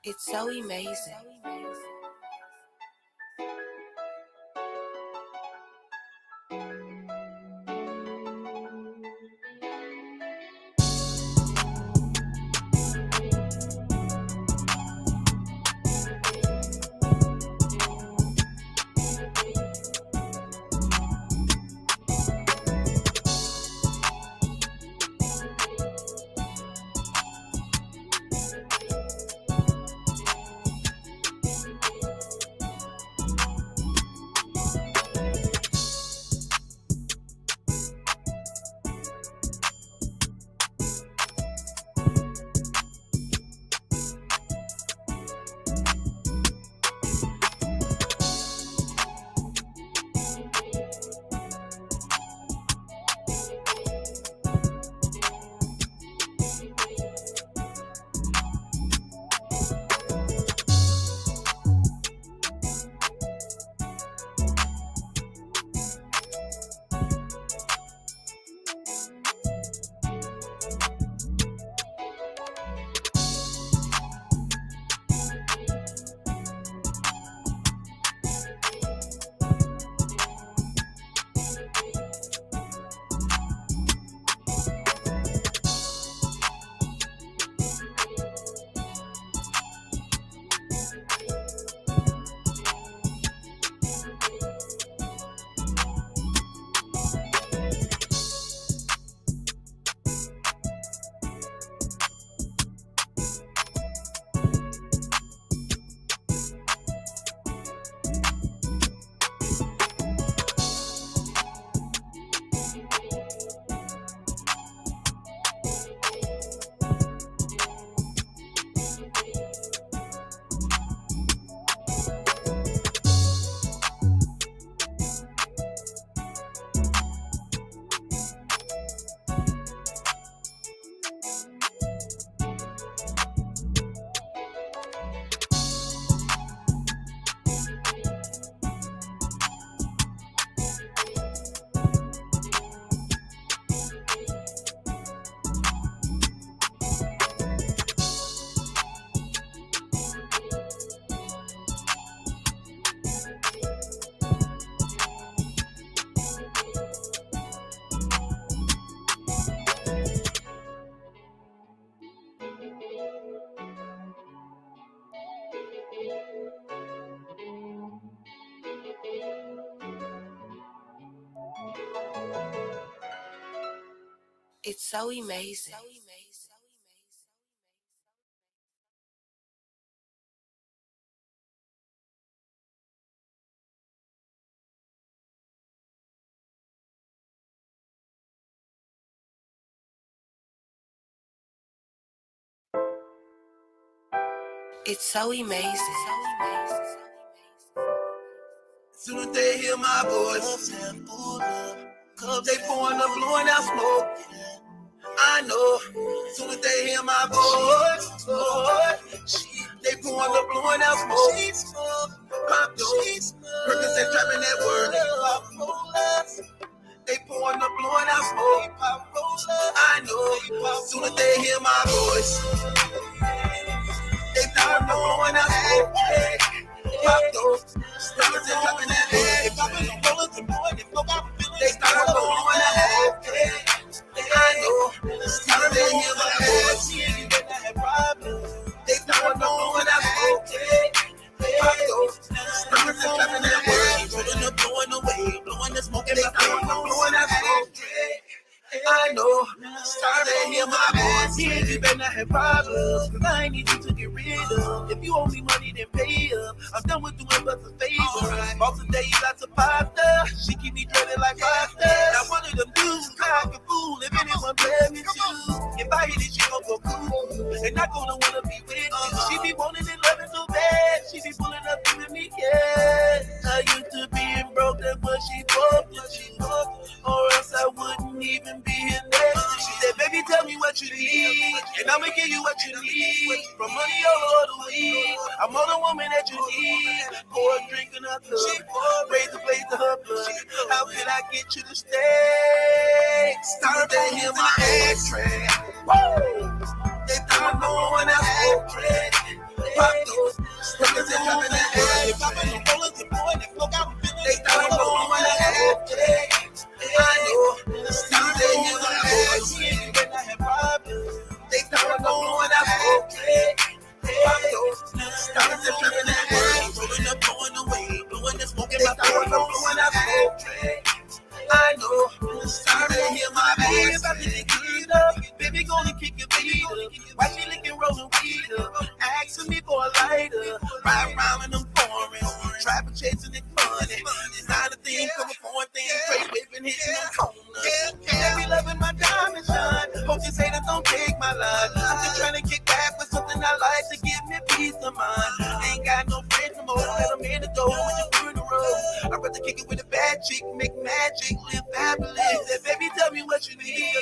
It's so amazing. It's so amazing. It's so amazing. Soon as they hear my voice, they pouring up, blowing out smoke. I know. Soon as they hear my voice, they pouring up, blowing out smoke. Pop those, Percocet trapping that word. They pouring up, blowing out smoke. I know. Soon as they hear my voice, they pouring up, blowing out smoke. Pop those, Percocet trapping that word. They start blowing out smoke. I know. Soon as they hear my voice, they start blowing out smoke. Pop those, Percocet trapping that word. Rolling up, blowing away, blowing the smoke. They start blowing out smoke. I know, start to hear my voice. Yeah, you better not have problems, cause I ain't need you to get rid of. If you owe me money, then pay up. I'm done with doing but a favor. Boss today, lots of pasta. She keep me dreaded like pasta. Now one of them dudes, like a fool. If anyone play me too, if I hit it, she gon' go cool. And not gonna wanna be with me. She be wanting and loving so bad. She be pulling up giving me cash. I used to being broke, that's what she broke. Or else I wouldn't even be here next. She said, baby, tell me what you need, and I'ma give you what you need. From money all the week, I'm on the woman that you need. Pour a drink in her cup, raise the blaze to her blood. How can I get you to stay? Start to hear my X-ray. They thought started blowing out smoke dread. Pop those stickers and dropping that ass. Popping the rollers and blowing that smoke out. They started blowing out smoke dread. I know, started to hear my voice when I had problems. They started blowing out smoke dread. Pop those stickers and dropping that ass. Rolling up, blowing away, blowing the smoke in my face. Blowing out smoke dread. I know, started to hear my voice. About to get it up, baby gonna kick your feet up. Why she licking rolling weed up? Asking me for a lighter. Ride around in them foreign, traffic chasing it funny. Design a thing, come a foreign thing, straight whipping, hitting them corners. Every loving my diamond shine. Hope you say that don't take my life. I'm just trying to kick back with something I like to give me peace of mind. Ain't got no friends no more, let them in the door when you through the road. I'd rather kick it with a bad chick, make magic, live fabulous. Say, baby, tell me what you need,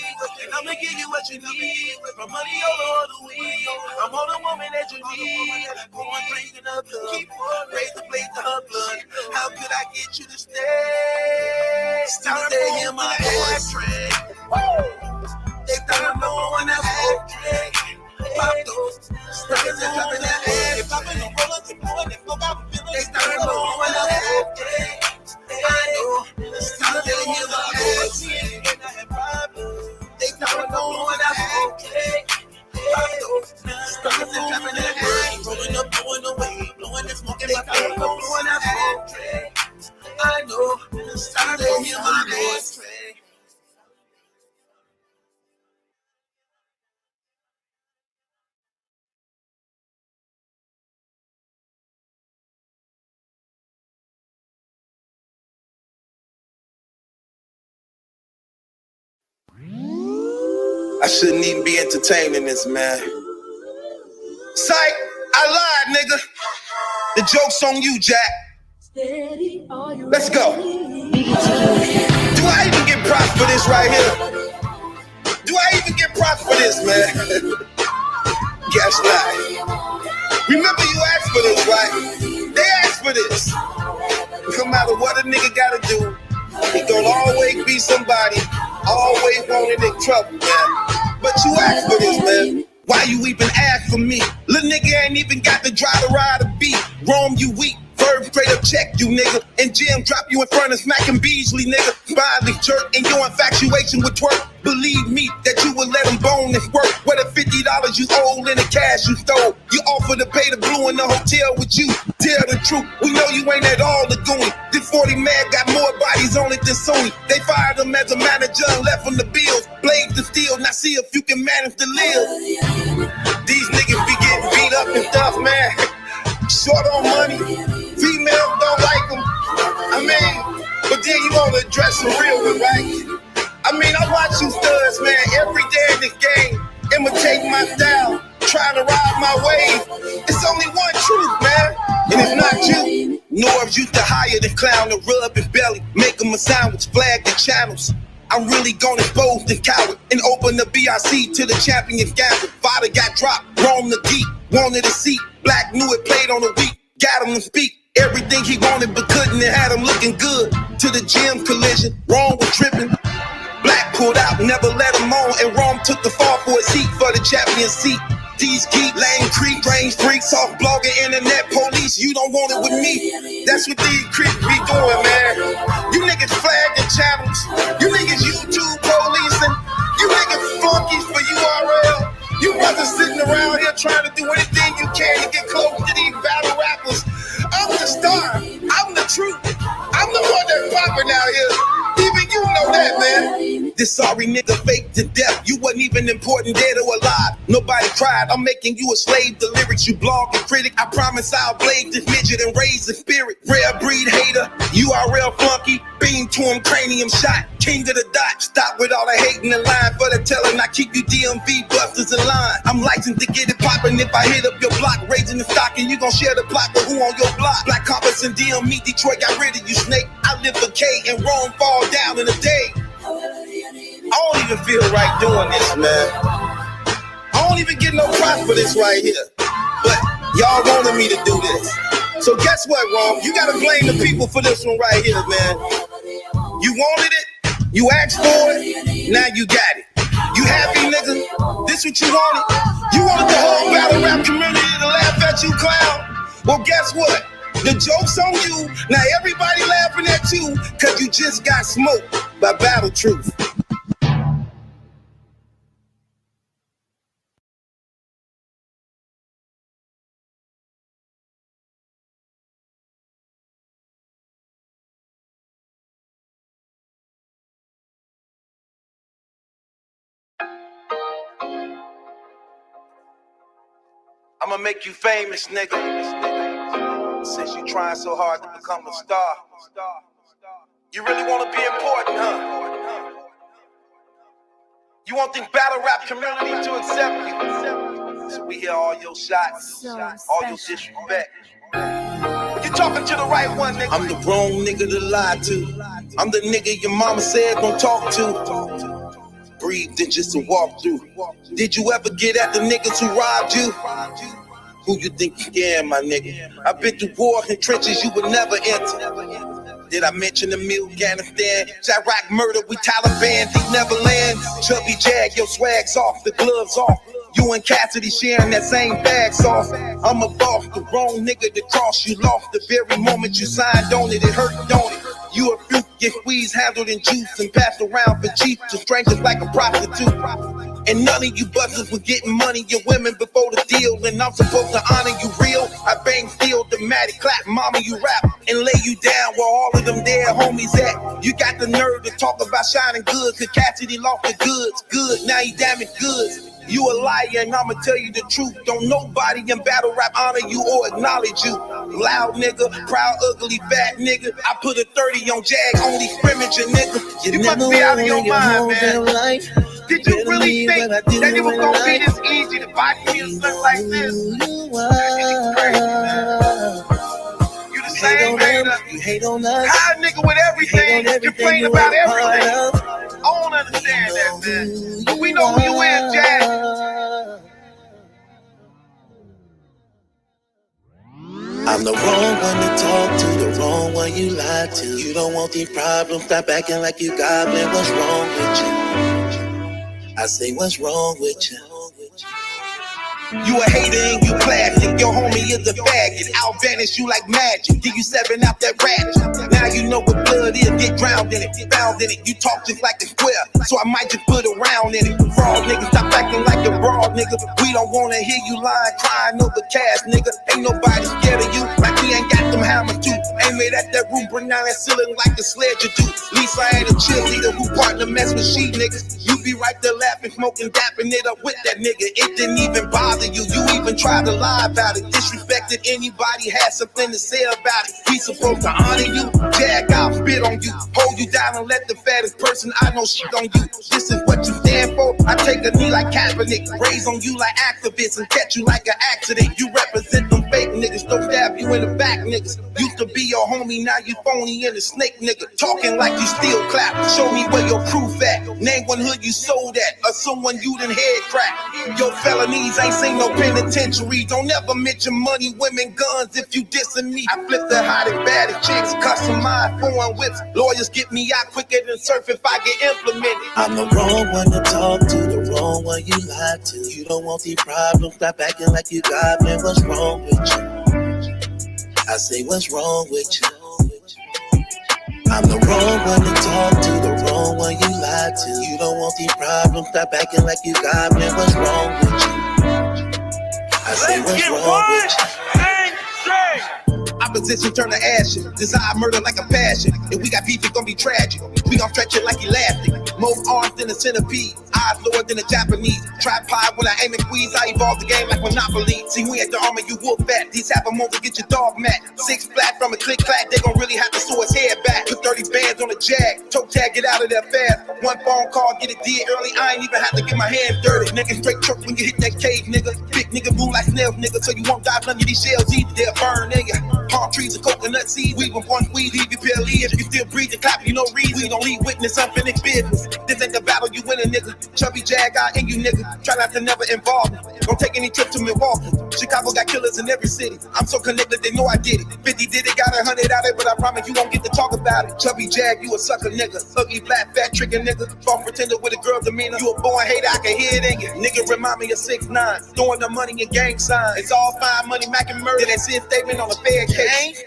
and I'ma give you what you need. From money all the weed, I'm on the woman that you need. Pouring drinks in her cup, raise the blade to her blood. How could I get you to stay? Start to hear my voice. They started blowing out smoke dread. Pop those stickers and dropping that ass. Popping the rollers and blowing that smoke out. They started blowing out smoke dread. I know, started to hear my voice when I had problems. They started blowing out smoke dread. Pop those stickers and dropping that ass. Rolling up, blowing away, blowing the smoke in my face. Blowing out smoke dread. I know, started to hear my voice. I shouldn't even be entertaining this, man. Psych, I lied, nigga. The joke's on you, Jack. Let's go. Do I even get props for this right here? Do I even get props for this, man? Guess not. Remember you asked for this, right? They asked for this. No matter what a nigga gotta do, he gonna always be somebody, always wanted in trouble, man. But you asked for this, man. Why you even ask for me? Little nigga ain't even got to drive to ride a beat. Rome, you weak. Verb straight up check you, nigga. And Jim drop you in front of smacking Beasley, nigga. Finally jerk in your infatuation with twerk. Believe me that you would let him bone this work. Where the $50 you owe in the cash you stole. You offer to pay the blue in the hotel with you. Tell the truth, we know you ain't at all the gooey. This 40 man got more bodies on it than Sony. They fired him as a manager and left him the bills. Blade the steel, now see if you can manage to live. These niggas be getting beat up and stuff, man. Short on money, females don't like them. I mean, but then you wanna address the real one, right? I mean, I watch you studs, man, every day in this game, imitating my style, trying to ride my wave. It's only one truth, man, and it's not you. Norbs used to hire the clown to rub his belly, make him a sandwich, flag the channels. I'm really gonna expose the coward and open the BRC to the champions gamble. Father got dropped, Rome the geek, wanted a seat. Black knew it, played on the week, got him to speak. Everything he wanted but couldn't, and had him looking good. To the gym collision, Rome was tripping. Black pulled out, never let him on, and Rome took the fall for his heat for the champion seat. These geek, lame creep, range freaks, soft blogger, internet police, you don't want it with me. That's what these creeps be doing, man. You niggas flagging channels, you niggas YouTube policing, you niggas flunkies for URL. You brothers sitting around here trying to do anything you can to get close to these battle rappers. I'm the star, I'm the truth, I'm the one that's popping out here. Even you know that, man. This sorry nigga fake to death. You wasn't even important, dead or alive. Nobody cried. I'm making you a slave. The lyrics you blog and critic. I promise I'll blade this midget and raise the spirit. Rare breed hater, URL flunky. Beam to him, cranium shot. King of the dot. Stop with all the hating and lying for the telling. I keep you DMV busters in line. I'm licensed to get it poppin'. If I hit up your block, raising the stock, and you gon' share the block with who on your block. Black Compass and DM me. Detroit got rid of you, snake. I live for K and Rome fall down in a day. I don't even feel right doing this, man. I don't even get no props for this right here. But y'all wanted me to do this. So guess what, Rome? You gotta blame the people for this one right here, man. You wanted it, you asked for it, now you got it. You happy, nigga? This what you wanted? You want the whole battle rap community to laugh at you, clown? Well, guess what? The joke's on you. Now everybody laughing at you because you just got smoked by Battle Truth. I'ma make you famous, nigga. Since you trying so hard to become a star. You really wanna be important, huh? You want the battle rap community to accept you. So we hear all your shots, all your disrespect. You talking to the right one, nigga. I'm the wrong nigga to lie to. I'm the nigga your mama said don't talk to. Breathed in just to walk through. Did you ever get at the niggas who robbed you? Who you think you can, my nigga? I've been through war and trenches you would never enter. Did I mention the meal, Afghanistan? Iraq murder, we Taliban, deep Neverland. Chubby Jag, your swag's off, the gloves off. You and Cassidy sharing that same bag sauce. I'm a boss, the wrong nigga to cross you lost. The very moment you signed on it, it hurt, don't it? You a fruit, get squeezed, handled in juice, and passed around for cheap to strangers like a prostitute. And none of you buzzers were getting money, your women before the deal. And I'm supposed to honor you real. I bang steel, dramatic, clap, mama, you rap, and lay you down where all of them dead homies at. You got the nerve to talk about shining good, cause Cassidy lost the goods. Good, now he damaged goods. You a liar and I'ma tell you the truth. Don't nobody in battle rap honor you or acknowledge you. Loud nigga, proud, ugly, fat nigga. I put a 30 on Jag, only scrimmage a nigga. You must be out of your mind, man. Did you really think that it was gonna be this easy to buy you something like this? It's crazy, man. You the same hater. You hate on us. High nigga with everything, complain about everything. I don't understand that, man. But we know who you is, Jag. I'm the wrong one to talk to, the wrong one you lied to. You don't want these problems, stop acting like you goblin. What's wrong with you? I say, what's wrong with you? You a hater and you plastic, your homie is a faggot. I'll vanish you like magic, give you 7 out that ratchet. Now you know what blood is, get drowned in it, found in it. You talk just like the square, so I might just put a round in it. Fraud nigga, stop acting like a broad nigga. We don't wanna hear you lying, crying over cash, nigga. Ain't nobody scared of you, like we ain't got them hammers too. Aim it at that room, bring down that ceiling like a sledge you do. Least I ain't a cheerleader who partner mess with she niggas. You be right there laughing, smoking, dapping it up with that nigga. It didn't even bother you, you even tried to lie about it. Disrespected anybody, had something to say about it. We supposed to honor you, Jag out, spit on you, hold you down and let the fattest person I know shit on you. This is what you stand for. I take a knee like Kaepernick, raise on you like activists and catch you like an accident. You represent them fake niggas, don't stab you in the back niggas. Used to be your homie, now you phony and a snake nigga. Talking like you still clap, show me where your proof at. Name one hood you sold at, or someone you done head crack. Your felonies ain't seen no penitentiary. Don't ever mention money, women, guns if you dissing me. I flip the hottest, baddest chicks, customized foreign whips. Lawyers get me out quicker than surf if I get implemented. I'm the wrong one to talk to, the wrong one you lied to. You don't want these problems, stop acting like you goblin. What's wrong with you? I say, what's wrong with you? I'm the wrong one to talk to, the wrong one you lied to. You don't want these problems, stop acting like you goblin. What's wrong with you? I say, what's wrong with you? Opposition turn to ashes, desire murder like a passion. If we got beef, it's gonna be tragic. We gon' stretch it like elastic. More arms than a centipede, eyes lower than a Japanese. Tripod when I aim and squeeze, I evolve the game like Monopoly. See, we ain't the armor, you wolf fat. These half a month to get your dog mat. 6 flat from a click clack, they gon' really have to sew his head back. Put 30 bands on a Jag, toe tag, get out of there fast. One phone call, get it did early, I ain't even have to get my hands dirty. Nigga straight truck when you hit that cave, nigga. Big nigga move like snails, nigga, so you won't die none of these shells either. They'll burn, nigga. Palm trees and coconut seeds, we with one weed, leave you PLE. If you still breathing, clap, you no reason. We don't leave witness up in this business. This ain't the battle you winning, nigga. Chubby Jag, I in you nigga. Try not to never involve me. Don't take any trip to Milwaukee. Chicago got killers in every city. I'm so connected, they know I did it. 50 did it, got 100 out it, but I promise you won't get to talk about it. Chubby Jag, you a sucker nigga. Ugly, black, fat, trigger nigga. False pretender with a girl demeanor. You a born hater, I can hear it in you. Nigga remind me of 6ix9ine. Throwing the money in gang signs. It's all fine, money, Mac and murder. That's it, statement on a fair case.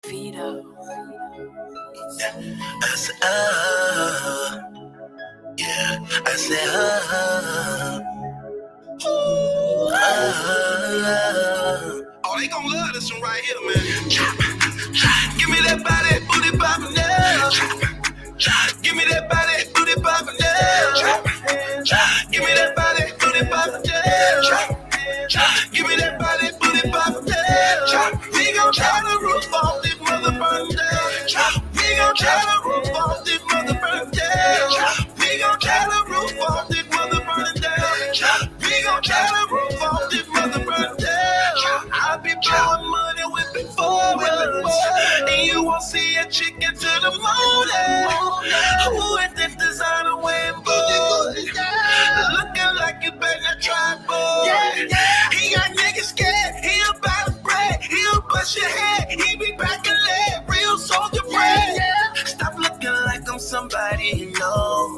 Vito. I said, yeah. I said, Oh, they gon' love this one right here, man. Give me that body, booty poppin' now. Give me that body, booty poppin' now. Give me that body, booty poppin' now. Give me that body, booty poppin' now. We gon' try to roof off this motherfucker down. We gon' try to roof off this motherfucker down. We gon' try to roof off this motherfucker down. We gon' try to roof off this motherfucker down. I be blowing money, whipping forwards, and you won't see a chicken to the morning. Who is this designer wearing booty? Looking like you better try, boy. He got niggas scared, he about to bread. He'll bust your head, he be back and leg. Real soldier bread. Stop looking like I'm somebody you know.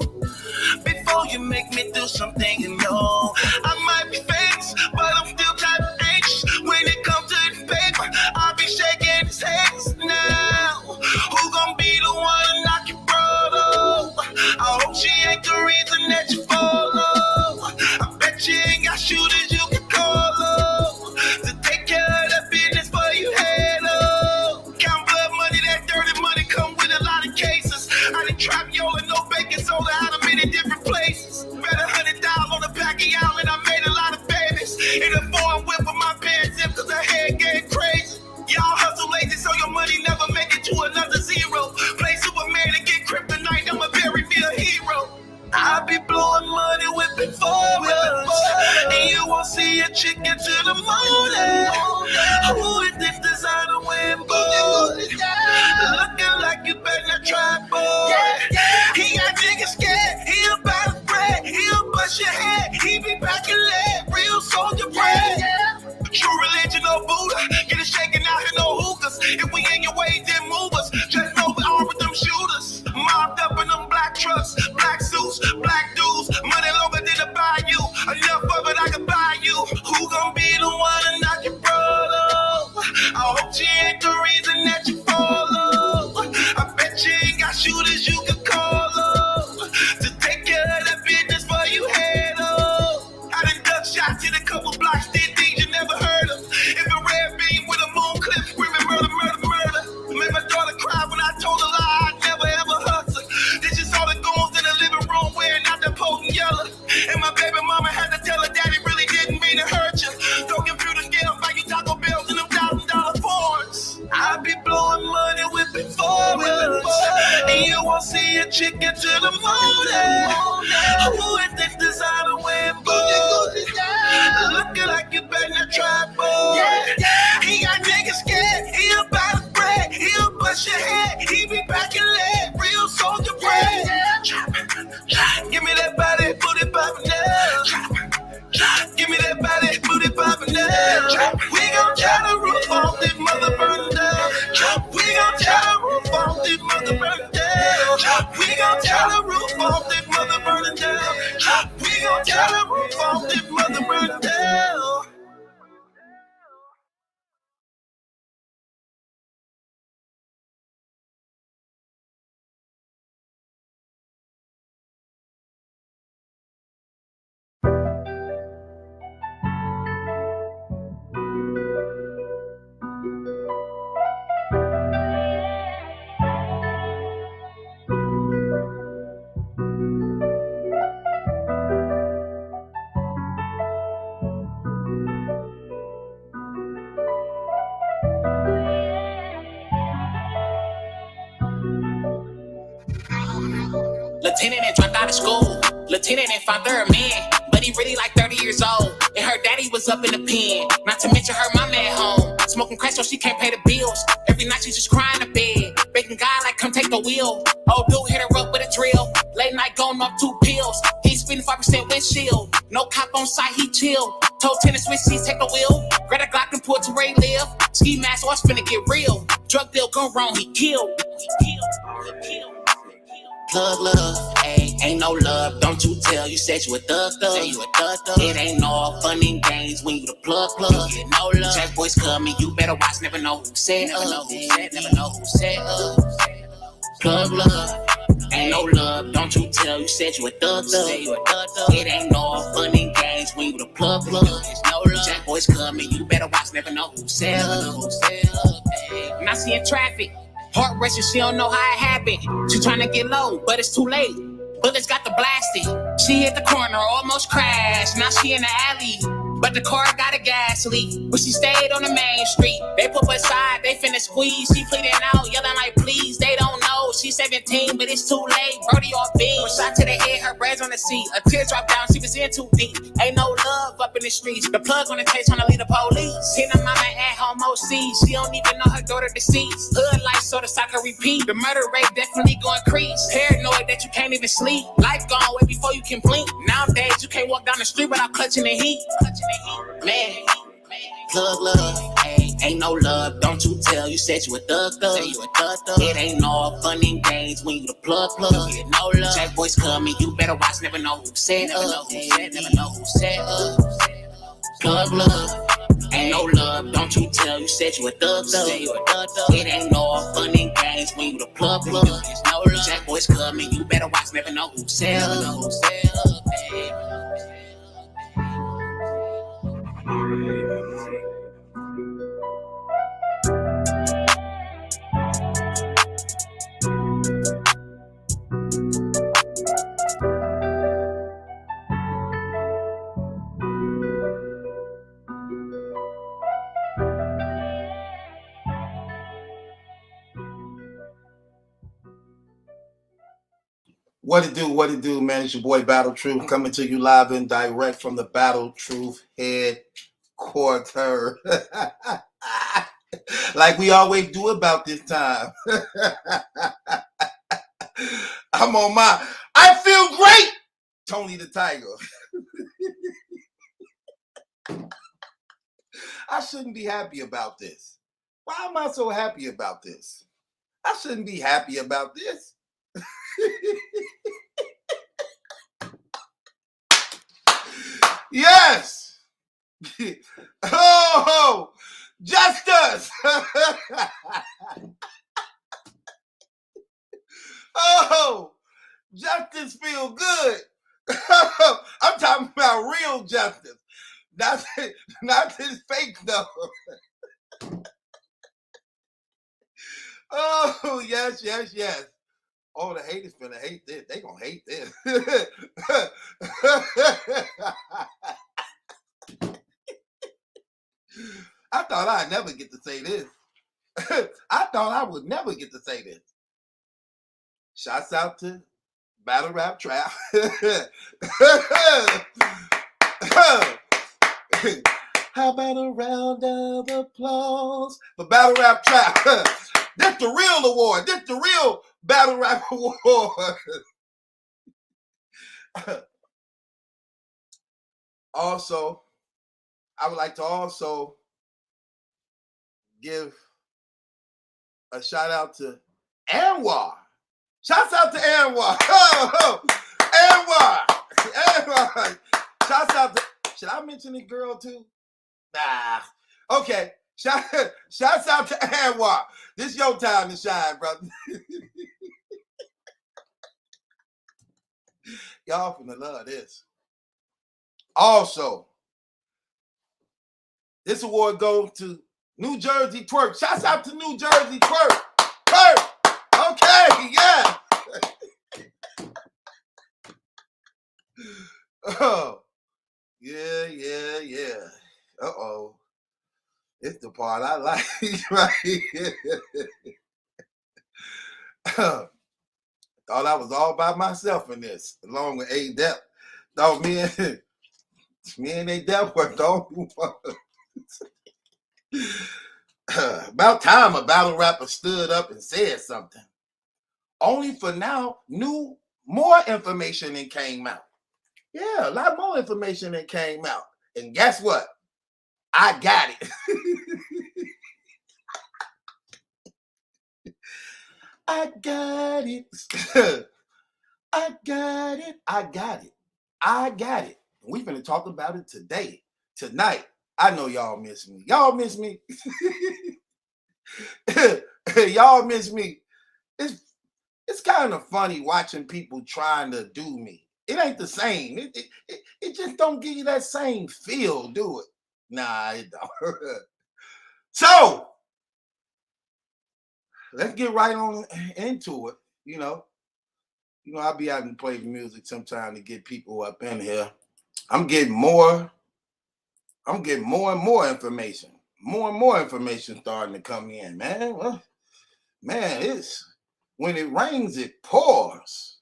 Before you make me do something you know. I might be famous, but I'm still type of anxious. When it comes to this paper, I'll be shaking his hands now. Who gon' be the one to knock your brother? I hope she ain't the reason that you follow. I bet you ain't got shooters you can call up to take care of that business for you head up. Count blood money, that dirty money come with a lot of cases. I done trap yola, no baking soda out of many different places. Bet $100 on the back of y'all and I made a lot of babies. In a foreign whip with my pants zip cause her head getting crazy. Y'all hustle lazy so your money never make it to another zero. Play Superman and get kryptonite, I'ma bury me a hero. I be blowing money, whipping forwards, and you won't see a chicken to the morning. Who is this designer wearing booty? Looking like you better try, boy. He got niggas scared, he about to bread. He'll bust your head, he be back and leg. Real soldier bread. True religion, no Buddha. Get it shaking out here, no hookahs. If we in your way, then move us. Just know we all with them shooters. Mobbed up in them black trucks, black suits, black dudes. Money longer than to buy you. Enough of it I can buy you. Who gon' be the one to knock your brother? I hope she ain't the reason that you follow. I bet you ain't got shooters you can call up to take care of that business for you head up. I done duck shots in a couple blocks, did things you never heard of. If a red beam with a moon clip screaming murder, murder, murder. Made my daughter cry when I told her lie, I'd never ever hustle. This is all the goons in the living room wearing out the potent yellow. And my baby mama had to tell her daddy really didn't mean to hurt you. Don't computer scale buy you Taco Bells and them $1,000 phones. I be blowing money, whipping forwards, and you won't see a chicken to the morning. Who is this designer wearing booty? Looking like you better try, boy. He got niggas scared, he about to bread. He'll bust your head, he be back and leg. Real soldier bread. Give me that body, booty poppin' now. Give me that body, booty poppin' now. We gon' try to roof off this motherfucker down. We gon' try to roof off this motherfucker down. We gon' try to roof off this motherfucker down. We gon' try to roof off this motherfucker down. Lieutenant that dropped out of school. Latina didn't find her a man, but he really like 30 years old. And her daddy was up in the pen. Not to mention her mama at home, smoking crack so she can't pay the bills. Every night she just crying in bed, begging God like come take the wheel. Old dude hit her up with a drill. Late night going off 2 pills. He's spending 5% windshield. No cop on site, he chill. Told tennis switch seats, take the wheel. Grab a Glock and pull to where he live. Ski mask, what's finna get real. Drug deal gone wrong, he killed. Plug love, hey, ain't no love, don't you tell. You said you a thug. It ain't no fun and games when you the plug. You get no love. Jack boys coming, you better watch, never know who said never know who said Plug love, ain't no love, don't you tell. You said you a thug. It ain't no fun and games when you the plug. There's no love. Jack boys coming, you better watch, never know who said I'm not seeing traffic. Heart racing, she don't know how it happened. She tryna get low, but it's too late. Bullets got the blasting. She hit the corner, almost crashed. Now she in the alley. But the car got a gas leak. But she stayed on the main street. They put her aside, they finna squeeze. She pleading out, yelling like please. They don't know, she's 17, but it's too late. Brody off beat. One shot to the head, her braids on the seat. A tear dropped down, she was in too deep. Ain't no love up in the streets. The plug on the case tryna lead the police. Seen her mama at home OC. She don't even know her daughter deceased. Hood life so the cycle repeat. The murder rate definitely gonna increase. Paranoid that you can't even sleep. Life gone way before you can blink. Nowadays you can't walk down the street without clutching the heat. Man, plug love, hey, ain't no love, don't you tell. You said you a thug. It ain't no fun and games when you the plug. You get no love. Jack boys coming, you better watch, never know who said Plug love, ain't no love, don't you tell. You said you a thug. It ain't no fun and games when you the plug. There's no love. Jack boys coming, you better watch, never know who said What it do, man? It's your boy Battle Truth coming to you live and direct from the Battle Truth headquarters. Like we always do about this time. I'm on my I feel great, Tony the Tiger. I shouldn't be happy about this. Why am I so happy about this? I shouldn't be happy about this. Yes. Oh, justice. Oh, justice feel good. I'm talking about real justice. Not this fake though. Oh, yes. Oh, the haters finna hate this. They gonna hate this. I thought I'd never get to say this. I thought I would never get to say this. Shouts out to Battle Rap Trap. How about a round of applause for Battle Rap Trap? This the real award. This the real Battle Rap Award. Also, I would like to also give a shout out to Anwar. Shouts out to Anwar. Oh, Anwar. Shouts out to, should I mention the girl too? Nah. Okay. Shouts out to Anwar. This your time to shine, brother. Y'all finna love this. Also, this award goes to New Jersey Twerk. Shouts out to New Jersey Twerk. Twerk. Okay, yeah. Oh, yeah. Uh-oh. It's the part I like right here. Thought I was all by myself in this, along with A-Dep. Thought me and A-Dep were the only one. About time a battle rapper stood up and said something. Only for now, more information than came out. Yeah, a lot more information than came out. And guess what? I got it. I got it. I got it. I got it. I got it. And we finna talk about it today, tonight. I know y'all miss me. Y'all miss me. Y'all miss me. It's kind of funny watching people trying to do me. It ain't the same. It just don't give you that same feel, do it? Nah, it don't. So let's get right on into it. I'll be out and play music sometime to get people up in here. I'm getting more and more information. More and more information starting to come in, man. Well, man, it's when it rains, it pours.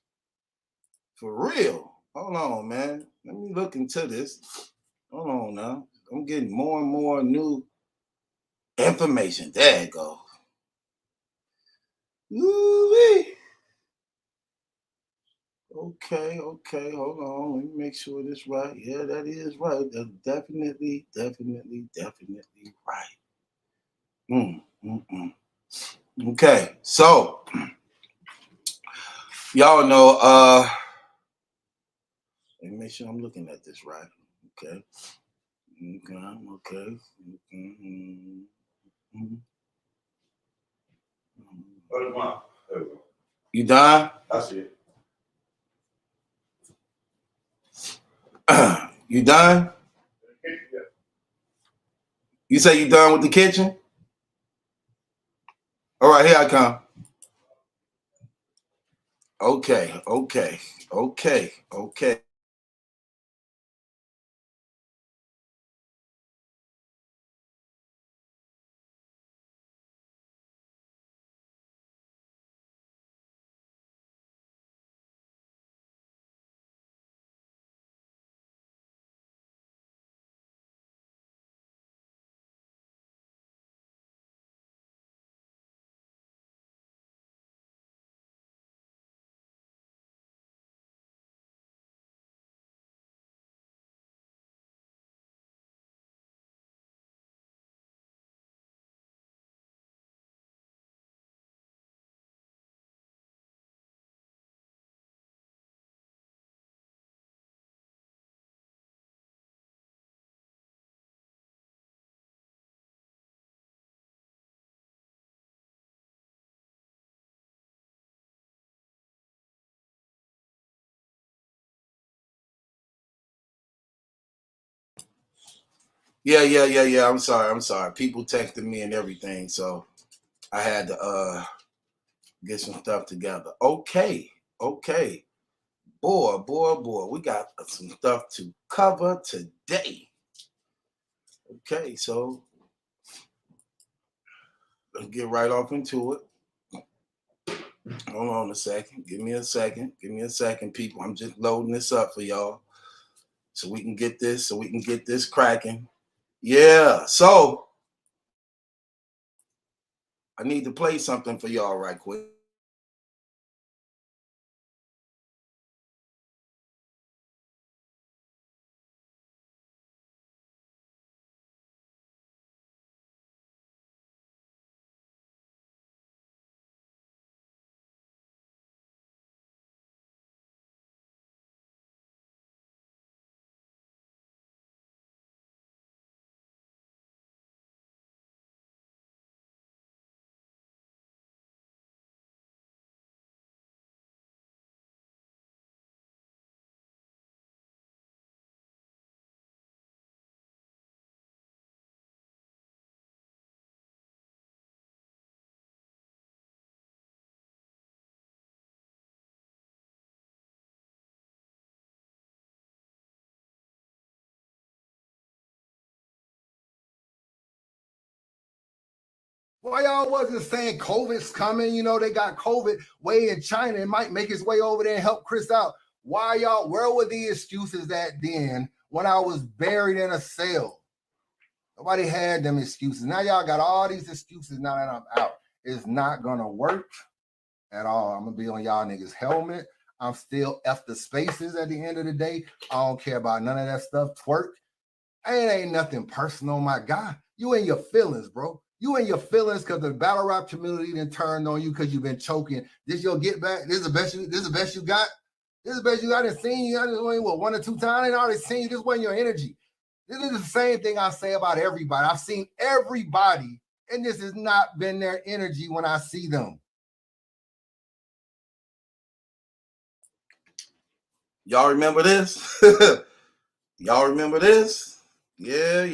For real. Hold on, man. Let me look into this. Hold on now. I'm getting more and more new information. There it goes. Woo-wee. Okay, hold on. Let me make sure this right. Yeah, that is right. That's definitely right. Okay, so y'all know, let me make sure I'm looking at this right. Okay. You done? I see it. You done? You say you done with the kitchen? All right, here I come. Okay. Yeah. I'm sorry. People texted me and everything, so I had to get some stuff together. Okay. Boy. We got some stuff to cover today. Okay, so let's get right off into it. Hold on a second. Give me a second, people. I'm just loading this up for y'all so we can get this cracking. Yeah, so I need to play something for y'all right quick. Why y'all wasn't saying COVID's coming? You know, they got COVID way in China. It might make its way over there and help Chris out. Why y'all, where were the excuses at then when I was buried in a cell? Nobody had them excuses. Now y'all got all these excuses now that I'm out. It's not gonna work at all. I'm gonna be on y'all niggas' helmet. I'm still F the spaces at the end of the day. I don't care about none of that stuff. Twerk. It ain't nothing personal, my guy. You in your feelings, bro. You in your feelings because the battle rap community done turned on you because you've been choking. This your get back? This is the best you got? This is the best you got. I done seen you. I just only, what, 1 or 2 times? I ain't already seen you. This wasn't your energy. This is the same thing I say about everybody. I've seen everybody, and this has not been their energy when I see them. Y'all remember this? Y'all remember this? Yeah.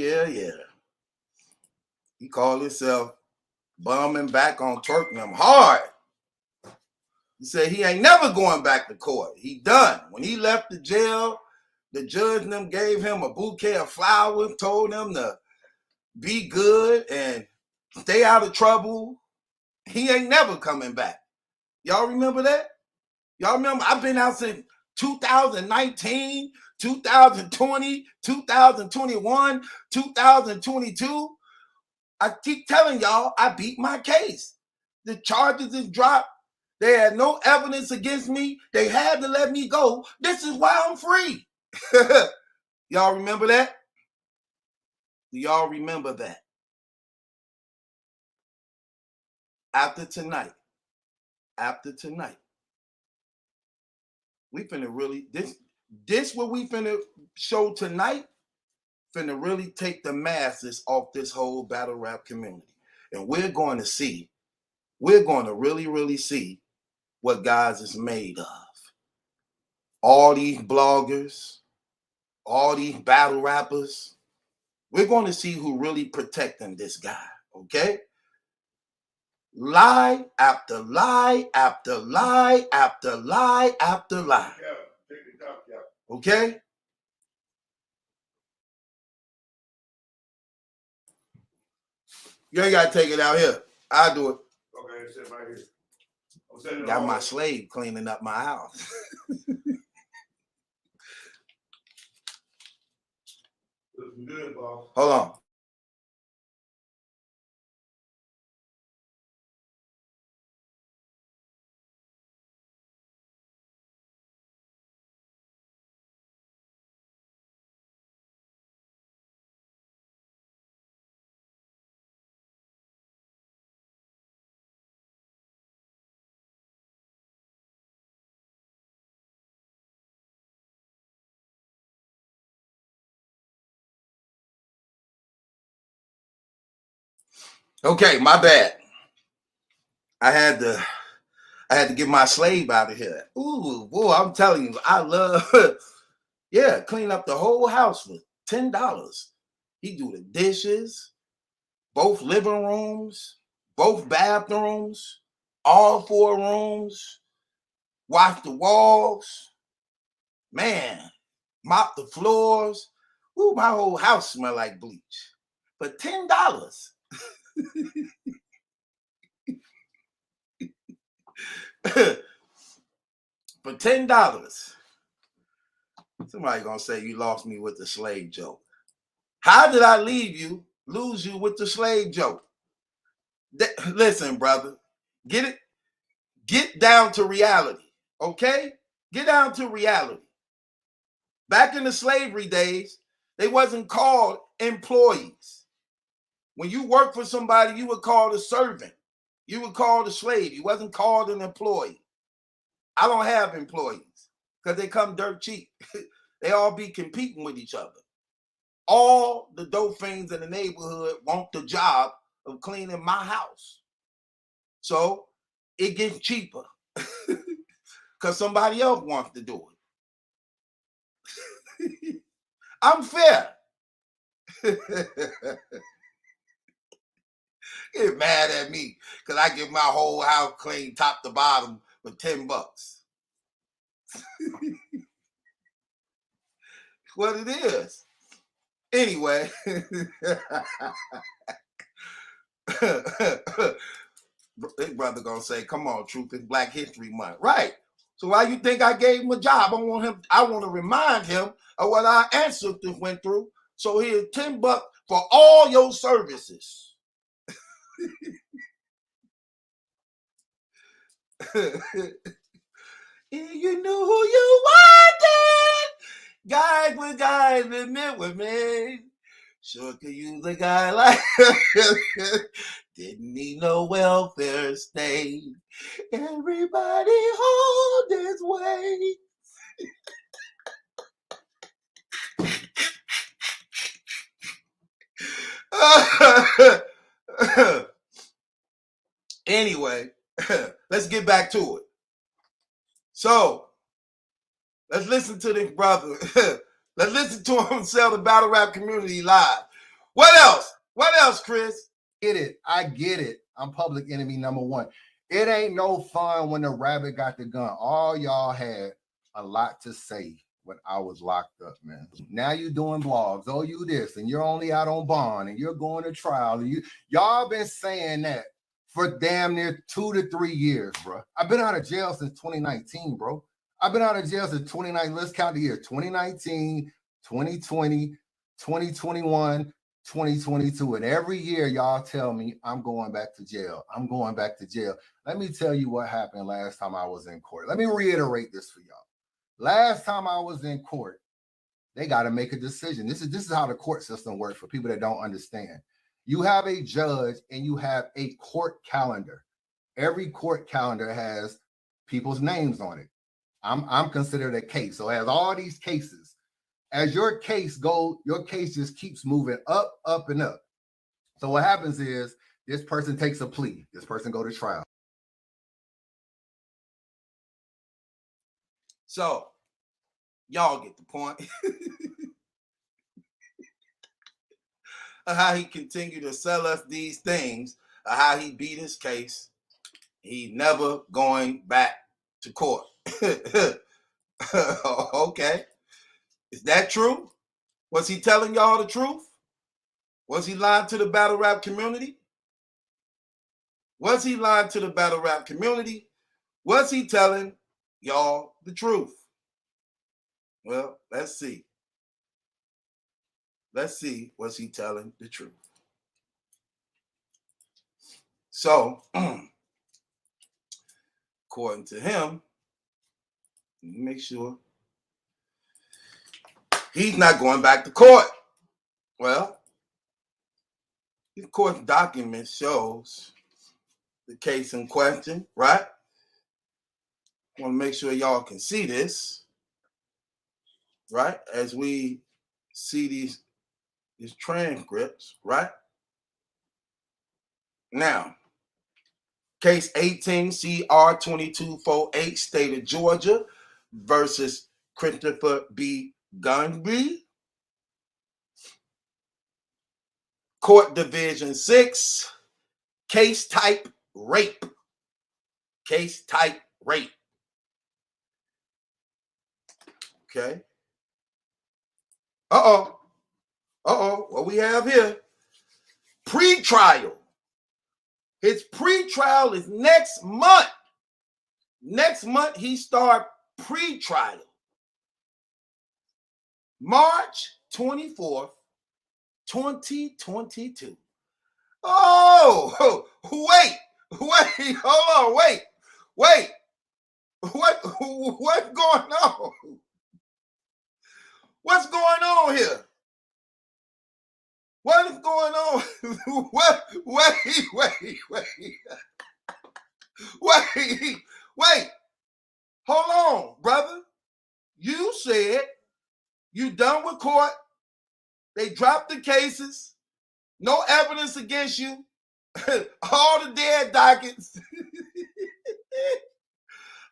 He called himself bumming back on Twerknam hard. He said he ain't never going back to court. He done. When he left the jail, the judge and them gave him a bouquet of flowers, told him to be good and stay out of trouble. He ain't never coming back. Y'all remember that? Y'all remember? I've been out since 2019, 2020, 2021, 2022. I keep telling y'all, I beat my case. The charges is dropped. They had no evidence against me. They had to let me go. This is why I'm free. Y'all remember that? Do y'all remember that? After tonight, we finna really, this what we finna show tonight, finna really take the masses off this whole battle rap community. And we're going to really see what guys is made of. All these bloggers, all these battle rappers, we're going to see who really protecting this guy, okay? Lie after lie after lie after lie after lie. Okay? You ain't got to take it out here. I'll do it. Okay, sit right here. I'm got my slave cleaning up my house. Good, boss. Hold on. Okay, my bad. I had to get my slave out of here. Ooh, boy, I'm telling you, I love, yeah, clean up the whole house for $10. He do the dishes, both living rooms, both bathrooms, all 4 rooms, wash the walls, man, mop the floors. Ooh, my whole house smell like bleach. For $10. For $10. Somebody gonna say you lost me with the slave joke. How did I lose you with the slave joke? Listen, brother, get down to reality, okay? Get down to reality. Back in the slavery days, they wasn't called employees. When you worked for somebody, you were called a servant. You were called a slave. You wasn't called an employee. I don't have employees because they come dirt cheap. They all be competing with each other. All the dope fiends in the neighborhood want the job of cleaning my house. So it gets cheaper because somebody else wants to do it. I'm fair. Get mad at me because I get my whole house clean top to bottom for $10. What it is. Anyway, This brother gonna say, "Come on, Truth, it's Black History Month, right?" So why you think I gave him a job? I want to remind him of what our ancestors went through. So here's $10 for all your services. You knew who you wanted. Guys with guys that met with me. Sure could use a guy like didn't need no welfare state. Everybody hold his weight. Anyway, let's get back to it. So, let's listen to this brother. Let's listen to him sell the battle rap community live. What else? What else, Chris? I get it. I'm public enemy number one. It ain't no fun when the rabbit got the gun. All y'all had a lot to say when I was locked up, man. Now you doing blogs. Oh, you this, and you're only out on bond, and you're going to trial. And y'all been saying that for damn near 2 to 3 years, bro. I've been out of jail since 2019, bro. I've been out of jail since 2019. Let's count the year. 2019, 2020, 2021, 2022. And every year y'all tell me I'm going back to jail. I'm going back to jail. Let me tell you what happened last time I was in court. Let me reiterate this for y'all. Last time I was in court, they got to make a decision. This is how the court system works for people that don't understand. You have a judge and you have a court calendar. Every court calendar has people's names on it. I'm considered a case. So it has all these cases. As your case goes, your case just keeps moving up, up, and up. So what happens is this person takes a plea. This person go to trial. So, y'all get the point. How he continued to sell us these things, how he beat his case. He never going back to court. Okay. Is that true? Was he telling y'all the truth? Was he lying to the battle rap community? Was he lying to the battle rap community? Was he telling y'all the truth? Well, let's see. Let's see, was he telling the truth? So, according to him, let me make sure, he's not going back to court. Well, the court document shows the case in question, right? I want to make sure y'all can see this, right? As we see these transcripts, right? Now, case 18 CR 2248, State of Georgia versus Christopher B. Gunby. Court Division 6, case type rape. Case type rape. Okay. What we have here, pre-trial. His pre-trial is next month. Next month, he start pre-trial. March 24th, 2022. Oh, wait, hold on, wait. What's going on? What's going on here? What is going on? Wait. Hold on, brother. You said you done with court. They dropped the cases. No evidence against you. All the dead dockets.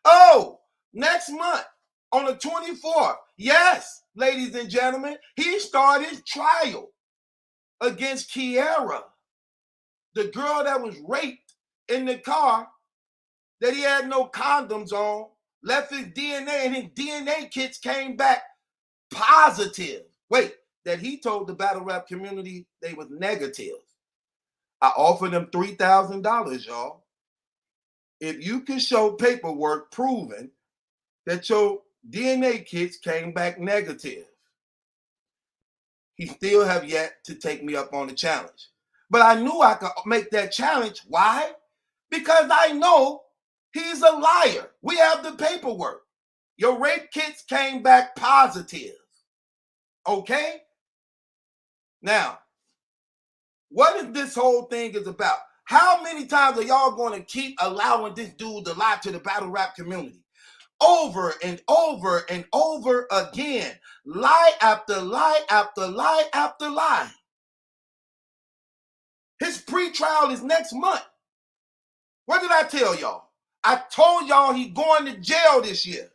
Oh, next month on the 24th. Yes, ladies and gentlemen, he started trial against Kiara, the girl that was raped in the car that he had no condoms on, left his DNA, and his DNA kits came back positive. Wait, that he told the battle rap community they was negative. I offered him $3,000, y'all. If you can show paperwork proving that your DNA kits came back negative. He still have yet to take me up on the challenge. But I knew I could make that challenge. Why? Because I know he's a liar. We have the paperwork. Your rape kits came back positive. Okay? Now, what is this whole thing is about? How many times are y'all going to keep allowing this dude to lie to the battle rap community? Over and over and over again. Lie after lie after lie after lie. His pre-trial is next month. What did I tell y'all? I told y'all he's going to jail this year.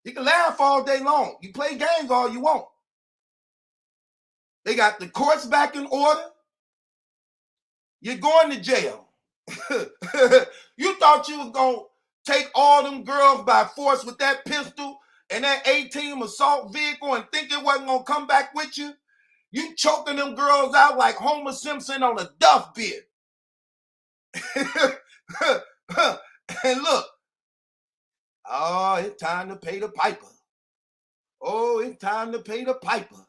You can laugh all day long. You play games all you want. They got the courts back in order. You're going to jail. You thought you was going to take all them girls by force with that pistol and that 18 assault vehicle and think it wasn't going to come back with you? You choking them girls out like Homer Simpson on a Duff beer. And look, oh, it's time to pay the piper. Oh, it's time to pay the piper.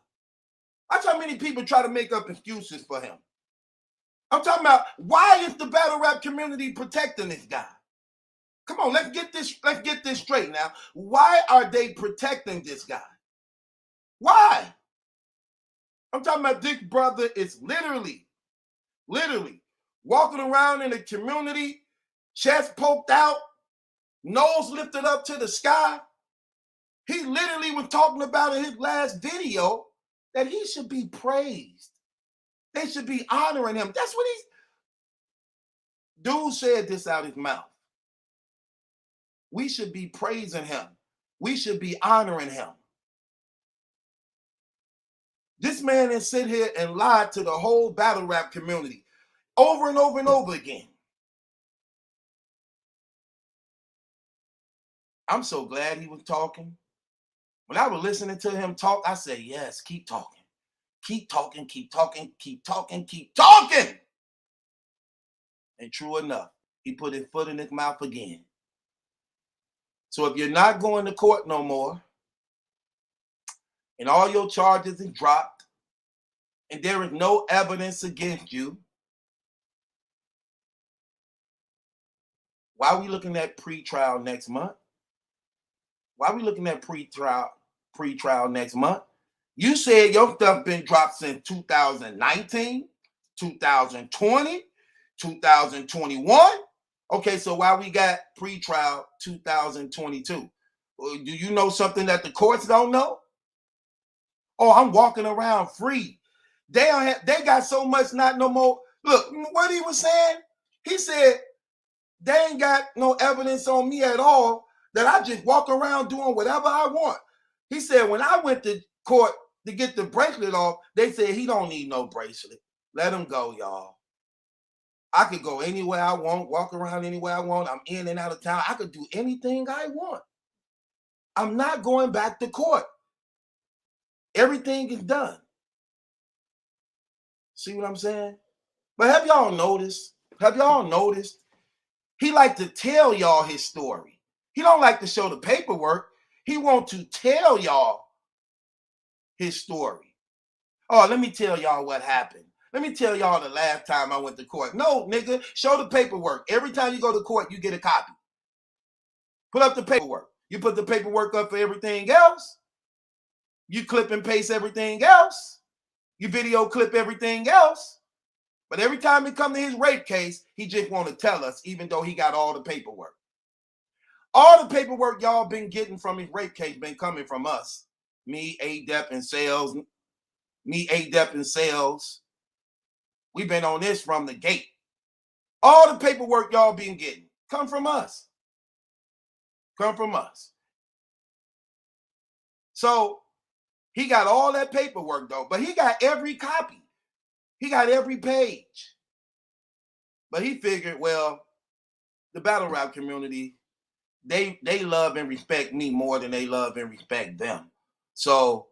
That's how many people try to make up excuses for him. I'm talking about, why is the battle rap community protecting this guy? Come on, let's get this straight now. Why are they protecting this guy? Why? I'm talking about this brother is literally walking around in the community, chest poked out, nose lifted up to the sky. He literally was talking about in his last video that he should be praised. They should be honoring him. That's what dude said this out his mouth. We should be praising him. We should be honoring him. This man has sit here and lied to the whole battle rap community over and over and over again. I'm so glad he was talking. When I was listening to him talk, I said, yes, keep talking. Keep talking, keep talking, keep talking, keep talking. And true enough, he put his foot in his mouth again. So if you're not going to court no more, and all your charges are dropped, and there is no evidence against you, why are we looking at pre-trial next month? Why are we looking at pre-trial next month? You said your stuff been dropped since 2019, 2020, 2021. Okay, so why we got pre-trial 2022? Do you know something that the courts don't know? Oh, I'm walking around free. They got so much not no more. Look, what he was saying? He said, they ain't got no evidence on me at all that I just walk around doing whatever I want. He said, when I went to court to get the bracelet off, they said he don't need no bracelet. Let him go, y'all. I could go anywhere I want, walk around anywhere I want. I'm in and out of town. I could do anything I want. I'm not going back to court. Everything is done. See what I'm saying? But have y'all noticed? He like to tell y'all his story. He don't like to show the paperwork. He want to tell y'all his story. Oh, let me tell y'all what happened. Let me tell y'all the last time I went to court. No, nigga, show the paperwork. Every time you go to court, you get a copy. Put up the paperwork. You put the paperwork up for everything else. You clip and paste everything else. You video clip everything else. But every time it comes to his rape case, he just want to tell us, even though he got all the paperwork. All the paperwork y'all been getting from his rape case been coming from us. Me, A-Dep, and Sales. We've been on this from the gate. All the paperwork y'all been getting come from us. Come from us. So he got all that paperwork though, but he got every copy. He got every page. But he figured, well, the battle rap community, they love and respect me more than they love and respect them. So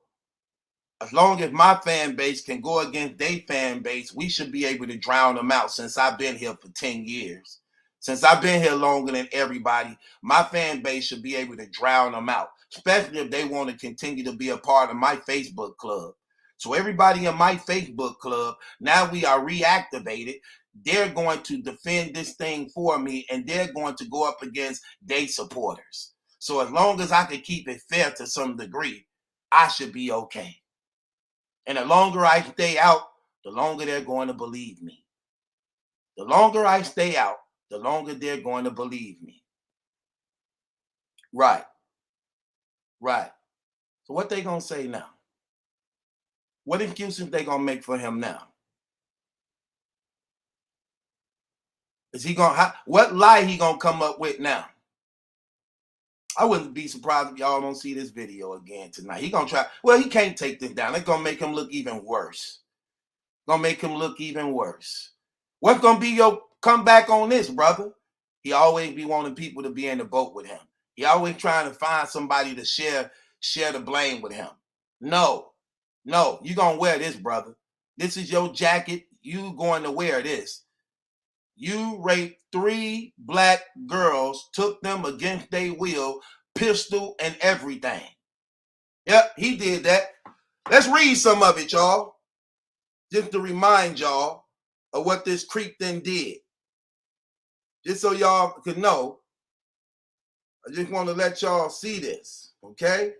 As long as my fan base can go against their fan base, we should be able to drown them out. Since I've been here for 10 years. Since I've been here longer than everybody, my fan base should be able to drown them out, especially if they want to continue to be a part of my Facebook club. So everybody in my Facebook club, now we are reactivated. They're going to defend this thing for me, and they're going to go up against their supporters. So as long as I can keep it fair to some degree, I should be okay. And the longer I stay out, the longer they're going to believe me. The longer I stay out, the longer they're going to believe me. Right. Right. So what they going to say now? What excuses they going to make for him now? Is he going to, what lie he going to come up with now? I wouldn't be surprised if y'all don't see this video again tonight. He going to try, well, he can't take this down. It's going to make him look even worse. Going to make him look even worse. What's going to be your comeback on this, brother? He always be wanting people to be in the boat with him. He always trying to find somebody to share the blame with him. No, you going to wear this, brother. This is your jacket. You going to wear this. You raped 3 black girls, took them against their will, pistol and everything. Yep, he did that. Let's read some of it, y'all. Just to remind y'all of what this creep then did. Just so y'all could know. I just want to let y'all see this, okay?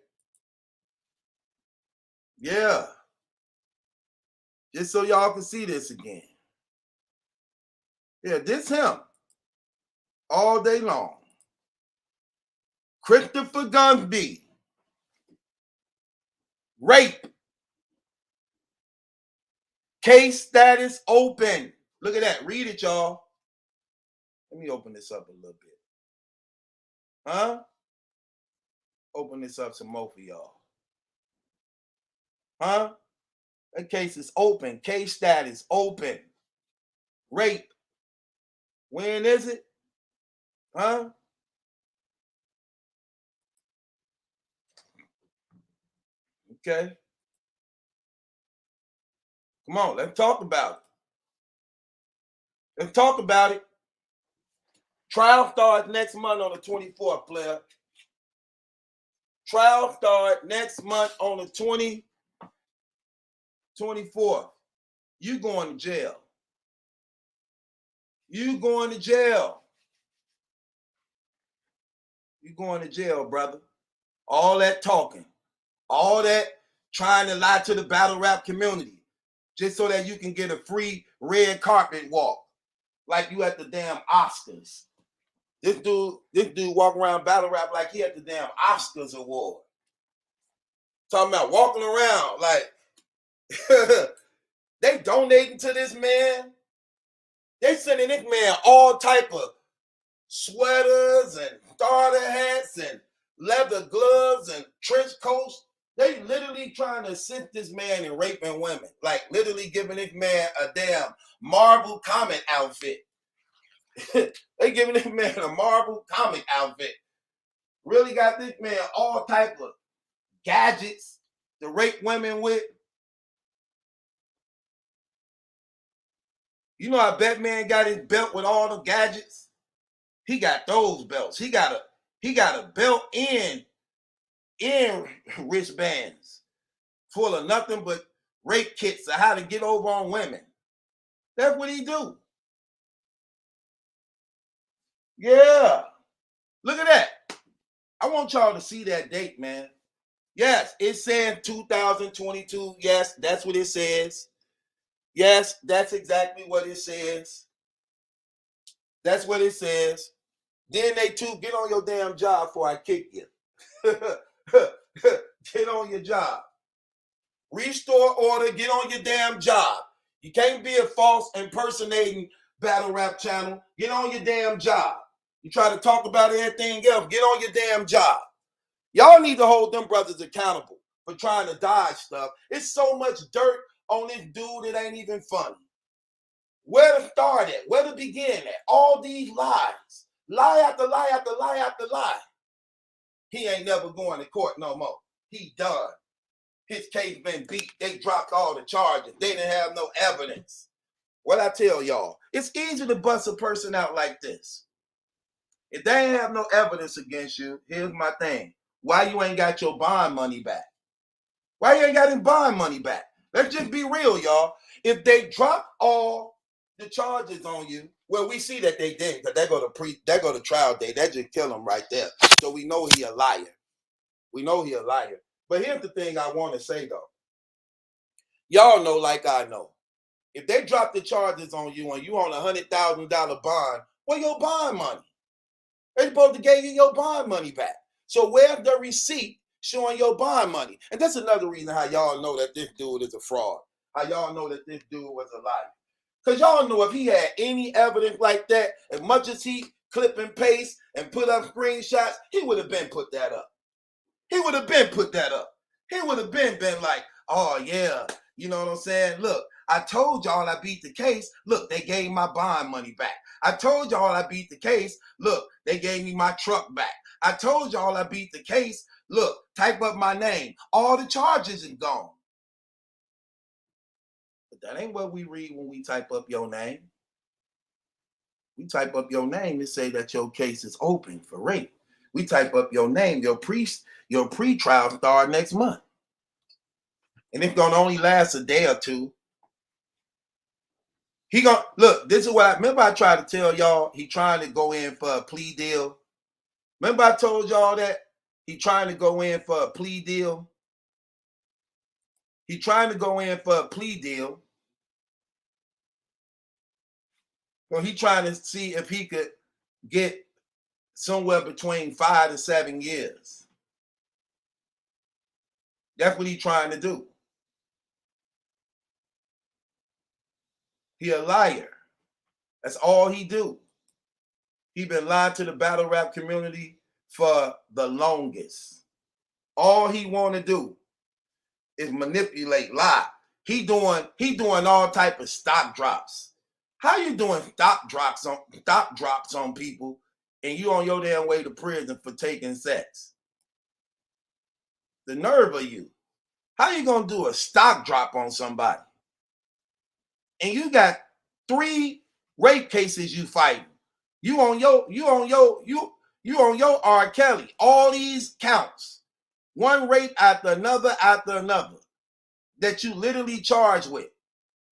Yeah. Just so y'all can see this again. Yeah, this him. All day long. Christopher Gunsby. Rape. Case status open. Look at that. Read it, y'all. Let me open this up a little bit. Huh? Open this up some more for y'all. Huh? That case is open. Case status open. Rape. When is it? Huh? Okay. Come on, let's talk about it. Let's talk about it. Trial starts next month on the 24th, player. Trial starts next month on the 24th. You going to jail. You going to jail. You going to jail, brother. All that talking. All that trying to lie to the battle rap community. Just so that you can get a free red carpet walk. Like you at the damn Oscars. This dude walk around battle rap like he at the damn Oscars award. Talking about walking around like they donating to this man. They sending this man all type of sweaters and starter hats and leather gloves and trench coats. They literally trying to assist this man in raping women. Like literally giving this man a damn Marvel comic outfit. They giving this man a Marvel comic outfit. Really got this man all type of gadgets to rape women with. You know how Batman got his belt with all the gadgets? He got those belts. He got a belt and wristbands full of nothing but rape kits of how to get over on women. That's what he do. Yeah. Look at that. I want y'all to see that date, man. Yes, it says 2022. Yes, that's what it says. Yes, that's exactly what it says. That's what it says. Then they too, get on your damn job before I kick you. Get on your job. Restore order, get on your damn job. You can't be a false impersonating battle rap channel. Get on your damn job. You try to talk about everything else, get on your damn job. Y'all need to hold them brothers accountable for trying to dodge stuff. It's so much dirt on this dude, it ain't even funny. Where to start at? Where to begin at? All these lies. Lie after lie after lie after lie. He ain't never going to court no more. He done. his case been beat. They dropped all the charges. They didn't have no evidence. What I tell y'all, it's easy to bust a person out like this. If they ain't have no evidence against you, here's my thing. Why you ain't got your bond money back? Why you ain't got his bond money back? Let's just be real, y'all. If they drop all the charges on you, well, we see that they did, because they go to trial day. That just kill him right there. So we know he a liar. We know he a liar. But here's the thing I want to say, though. Y'all know like I know. If they drop the charges on you and you on $100,000 bond, where your bond money? They supposed to give you your bond money back. So where's the receipt showing your bond money? And that's another reason how y'all know that this dude is a fraud. How y'all know that this dude was a liar. Because y'all know if he had any evidence like that, as much as he clip and paste and put up screenshots, he would have been put that up. He would have been put that up. He would have been like, oh yeah, you know what I'm saying? Look, I told y'all I beat the case. Look, they gave my bond money back. I told y'all I beat the case. Look, they gave me my truck back. I told y'all I beat the case. Look, type up my name. All the charges are gone. But that ain't what we read when we type up your name. We type up your name and say that your case is open for rape. We type up your name, your pre-trial start next month. And it's gonna only last a day or two. He gonna look, this is what I remember I tried to tell y'all, he trying to go in for a plea deal. Remember I told y'all that? He trying to go in for a plea deal. He trying to go in for a plea deal. Well, he trying to see if he could get somewhere between 5 to 7 years. That's what he trying to do. He a liar. That's all he do. He been lying to the battle rap community for the longest. All he want to do is manipulate, lie. He doing all type of stock drops. How you doing stock drops on people and you on your damn way to prison for taking sex? The nerve of you. How you gonna do a stock drop on somebody? And you got 3 rape cases you fighting. You on your R. Kelly. All these counts. One rape after another that you literally charged with,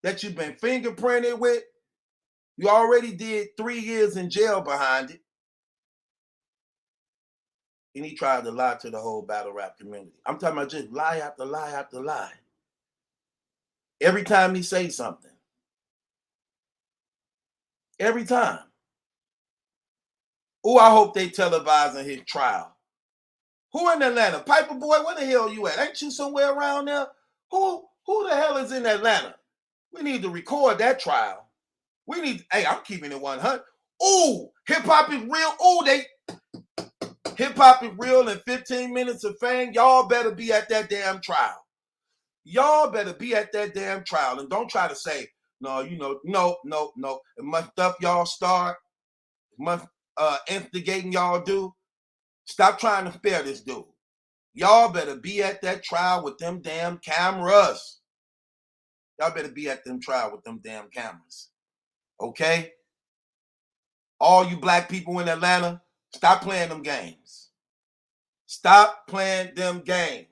that you've been fingerprinted with. You already did 3 years in jail behind it. And he tried to lie to the whole battle rap community. I'm talking about just lie after lie after lie. Every time he say something. Every time. Oh, I hope they televising his trial. Who in Atlanta? Piper Boy, where the hell you at? Ain't you somewhere around there? Who the hell is in Atlanta? We need to record that trial. We need, hey, I'm keeping it 100. Ooh, hip-hop is real. Ooh, hip-hop is real and 15 minutes of fame. Y'all better be at that damn trial. Y'all better be at that damn trial. And don't try to say, no, no. And much stuff y'all start, much instigating y'all do. Stop trying to spare this dude. Y'all better be at that trial with them damn cameras. Y'all better be at them trial with them damn cameras. Okay? All you black people in Atlanta, stop playing them games. Stop playing them games.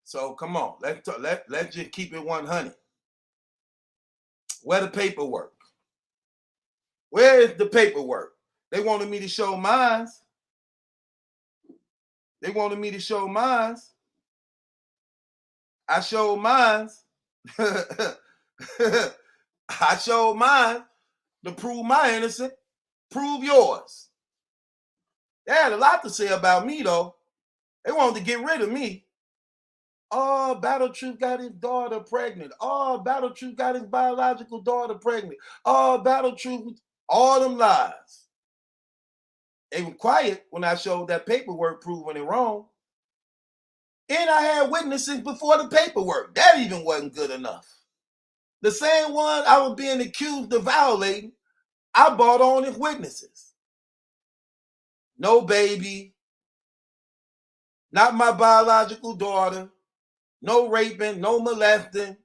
So come on, let's just keep it 100. Where the paperwork? Where is the paperwork? They wanted me to show mine. They wanted me to show mine. I showed mine. I showed mine to prove my innocence. Prove yours. They had a lot to say about me, though. They wanted to get rid of me. Oh, Battle Truth got his daughter pregnant. Oh, Battle Truth got his biological daughter pregnant. Oh, Battle Truth, all them lies. They were quiet when I showed that paperwork proving it wrong. And I had witnesses before the paperwork. That even wasn't good enough. The same one I was being accused of violating, I brought on as witnesses. No baby, not my biological daughter, no raping, no molesting,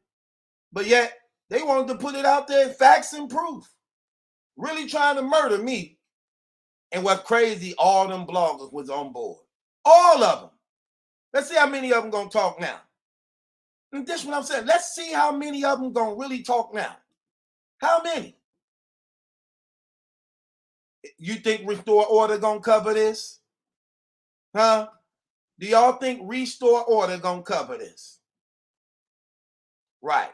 but yet they wanted to put it out there in facts and proof. Really trying to murder me. And what's crazy, all them bloggers was on board. All of them. Let's see how many of them gonna talk now. And this is what I'm saying. Let's see how many of them gonna really talk now. How many? You think Restore Order gonna cover this? Huh? Do y'all think Restore Order gonna cover this? Right.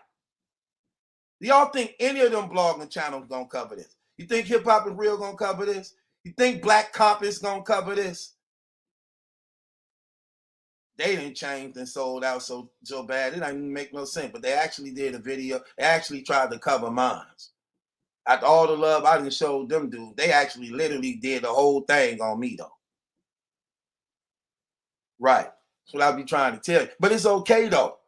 Do y'all think any of them blogging channels gonna cover this? You think Hip Hop is Real gonna cover this? You think Black Compass gonna cover this? They didn't change and sold out so bad. It didn't make no sense. But they actually did a video. They actually tried to cover mine. After all the love I didn't show them, dude, they actually literally did the whole thing on me, though. Right. That's what I be trying to tell you. But it's okay, though.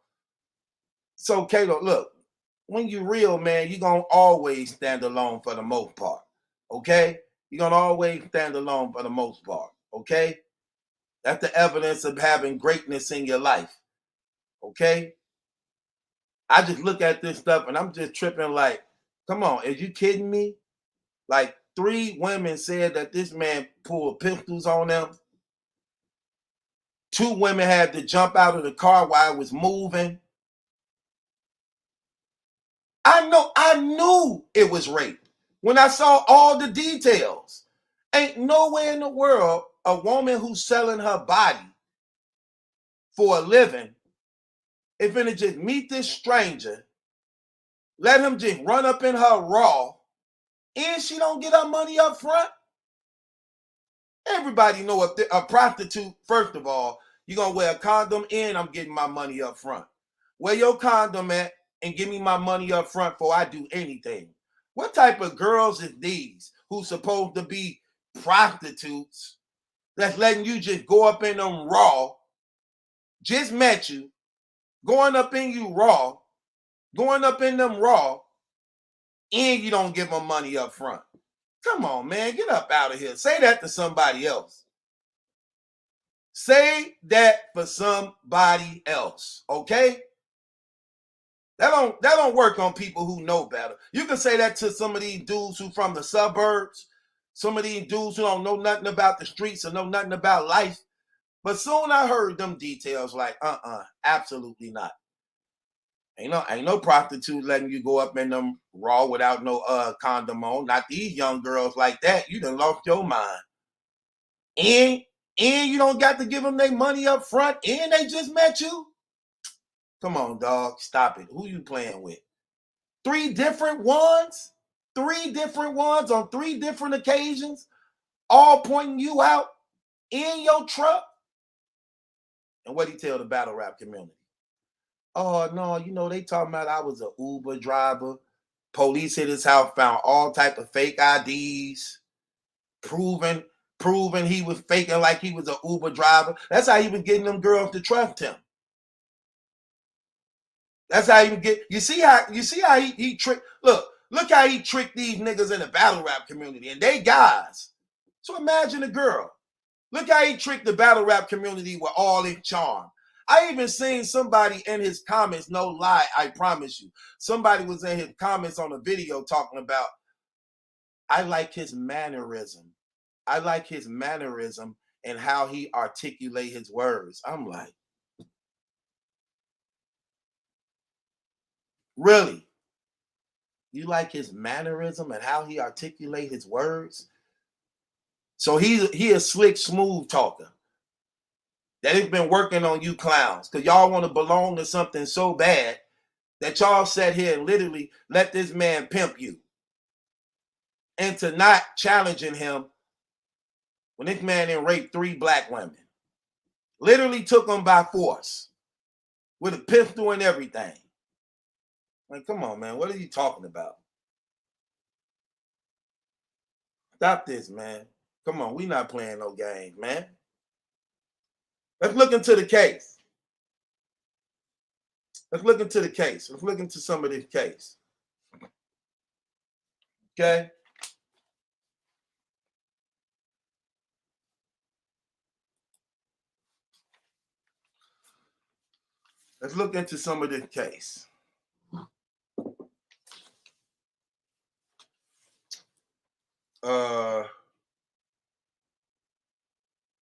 It's okay, though. Look, when you real, man, you're going to always stand alone for the most part. Okay? You're going to always stand alone for the most part. Okay? That's the evidence of having greatness in your life. Okay? I just look at this stuff and I'm just tripping like, come on, are you kidding me? Like 3 women said that this man pulled pistols on them. 2 women had to jump out of the car while it was moving. I knew it was rape when I saw all the details. Ain't nowhere in the world a woman who's selling her body for a living is gonna just meet this stranger, let him just run up in her raw, and she don't get her money up front. Everybody know a prostitute, first of all, you're gonna wear a condom and I'm getting my money up front. Wear your condom at and give me my money up front before I do anything. What type of girls is these who's supposed to be prostitutes that's letting you just go up in them raw, just met you, going up in you raw, going up in them raw, and you don't give them money up front? Come on, man, get up out of here. Say that to somebody else. Say that for somebody else, okay? That don't work on people who know better. You can say that to some of these dudes who from the suburbs, some of these dudes who don't know nothing about the streets or know nothing about life. But soon I heard them details like, absolutely not. Ain't no prostitute letting you go up in them raw without no condom on. Not these young girls like that. You done lost your mind. And you don't got to give them their money up front, and they just met you. Come on, dog. Stop it. Who you playing with? 3 different ones? 3 different ones on 3 different occasions, all pointing you out in your truck? And what he tell the battle rap community? Oh, no, they talking about I was an Uber driver. Police hit his house, found all type of fake IDs, proving he was faking like he was an Uber driver. That's how he was getting them girls to trust him. That's how you get. You see how he tricked. Look how he tricked these niggas in the battle rap community, and they guys. So imagine a girl. Look how he tricked the battle rap community with all his charm. I even seen somebody in his comments, no lie, I promise you. Somebody was in his comments on a video talking about, I like his mannerism. I like his mannerism and how he articulate his words. I'm like, really? You like his mannerism and how he articulate his words? So he a slick, smooth talker that has been working on you clowns because y'all want to belong to something so bad that y'all sat here and literally let this man pimp you into not challenging him when this man then raped 3 black women. Literally took them by force with a pistol and everything. Like, come on, man. What are you talking about? Stop this, man. Come on. We not playing no games, man. Let's look into the case. Let's look into the case. Let's look into some of this case. Okay? Let's look into some of this case.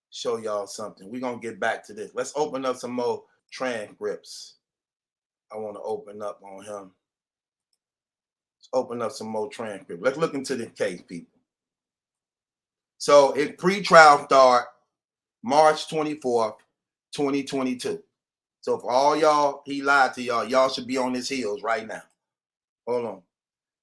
Show y'all something. We're gonna get back to this. Let's open up some more transcripts. I want to open up on him. Let's open up some more transcripts. Let's look into this case, people. So it pre-trial start March 24th, 2022. So for all y'all, he lied to y'all. Y'all should be on his heels right now. Hold on.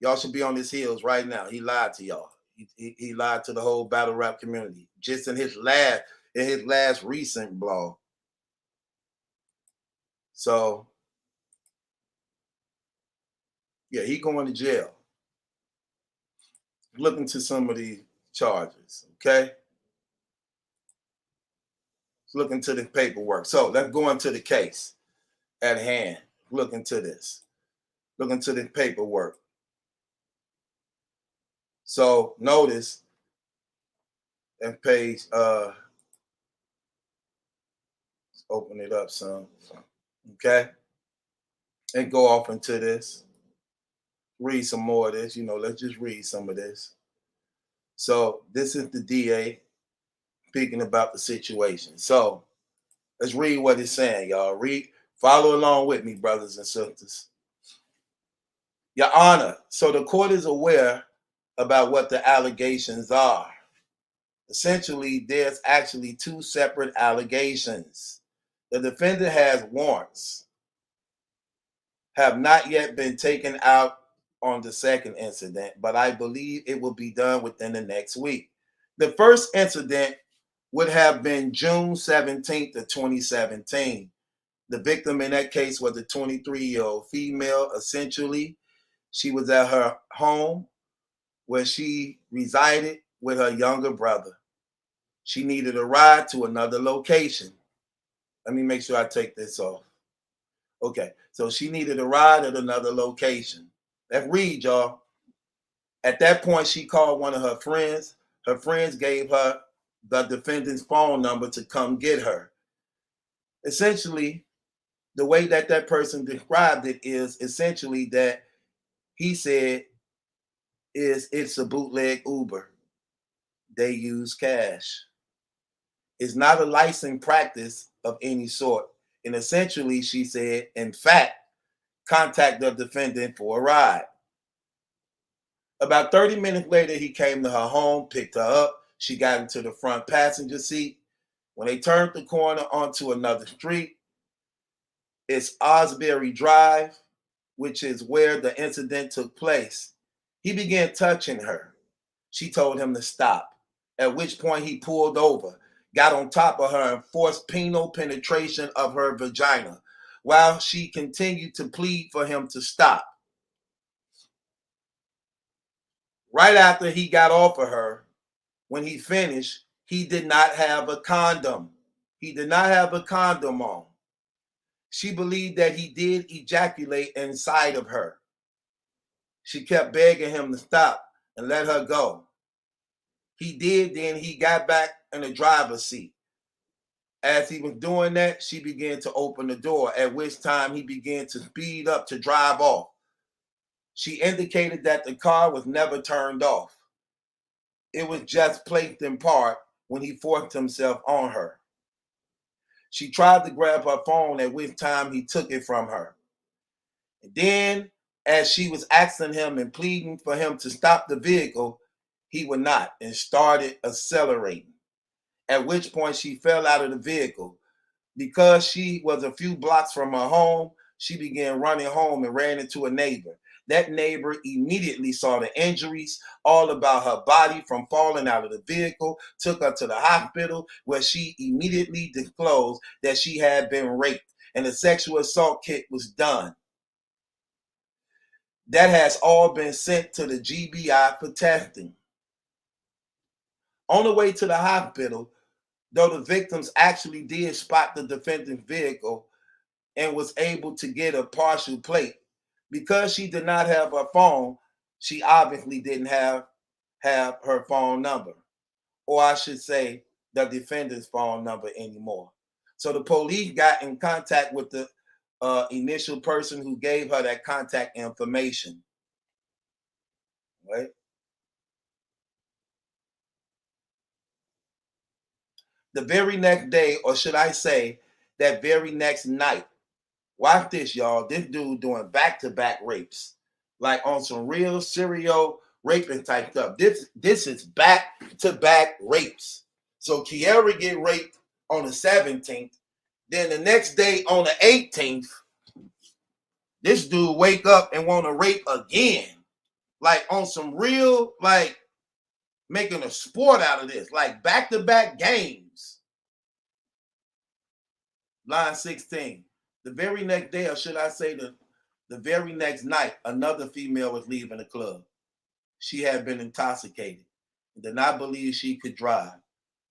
Y'all should be on his heels right now. He lied to y'all. He lied to the whole battle rap community. Just in his last recent blog. So yeah, he going to jail. Look into some of these charges, okay? Let's look into the paperwork. So let's go into the case at hand. Look into this. Look into the paperwork. So notice and page, let's open it up some, okay? And go off into this. Read some more of this. Let's just read some of this. So this is the DA speaking about the situation. So let's read what it's saying, y'all. Follow along with me, brothers and sisters. Your Honor, so the court is aware about what the allegations are. Essentially, there's actually two separate allegations. The defendant has warrants, have not yet been taken out on the second incident, but I believe it will be done within the next week. The first incident would have been June 17th of 2017. The victim in that case was a 23-year-old female. Essentially, she was at her home where she resided with her younger brother. She needed a ride to another location. Let me make sure I take this off. Okay, so she needed a ride at another location. Let's read, y'all. At that point, she called one of her friends. Her friends gave her the defendant's phone number to come get her. Essentially, the way that person described it is essentially that he said it's a bootleg Uber. They use cash. It's not a licensed practice of any sort. And essentially, she said, in fact, contact the defendant for a ride. About 30 minutes later, he came to her home, picked her up. She got into the front passenger seat. When they turned the corner onto another street, it's Osbury Drive, which is where the incident took place. He began touching her. She told him to stop, at which point he pulled over, got on top of her and forced penile penetration of her vagina while she continued to plead for him to stop. Right after he got off of her, when he finished, he did not have a condom. He did not have a condom on. She believed that he did ejaculate inside of her. She kept begging him to stop and let her go. He did, then he got back in the driver's seat. As he was doing that, she began to open the door, at which time he began to speed up to drive off. She indicated that the car was never turned off. It was just placed in park when he forced himself on her. She tried to grab her phone, at which time he took it from her. And then, as she was asking him and pleading for him to stop the vehicle, he would not and started accelerating, at which point she fell out of the vehicle. Because she was a few blocks from her home, she began running home and ran into a neighbor. That neighbor immediately saw the injuries all about her body from falling out of the vehicle, took her to the hospital where she immediately disclosed that she had been raped and a sexual assault kit was done. That has all been sent to the GBI for testing. On the way to the hospital, though the victims actually did spot the defendant's vehicle and was able to get a partial plate, because she did not have her phone, she obviously didn't have her phone number, or I should say the defendant's phone number anymore. So the police got in contact with the initial person who gave her that contact information, right? The very next day, or should I say that very next night, watch this, y'all. This dude doing back-to-back rapes, like on some real serial raping type stuff. This is back-to-back rapes. So Kiara get raped on the 17th. Then the next day on the 18th, this dude wake up and want to rape again. Like on some real, like making a sport out of this. Like back-to-back games. Line 16. The very next day, or should I say the very next night, another female was leaving the club. She had been intoxicated and did not believe she could drive.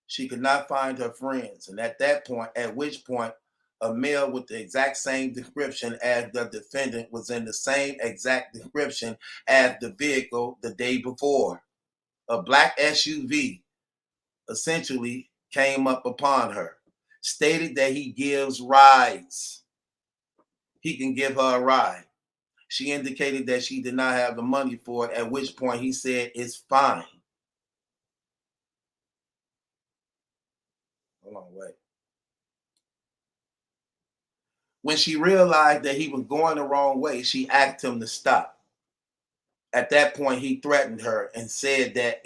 She could not find her friends. And at which point, a male with the exact same description as the defendant was in the same exact description as the vehicle the day before. A black SUV essentially came up upon her, stated that he gives rides. He can give her a ride. She indicated that she did not have the money for it, at which point he said, it's fine. Hold on, wait. When she realized that he was going the wrong way, she asked him to stop. At that point, he threatened her and said that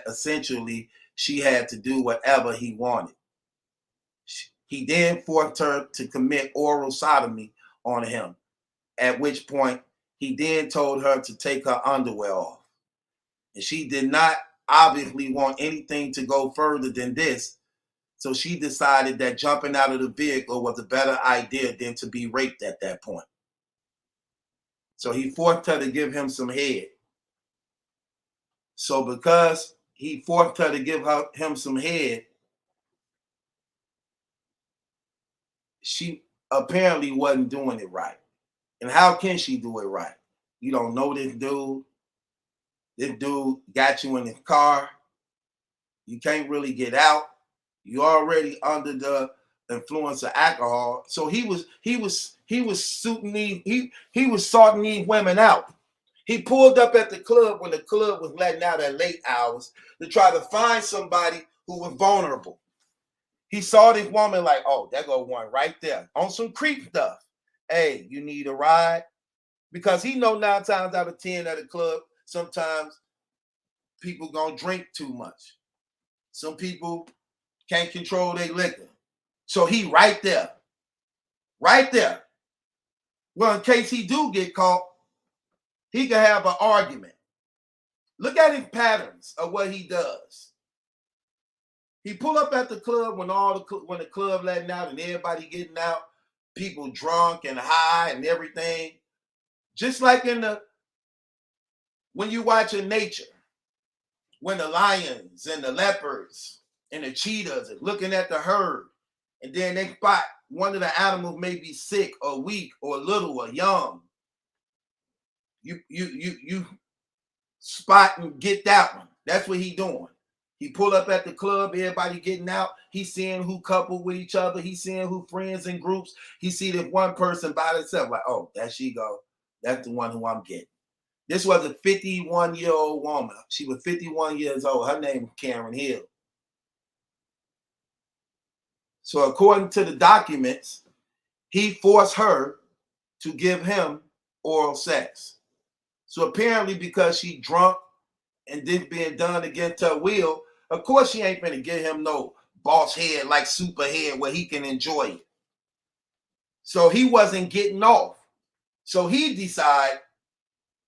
essentially she had to do whatever he wanted. He then forced her to commit oral sodomy on him, at which point he then told her to take her underwear off. And she did not obviously want anything to go further than this, so she decided that jumping out of the vehicle was a better idea than to be raped at that point. So he forced her to give him some head. So because he forced her to give him some head, she apparently wasn't doing it right. And how can she do it right? You don't know this dude. This dude got you in his car. You can't really get out. You're already under the influence of alcohol. So he was sorting these women out. He pulled up at the club when the club was letting out at late hours to try to find somebody who was vulnerable. He saw this woman like, oh, there go one right there on some creep stuff. Hey, you need a ride? Because he know 9 times out of 10 at a club, sometimes people gonna drink too much. Some people can't control their liquor. So he right there. Right there. Well, in case he do get caught, he can have an argument. Look at his patterns of what he does. He pull up at the club when the club letting out and everybody getting out, people drunk and high and everything. Just like when you watch in nature, when the lions and the leopards and the cheetahs are looking at the herd, and then they spot one of the animals may be sick or weak or little or young. You spot and get that one. That's what he doing. He pull up at the club, everybody getting out. He's seeing who coupled with each other. He's seeing who friends in groups. He see that one person by themselves, like, oh, there she go. That's the one who I'm getting. This was a 51-year-old woman. She was 51 years old. Her name was Karen Hill. So according to the documents, he forced her to give him oral sex. So apparently because she drunk and this being done against her will, of course she ain't gonna give him no boss head like super head where he can enjoy it. So he wasn't getting off. So he decided,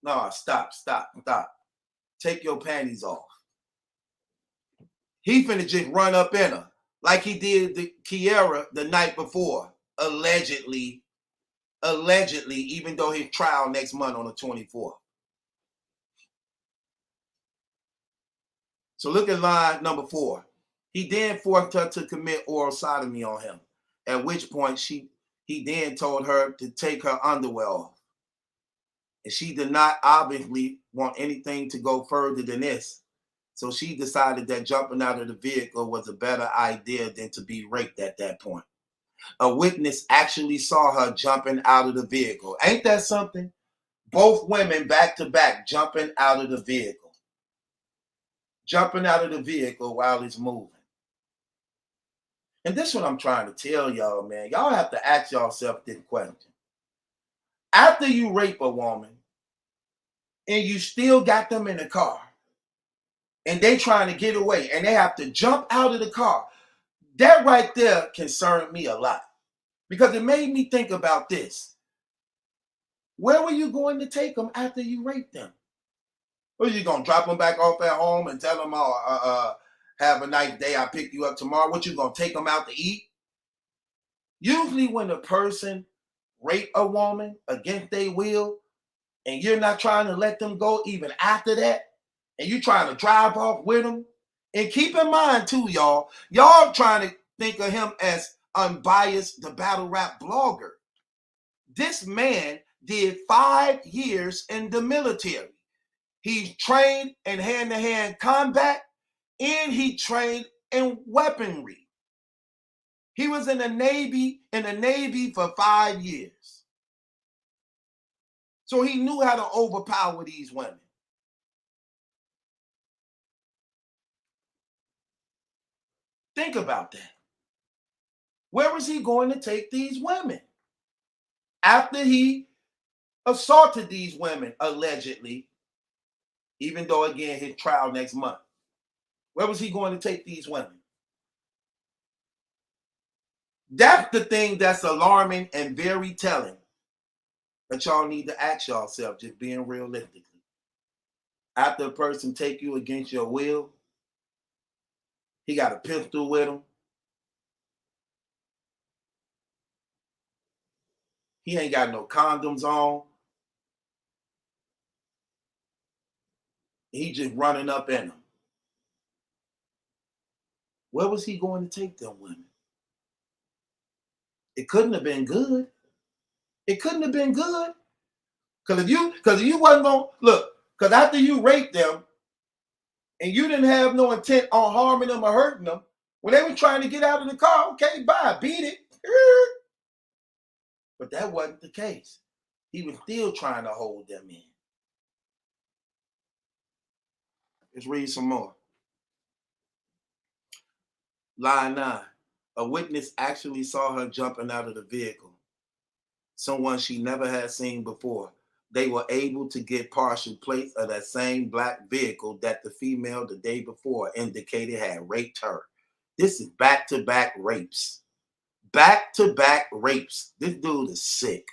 no, stop. Take your panties off. He finna just run up in her like he did the Kiara the night before, allegedly, even though his trial next month on the 24th. So look at line number 4. He then forced her to commit oral sodomy on him, at which point he then told her to take her underwear off. And she did not obviously want anything to go further than this. So she decided that jumping out of the vehicle was a better idea than to be raped at that point. A witness actually saw her jumping out of the vehicle. Ain't that something? Both women back to back jumping out of the vehicle. Jumping out of the vehicle while it's moving. And this is what I'm trying to tell y'all, man. Y'all have to ask yourself this question. After you rape a woman and you still got them in the car and they trying to get away and they have to jump out of the car, that right there concerned me a lot because it made me think about this. Where were you going to take them after you raped them? Or are you going to drop them back off at home and tell them, have a nice day, I'll pick you up tomorrow? What, you going to take them out to eat? Usually when a person rape a woman against their will and you're not trying to let them go even after that, and you trying to drive off with them, and keep in mind too, y'all trying to think of him as Unbias, the battle rap blogger. This man did 5 years in the military. He's trained in hand-to-hand combat, and he trained in weaponry. He was in the Navy for 5 years. So he knew how to overpower these women. Think about that. Where was he going to take these women? After he assaulted these women, allegedly, even though, again, his trial next month. Where was he going to take these women? That's the thing that's alarming and very telling that y'all need to ask yourself, just being realistically. After a person take you against your will, he got a pistol with him. He ain't got no condoms on. He just running up in them. Where was he going to take them women? It couldn't have been good. It couldn't have been good. Because if you wasn't going to, look, because after you raped them and you didn't have no intent on harming them or hurting them, when they were trying to get out of the car, okay, bye, beat it. But that wasn't the case. He was still trying to hold them in. Let's read some more. Line 9. A witness actually saw her jumping out of the vehicle. Someone she never had seen before. They were able to get partial plates of that same black vehicle that the female the day before indicated had raped her. This is back-to-back rapes. Back-to-back rapes. This dude is sick.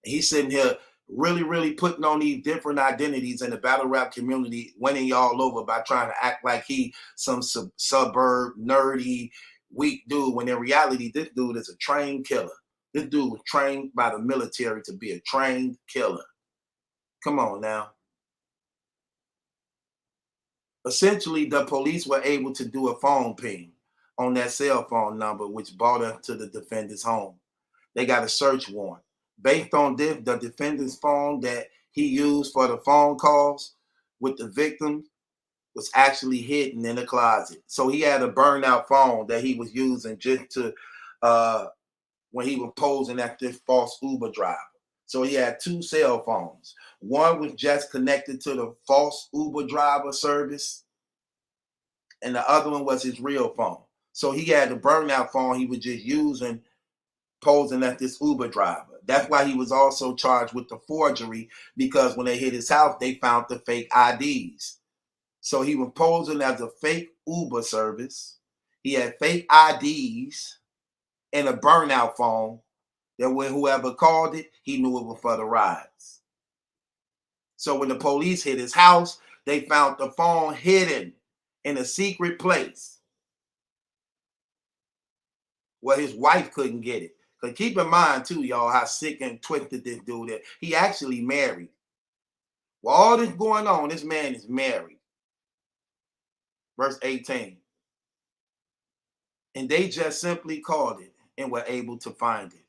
He's sitting here really putting on these different identities in the battle rap community, winning y'all over by trying to act like he some suburb, nerdy, weak dude, when in reality, this dude is a trained killer. This dude was trained by the military to be a trained killer. Come on now. Essentially, the police were able to do a phone ping on that cell phone number, which brought us to the defendant's home. They got a search warrant. Based on this, the defendant's phone that he used for the phone calls with the victim was actually hidden in a closet. So he had a burned out phone that he was using just to, when he was posing at this false Uber driver. So he had 2 cell phones. One was just connected to the false Uber driver service, and the other one was his real phone. So he had the burned out phone he was just using, posing as this Uber driver. That's why he was also charged with the forgery, because when they hit his house, they found the fake IDs. So he was posing as a fake Uber service. He had fake IDs and a burnout phone that when whoever called it, he knew it was for the rides. So when the police hit his house, they found the phone hidden in a secret place where his wife couldn't get it. Because keep in mind, too, y'all, how sick and twisted this dude is. He actually married. While all this going on, this man is married. Verse 18. And they just simply called it and were able to find it.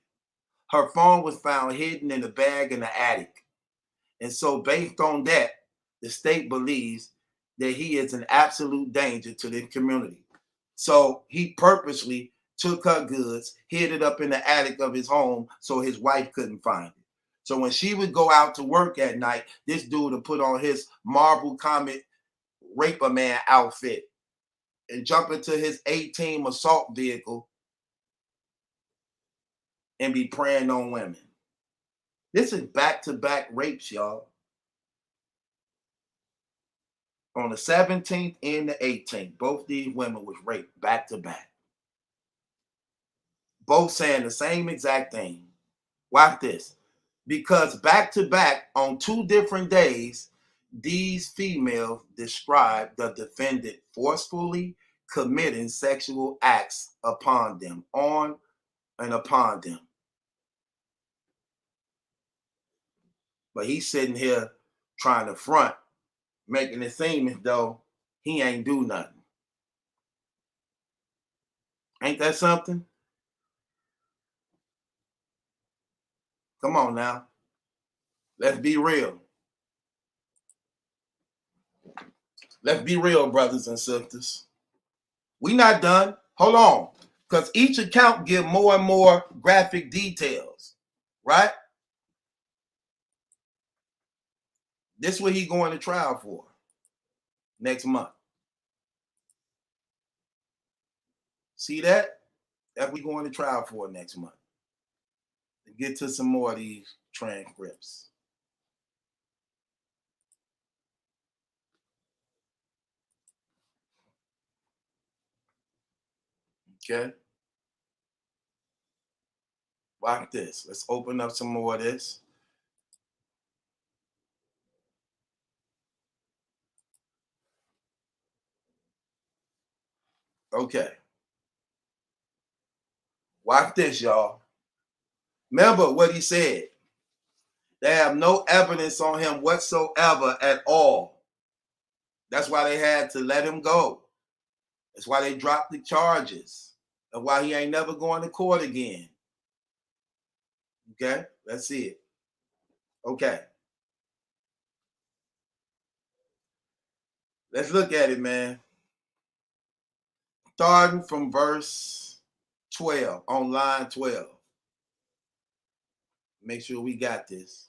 Her phone was found hidden in the bag in the attic. And so based on that, the state believes that he is an absolute danger to the community. So he purposely took her goods, hid it up in the attic of his home so his wife couldn't find it. So when she would go out to work at night, this dude would put on his Marvel Comic Raper Man outfit and jump into his A-team assault vehicle and be preying on women. This is back-to-back rapes, y'all. On the 17th and the 18th, both these women was raped back-to-back. Both saying the same exact thing. Watch this. Because back-to-back on 2 different days, these females described the defendant forcefully committing sexual acts upon them, on and upon them. But he's sitting here trying to front, making it seem as though he ain't do nothing. Ain't that something? Come on now. Let's be real. Let's be real, brothers and sisters. We not done. Hold on. Because each account give more and more graphic details, right? This is what he going to trial for next month. See that? That's what we going to trial for next month. To get to some more of these transcripts. Okay. Watch this. Let's open up some more of this. Okay. Watch this, y'all. Remember what he said. They have no evidence on him whatsoever at all. That's why they had to let him go. That's why they dropped the charges. And why he ain't never going to court again. Okay, let's see it. Okay. Let's look at it, man. Starting from verse 12, on line 12. Make sure we got this.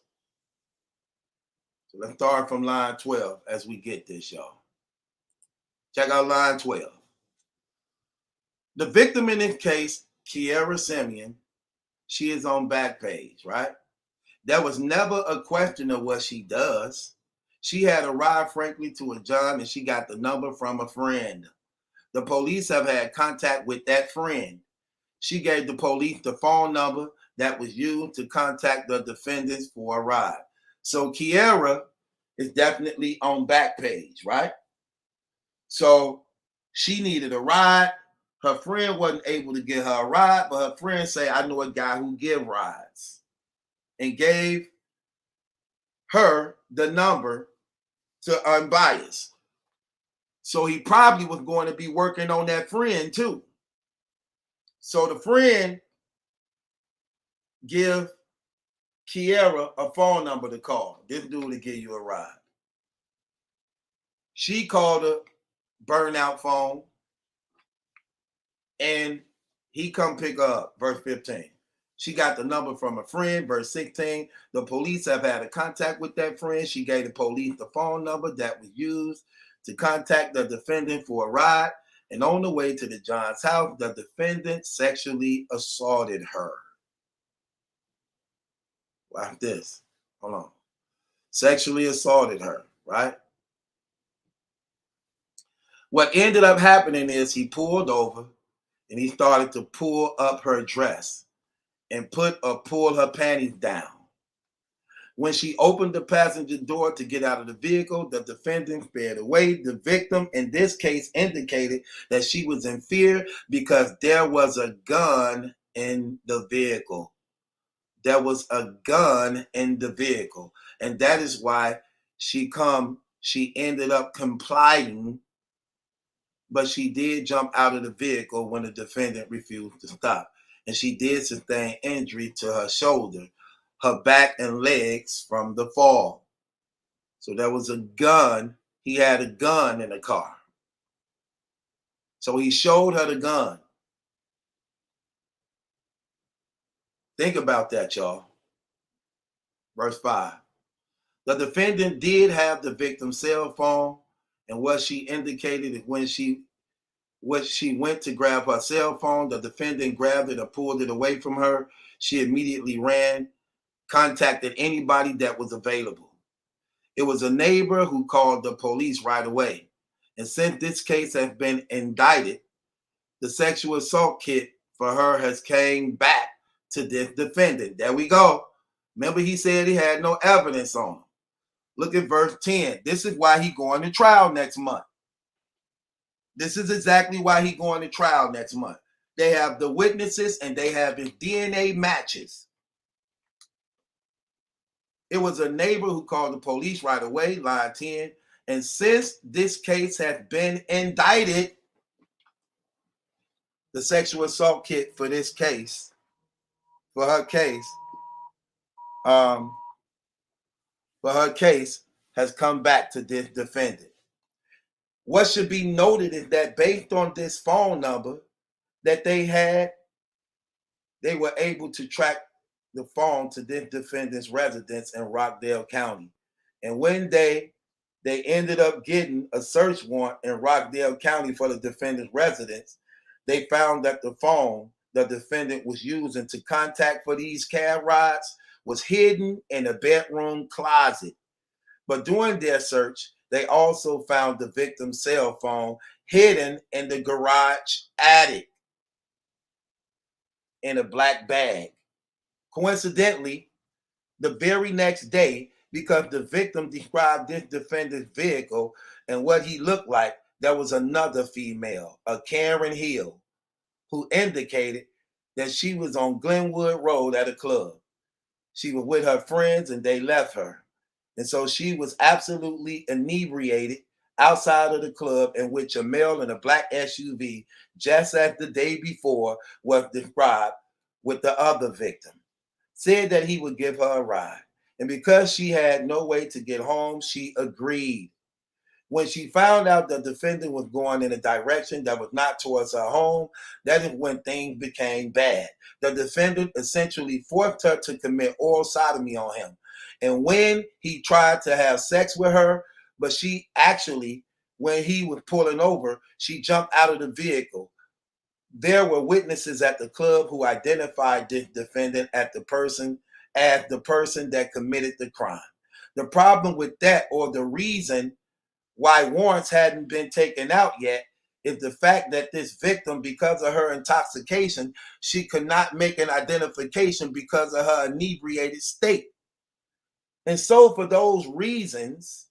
So let's start from line 12 as we get this, y'all. Check out line 12. The victim in this case, Kiera Simeon, she is on Backpage, right? There was never a question of what she does. She had arrived, frankly, to a job and she got the number from a friend. The police have had contact with that friend. She gave the police the phone number that was used to contact the defendants for a ride. So Kiera is definitely on Backpage, right? So she needed a ride. Her friend wasn't able to get her a ride, but her friend said, I know a guy who gives rides, and gave her the number to Unbias. So he probably was going to be working on that friend too. So the friend give Kiera a phone number to call. This dude will give you a ride. She called a burnout phone and he come pick her up, verse 15. She got the number from a friend, verse 16. The police have had a contact with that friend. She gave the police the phone number that was used to contact the defendant for a ride. And on the way to the John's house, the defendant sexually assaulted her. Watch this. Hold on. Sexually assaulted her, right? What ended up happening is he pulled over and he started to pull up her dress and pull her panties down. When she opened the passenger door to get out of the vehicle, the defendant sped away. The victim, in this case, indicated that she was in fear because there was a gun in the vehicle. There was a gun in the vehicle. And that is why she ended up complying, but she did jump out of the vehicle when the defendant refused to stop. And she did sustain injury to her shoulder, her back, and legs from the fall. So there was a gun. He had a gun in the car. So he showed her the gun. Think about that, y'all. Verse 5. The defendant did have the victim's cell phone, and what she indicated is when she went to grab her cell phone, the defendant grabbed it or pulled it away from her. She immediately ran, contacted anybody that was available. It was a neighbor who called the police right away. And since this case has been indicted, the sexual assault kit for her has came back to this defendant. There we go. Remember, he said he had no evidence on him. Look at verse 10. This is why he's going to trial next month. This is exactly why he's going to trial next month. They have the witnesses and they have his DNA matches. It was a neighbor who called the police right away, line 10. And since this case has been indicted, the sexual assault kit for this case, for her case has come back to this defendant. What should be noted is that based on this phone number that they had, they were able to track the phone to this defendant's residence in Rockdale County. And when they ended up getting a search warrant in Rockdale County for the defendant's residence, they found that the phone the defendant was using to contact for these cab rides was hidden in a bedroom closet. But during their search, they also found the victim's cell phone hidden in the garage attic in a black bag. Coincidentally, the very next day, because the victim described this defendant's vehicle and what he looked like, there was another female, a Karen Hill, who indicated that she was on Glenwood Road at a club. She was with her friends and they left her. And so she was absolutely inebriated outside of the club, in which a male in a black SUV, just as the day before, was described with the other victim, said that he would give her a ride. And because she had no way to get home, she agreed. When she found out the defendant was going in a direction that was not towards her home, that is when things became bad. The defendant essentially forced her to commit oral sodomy on him. And when he tried to have sex with her, but she actually, when he was pulling over, she jumped out of the vehicle. There were witnesses at the club who identified this defendant as the person that committed the crime. The problem with that, or the reason why warrants hadn't been taken out yet, is the fact that this victim, because of her intoxication, she could not make an identification because of her inebriated state. And so for those reasons,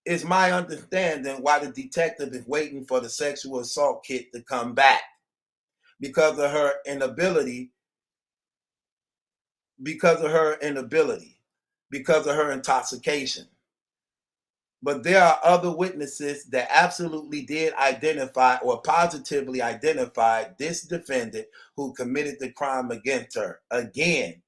is my understanding why the detective is waiting for the sexual assault kit to come back, because of her inability, because of her intoxication. But there are other witnesses that absolutely did identify or positively identified this defendant who committed the crime against her. Again,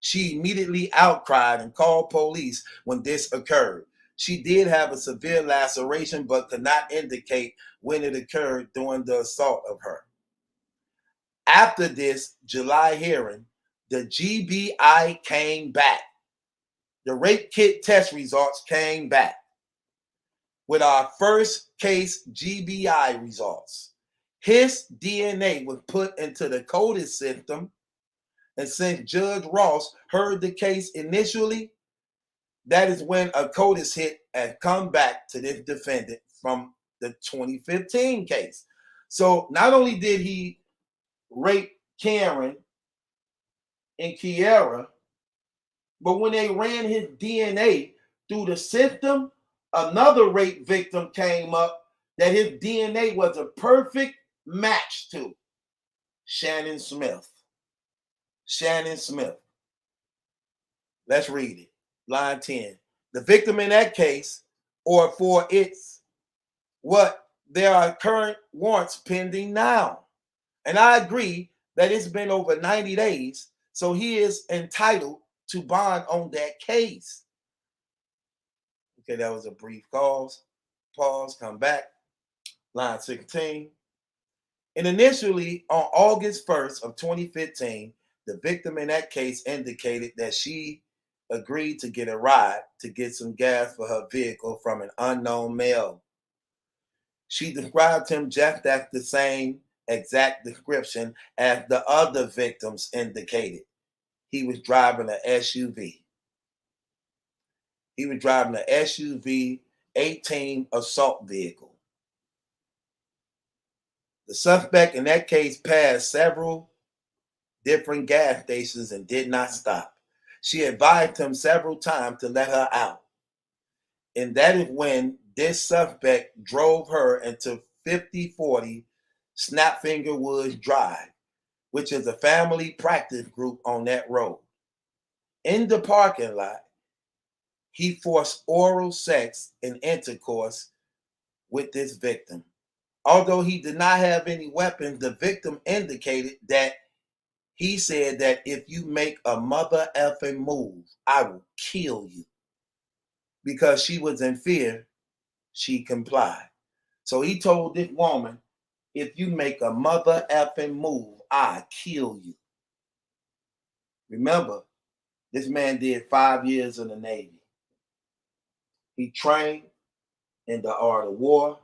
she immediately outcried and called police when this occurred. She did have a severe laceration, but could not indicate when it occurred during the assault of her. After this July hearing, the GBI came back. The rape kit test results came back. With our first case GBI results, his DNA was put into the CODIS system, and since Judge Ross heard the case initially, that is when a CODIS hit had come back to this defendant from the 2015 case. So not only did he rape Karen and Kiara, but when they ran his DNA through the system, another rape victim came up that his DNA was a perfect match to. Shannon Smith. Shannon Smith. Let's read it. Line 10. The victim in that case, or for its what, there are current warrants pending now. And I agree that it's been over 90 days, so he is entitled to bond on that case. Okay, that was a brief pause. Come back. Line 16. And initially, on August 1st of 2015, the victim in that case indicated that she agreed to get a ride to get some gas for her vehicle from an unknown male. She described him just as the same exact description as the other victims indicated. He was driving an SUV. He was driving an SUV 18 assault vehicle. The suspect in that case passed several different gas stations and did not stop. She advised him several times to let her out. And that is when this suspect drove her into 5040 Snapfinger Woods Drive, which is a family practice group on that road. In the parking lot, he forced oral sex and intercourse with this victim. Although he did not have any weapons, the victim indicated that he said that if you make a mother effing move, I will kill you. Because she was in fear, she complied. So he told this woman, if you make a mother effing move, I kill you. Remember, this man did 5 years in the Navy. He trained in the art of war,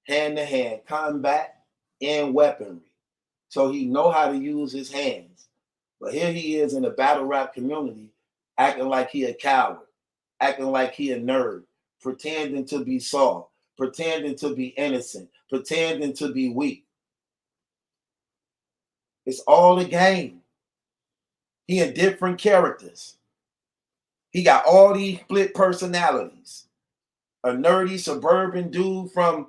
hand-to-hand combat, and weaponry. So he know how to use his hands. But here he is in the battle rap community acting like he a coward, acting like he a nerd, pretending to be soft, pretending to be innocent, pretending to be weak. It's all a game. He in different characters. He got all these split personalities. A nerdy suburban dude from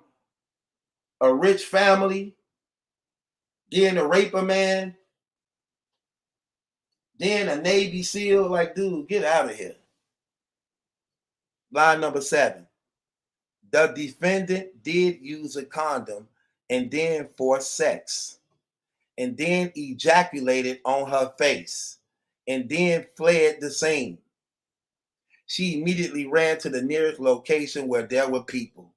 a rich family, then a raper man, then a Navy SEAL. Like, dude, get out of here. Line number 7. The defendant did use a condom and then forced sex, and then ejaculated on her face, and then fled the scene. She immediately ran to the nearest location where there were people,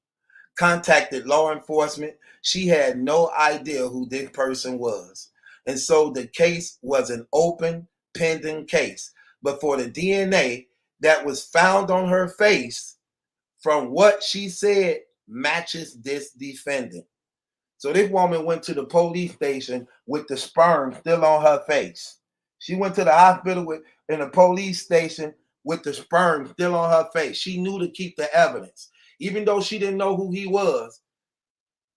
contacted law enforcement. She had no idea who this person was. And so the case was an open, pending case. But for the DNA that was found on her face, from what she said, matches this defendant. So this woman went to the police station with the sperm still on her face. She went to the hospital in the police station with the sperm still on her face. She knew to keep the evidence. Even though she didn't know who he was,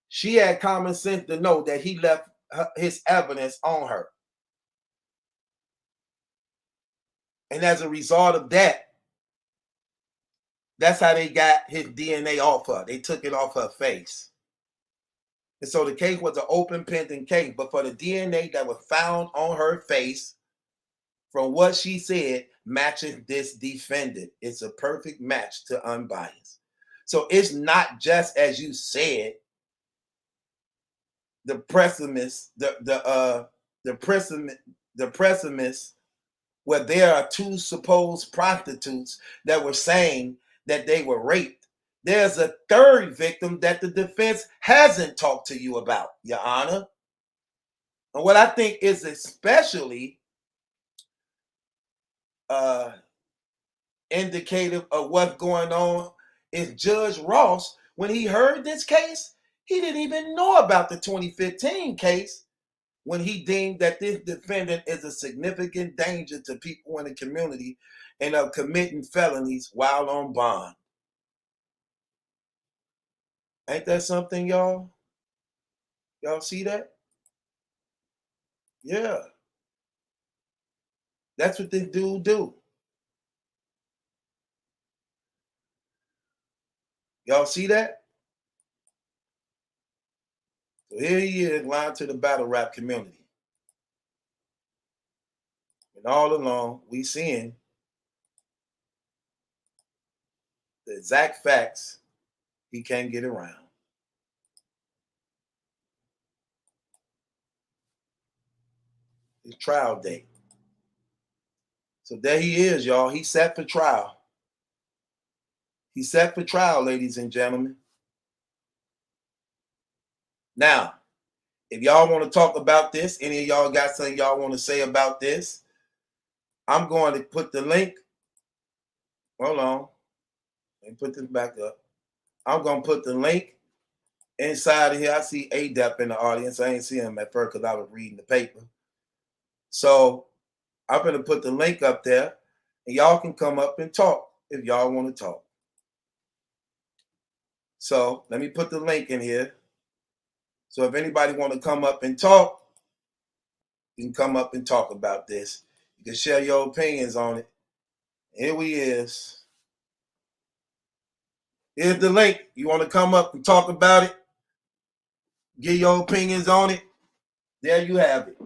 she had common sense to know that he left his evidence on her. And as a result of that, that's how they got his DNA off her. They took it off her face. And so the case was an open pending case, but for the DNA that was found on her face, from what she said, matches this defendant. It's a perfect match to Unbias. So it's not just as you said, the pessimist, the pessimist, where there are 2 supposed prostitutes that were saying that they were raped. There's a 3rd victim that the defense hasn't talked to you about, Your Honor. And what I think is especially indicative of what's going on is Judge Ross, when he heard this case, he didn't even know about the 2015 case when he deemed that this defendant is a significant danger to people in the community and of committing felonies while on bond. Ain't that something, y'all? Y'all see that? Yeah. That's what this dude do. Y'all see that? So here he is, lying to the battle rap community. And all along, we seeing the exact facts he can't get around. His trial date. So there he is, y'all. He's set for trial. He's set for trial, ladies and gentlemen. Now, if y'all want to talk about this, any of y'all got something y'all want to say about this, I'm going to put the link. Hold on. Let me put this back up. I'm going to put the link inside of here. I see ADEP in the audience. I ain't see him at first because I was reading the paper. So I'm going to put the link up there, and y'all can come up and talk if y'all want to talk. So let me put the link in here. So if anybody want to come up and talk, you can come up and talk about this. You can share your opinions on it. Here we is. Here's the link. You want to come up and talk about it? Give your opinions on it. There you have it.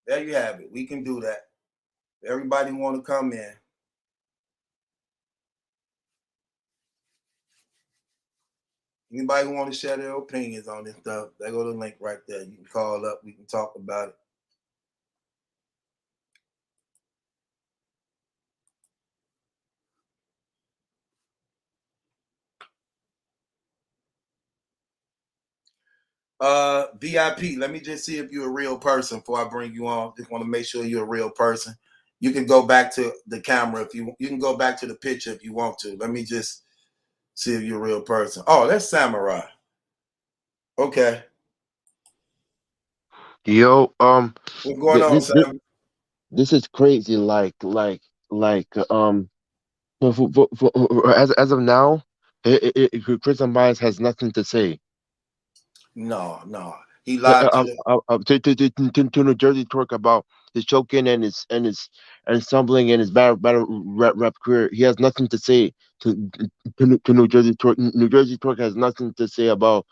There you have it. We can do that. Everybody want to come in. Anybody want to share their opinions on this stuff? There go the link right there. You can call up. We can talk about it. VIP, let me just see if you're a real person before I bring you on. Just want to make sure you're a real person. You can go back to the camera if you can go back to the picture if you want to. Let me just see if you're a real person. Oh, that's Samurai. Okay. Yo, What's going on, Sam? this is crazy. As of now, Chris Unbias has nothing to say. No. He lied To New Jersey Twerk about his choking and his stumbling and his battle rap career. He has nothing to say to New Jersey Twerk. New Jersey Twerk has nothing to say about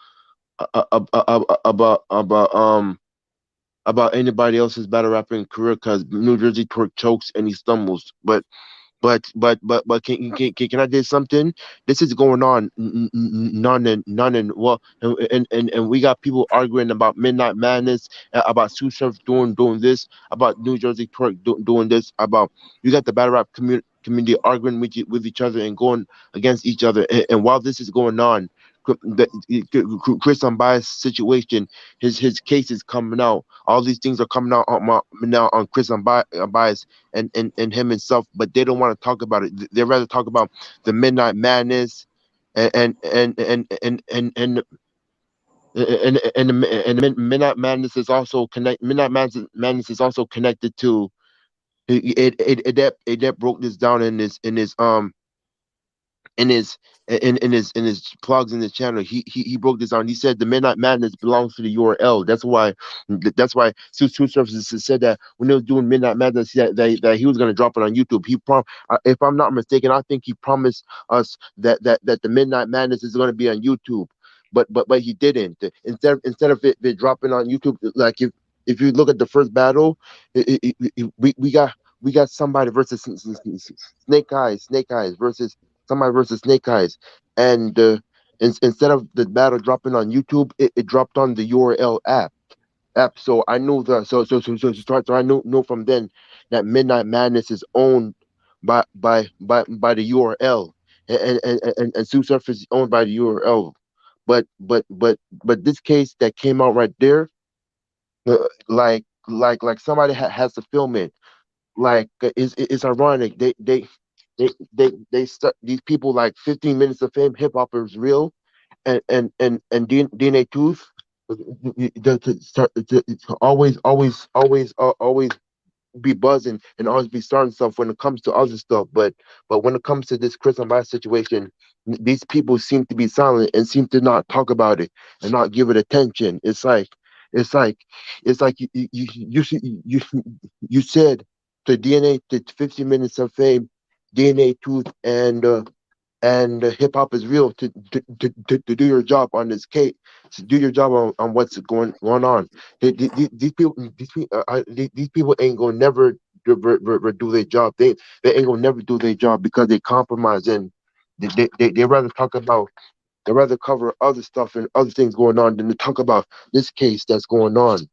about anybody else's battle rapping career because New Jersey Twerk chokes and he stumbles. But can I do something? This is going on none and well, and we got people arguing about Midnight Madness, about Sue Surf doing this, about New Jersey Twerk doing this, about you got the battle rap community arguing with each other and going against each other. And while this is going on, Chris Unbias situation, his case is coming out. All these things are coming out now on Chris Unbias and him himself, but they don't want to talk about it. They rather talk about the Midnight Madness and Midnight Madness is also Madness is also connected to it broke this down in his plugs in the channel. He broke this down. He said the Midnight Madness belongs to the URL. That's why Sue Surfaces said that when they was doing Midnight Madness that he was going to drop it on YouTube. If I'm not mistaken, I think he promised us that the Midnight Madness is going to be on YouTube. But he didn't. Instead of it dropping on YouTube, like if you look at the first battle, we got somebody versus Snake Eyes versus somebody versus Snake Eyes, and instead of the battle dropping on YouTube, it dropped on the URL app. So I knew so I knew from then that Midnight Madness is owned by the URL, and Sue Surface is owned by the URL. But this case that came out right there, like somebody has to film it. Like it's ironic. They start these people like 15 minutes of fame. Hip hop is real, and DNA Tooth to always be buzzing and always be starting stuff when it comes to other stuff. But when it comes to this Chris and Bias situation, these people seem to be silent and seem to not talk about it and not give it attention. It's like you said to DNA to 50 minutes of fame, DNA Tooth and hip hop is real to do your job on this case, to do your job on what's going on. These people ain't gonna never do their job. They ain't gonna never do their job because they compromise and they rather talk about they rather cover other stuff and other things going on than to talk about this case that's going on.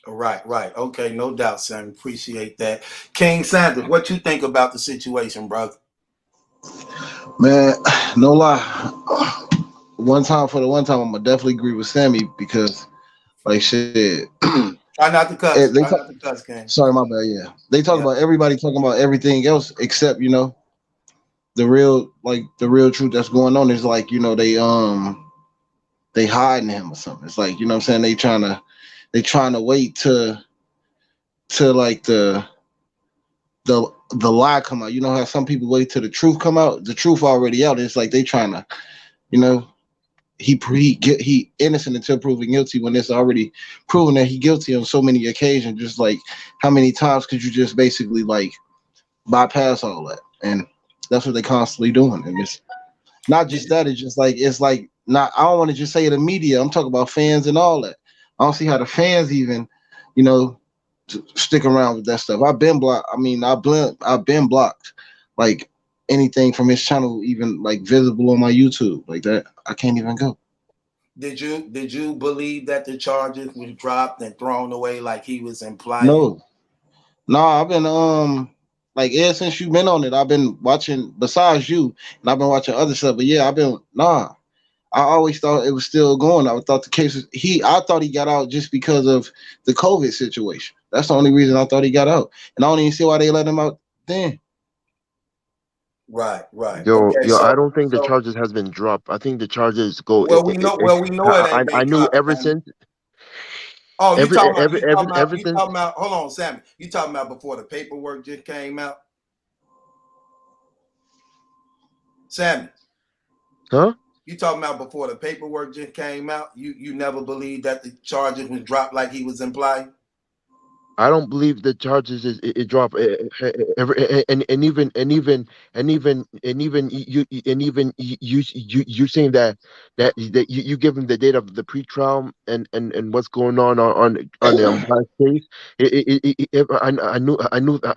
Right. Okay, no doubt, Sam. Appreciate that. King Sanders, what you think about the situation, brother? Man, no lie. One time for the one time, I'm gonna definitely agree with Sammy because, like, shit. Try not to cuss. They Try talk. not to cuss, King. Sorry, my bad. Yeah, they talk Yeah. about everybody talking about everything else except the real, like, the real truth that's going on is, like, they hiding him or something. It's like, what I'm saying, they trying to wait to like the lie come out. You know how some people wait till the truth come out. The truth already out. It's like they trying to, you know, he innocent until proven guilty when it's already proven that he guilty on so many occasions. Just like, how many times could you just basically, like, bypass all that? And that's what they constantly doing. And it's not just that. It's like not. I don't want to just say the media. I'm talking about fans and all that. I don't see how the fans even, you know, stick around with that stuff. I've been blocked. I mean, I've been blocked. Like, anything from his channel, even like visible on my YouTube, like that, I can't even go. Did you believe that the charges were dropped and thrown away like he was implying? No, no, I've been like, ever since you've been on it, I've been watching. Besides you, and I've been watching other stuff. But yeah, I've been nah. I always thought it was still going. I thought the case was I thought he got out just because of the COVID situation. That's the only reason I thought he got out. And I don't even see why they let him out then. Right, right. Yo, Okay, yo, I so don't think the so charges has been dropped. I think the charges go. well we know it ain't I been knew dropped, ever Sammy. since Oh, you talking about everything. hold on, Sammy. You talking about before the paperwork just came out? Sammy, Huh? you talking about before the paperwork just came out? You never believed that the charges was dropped like he was implying? I don't believe the charges it drop and even you saying that you give him the date of the pre-trial and what's going on the Unbias case. I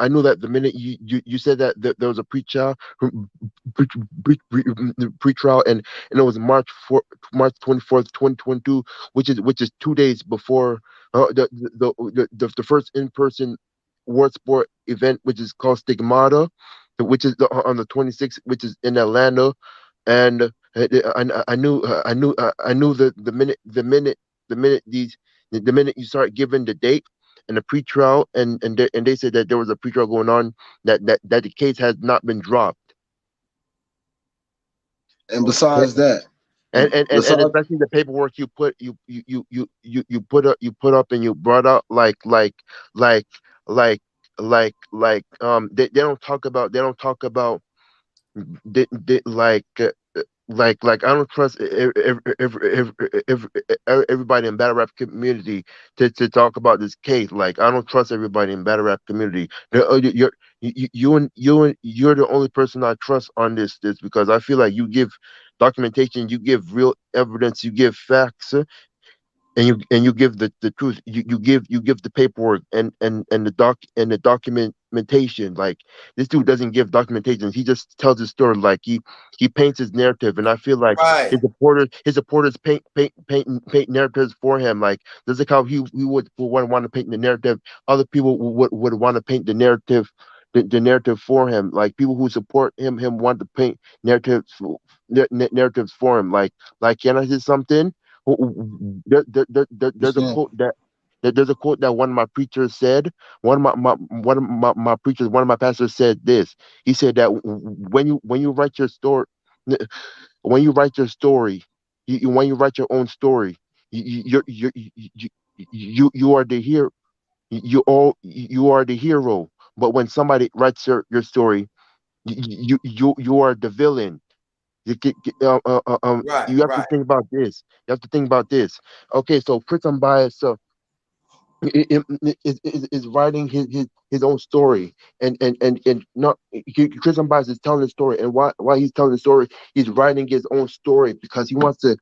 knew that the minute you said that there was a pre- pre-trial and it was March 24th 2022, which is 2 days before the first in-person word sport event, which is called Stigmata, which is on the 26th, which is in Atlanta. And I knew the minute you start giving the date and the pre-trial, and they said that there was a pre-trial going on, that the case has not been dropped. And Okay. besides that, And besides especially the paperwork you put up and you brought up, like like they don't talk about like I don't trust everybody in battle rap community to talk about this case. Like, I don't trust everybody in battle rap community. You're the only person I trust on this, because I feel like you give documentation, you give real evidence, you give facts, and you give the truth. You give the paperwork and the documentation. Like, this dude doesn't give documentation, he just tells his story. Like, he paints his narrative, and I feel like Right. his supporters paint narratives for him. Like, just like how he would want to paint the narrative, other people would want to paint the narrative for him. Like, people who support him want to paint narratives for him. Like, can I say something? There's a understand, quote that one of my preachers said. One of my pastors said this. He said that when you write your story, when you write your story, when you write your own story, you are the hero. You are the hero. But when somebody writes your story, you are the villain. Right, You have to right. think about this. You have to think about this. Okay, so Chris Unbiased is writing his own story, and not Chris Unbiased is telling the story, and why he's telling the story, he's writing his own story because he wants to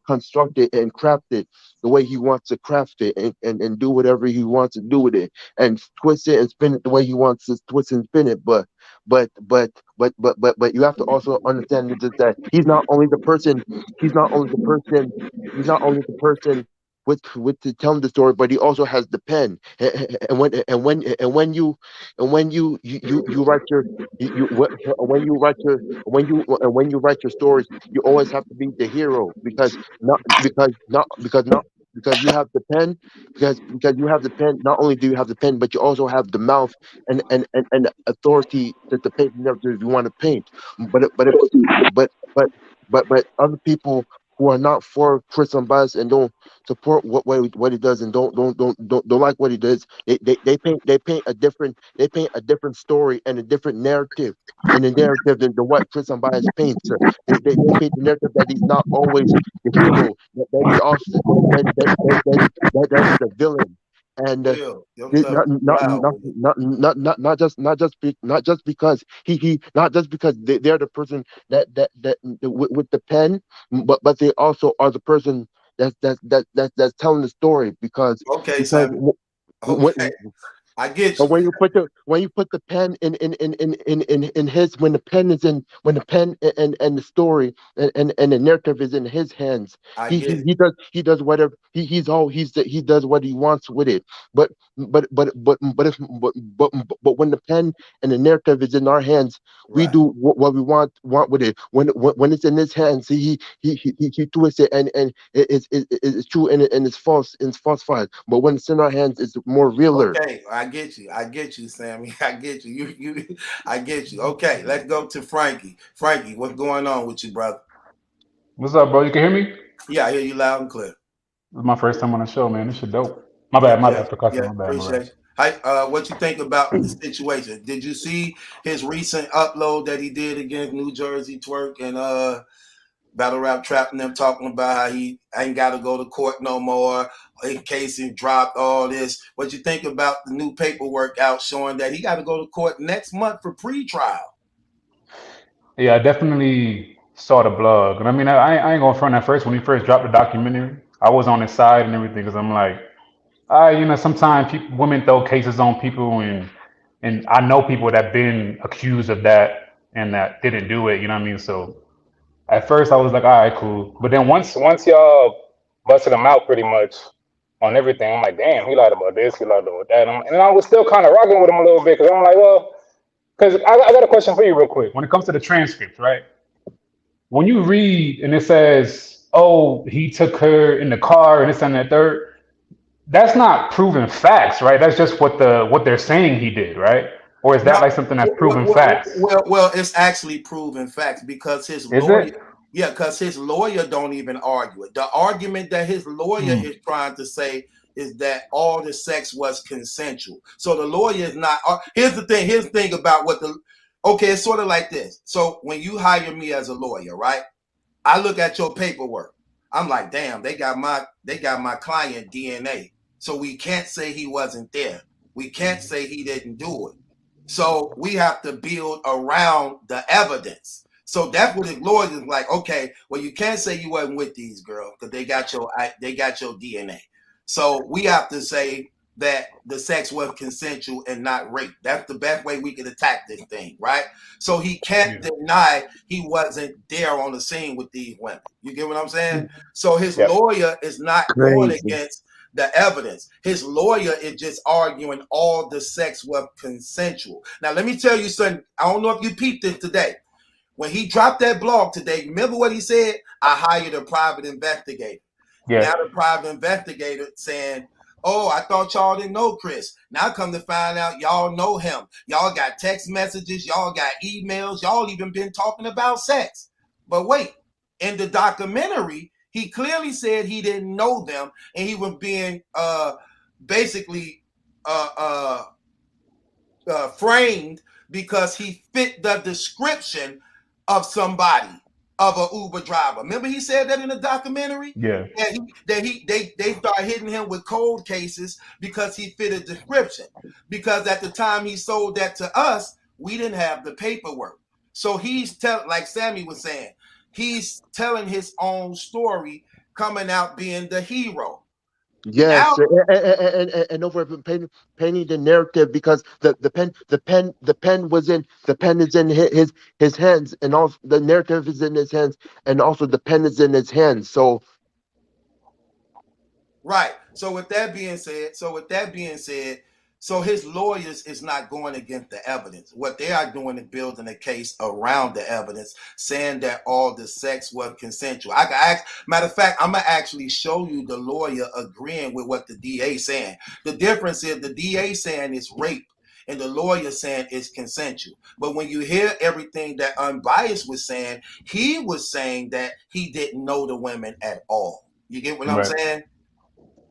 construct it and craft it the way he wants to craft it, and do whatever he wants to do with it, and twist it and spin it the way he wants to twist and spin it. But you have to also understand that he's not only the person. He's not only the person. He's not only the person telling the story, but he also has the pen. And when you write your you when you write your stories, you always have to be the hero, because you have the pen, because you have the pen. Not only do you have the pen, but you also have the mouth and the authority that the paint narrative you want to paint. But if but but but other people who are not for Chris Unbiased and don't support what he does, and don't like what he does, they paint a different story and a different narrative, than what Chris Unbiased paints. They paint the narrative that he's not always the hero, that he's also that he's a villain. And Will, your stuff too loud, Will. not just because not just because they're the person with the pen, but they also are the person that's telling the story, Okay, because Sammy. when, Okay, I get but you. when you put the pen in his, when the pen and the story and the narrative is in his hands, I he get he, it. he does he does whatever he does what he wants with it. But but when the pen and the narrative is in our hands, we Right. do what we want with it. When it's in his hands, he twists it, and it's true, and it's falsified. But when it's in our hands, it's more realer. Okay, I get you. I get you, Sammy. I get you. I get you. Okay, let's go to Frankie. Frankie, what's going on with you, brother? What's up, bro? You can hear me? This Yeah, I hear you loud and clear. is my first time on the show, man. This shit dope. Yeah, My yeah, bad for cussing. yeah. My bad, my bad. Appreciate you. Hi, what you think about the situation? Did you see his recent upload that he did against New Jersey Twerk and Battle Rap Trap and them, talking about how he ain't got to go to court no more in case he dropped all this? What you think about the new paperwork out showing that he got to go to court next month for pre-trial? Yeah, I definitely saw the blog. And I mean, I ain't going to front at first. When he first dropped the documentary, I was on his side and everything because I'm like, sometimes people, women throw cases on people, and I know people that been accused of that and that didn't do it. You know what I mean? So at first, I was like, all right, cool. But then once y'all busted him out pretty much on everything, I'm like, damn, he lied about this, he lied about that. And I was still kind of rocking with him a little bit because I'm like, well, because I got a question for you real quick. When it comes to the transcripts, right? When you read and it says, oh, he took her in the car and this and that third, that's not proven facts, right? That's just what they're saying he did, right? Or is that No, like something that's proven facts? it's actually proven facts because his Is lawyer, it? yeah, because his lawyer don't even argue it. The argument that his lawyer Hmm. is trying to say is that all the sex was consensual. So the lawyer is not. Here's the thing. Here's the thing about what the. Okay, it's sort of like this. So when you hire me as a lawyer, right? I look at your paperwork. I'm like, damn, they got my client DNA. So we can't say he wasn't there. We can't say he didn't do it. So we have to build around the evidence. So that's what his lawyers is like. Okay, well, you can't say you wasn't with these girls because they got your DNA. So we have to say that the sex was consensual and not rape. That's the best way we can attack this thing, right? So he can't Yeah. deny he wasn't there on the scene with these women. You get what I'm saying? So his Yep. lawyer is not going Crazy. against the evidence. His lawyer is just arguing all the sex was consensual. Now, let me tell you something. I don't know if you peeped this today. When he dropped that blog today, remember what he said? I hired a private investigator. Yeah. Now the private investigator saying, oh, I thought y'all didn't know Chris. Now come to find out y'all know him. Y'all got text messages, y'all got emails, y'all even been talking about sex. But wait, in the documentary, he clearly said he didn't know them and he was being basically uh, uh, framed because he fit the description of somebody, of an Uber driver. Remember he said that in the documentary? Yeah. They start hitting him with cold cases because he fit a description. Because at the time he sold that to us, we didn't have the paperwork. So he's telling, like Sammy was saying, he's telling his own story, coming out being the hero. Now, Yes, and over painting the narrative, because the pen is in his hands, and also the narrative is in his hands, and also the pen is in his hands. So Right. So his lawyers is not going against the evidence. What they are doing is building a case around the evidence, saying that all the sex was consensual. I can ask, matter of fact, I'm gonna actually show you the lawyer agreeing with what the DA saying. The difference is the DA saying it's rape and the lawyer saying it's consensual. But when you hear everything that Unbiased was saying, he was saying that he didn't know the women at all. You get what I'm Right. saying?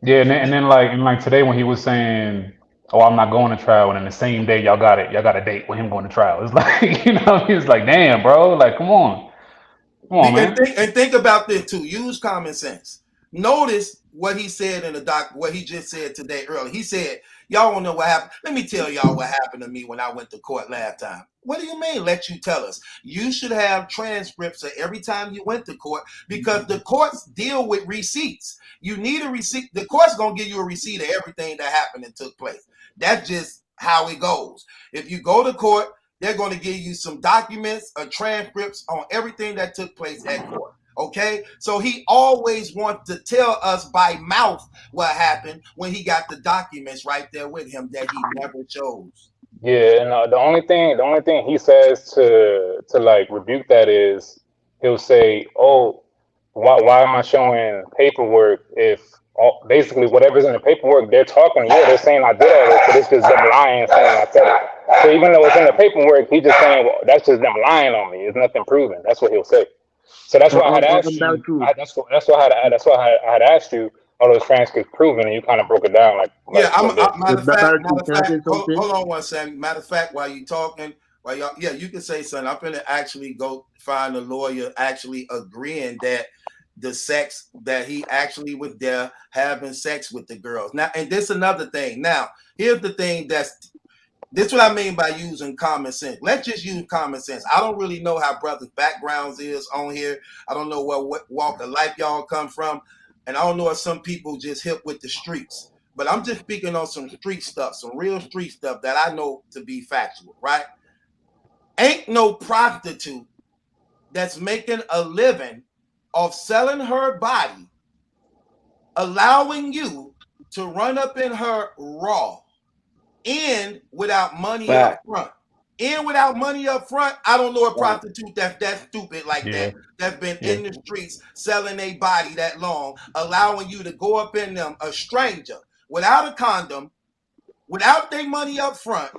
Yeah, and then like today when he was saying, "Oh, I'm not going to trial," and then the same day y'all got a date with him going to trial. It's like he's like, "Damn, bro, like come on, And man." think about this too. Use common sense. Notice what he said in the doc. What he just said today earlier. He said, "Y'all want to know what happened? Let me tell y'all what happened to me when I went to court last time." What do you mean? Let you tell us? You should have transcripts of every time you went to court because the courts deal with receipts. You need a receipt. The court's gonna give you a receipt of everything that happened and took place. That's just how it goes. If you go to court, they're going to give you some documents or transcripts on everything that took place at court. Okay, so he always wants to tell us by mouth what happened when he got the documents right there with him that he never chose. Yeah, and the only thing he says to like rebuke that is he'll say, "Oh, why am I showing paperwork if basically whatever's in the paperwork they're talking, yeah, they're saying I did all this, but it's just them lying saying I said it. So even though it's in the paperwork, he's just saying, well, that's just them lying on me. It's nothing proven. That's what he'll say. So that's why I had asked That you. too. That's why I had asked you all those transcripts proven, and you kind of broke it down Yeah, like this. matter of fact, That too. Can I say something? hold on one second. Matter of fact, while you talking, while y'all, yeah, you can say something. I'm gonna actually go find a lawyer actually agreeing that the sex that he actually was there having sex with the girls. Now, and this another thing. Now, here's the thing this what I mean by using common sense. Let's just use common sense. I don't really know how brothers' backgrounds is on here. I don't know what walk of life y'all come from. And I don't know if some people just hip with the streets. But I'm just speaking on some street stuff, some real street stuff that I know to be factual, right? Ain't no prostitute that's making a living off selling her body, allowing you to run up in her raw and without money up Fact. front. And without money up front, I don't know a Fact. prostitute that's that stupid like Yeah, that, that's been yeah, in the streets selling a body that long, allowing you to go up in them, a stranger, without a condom, without their money up front.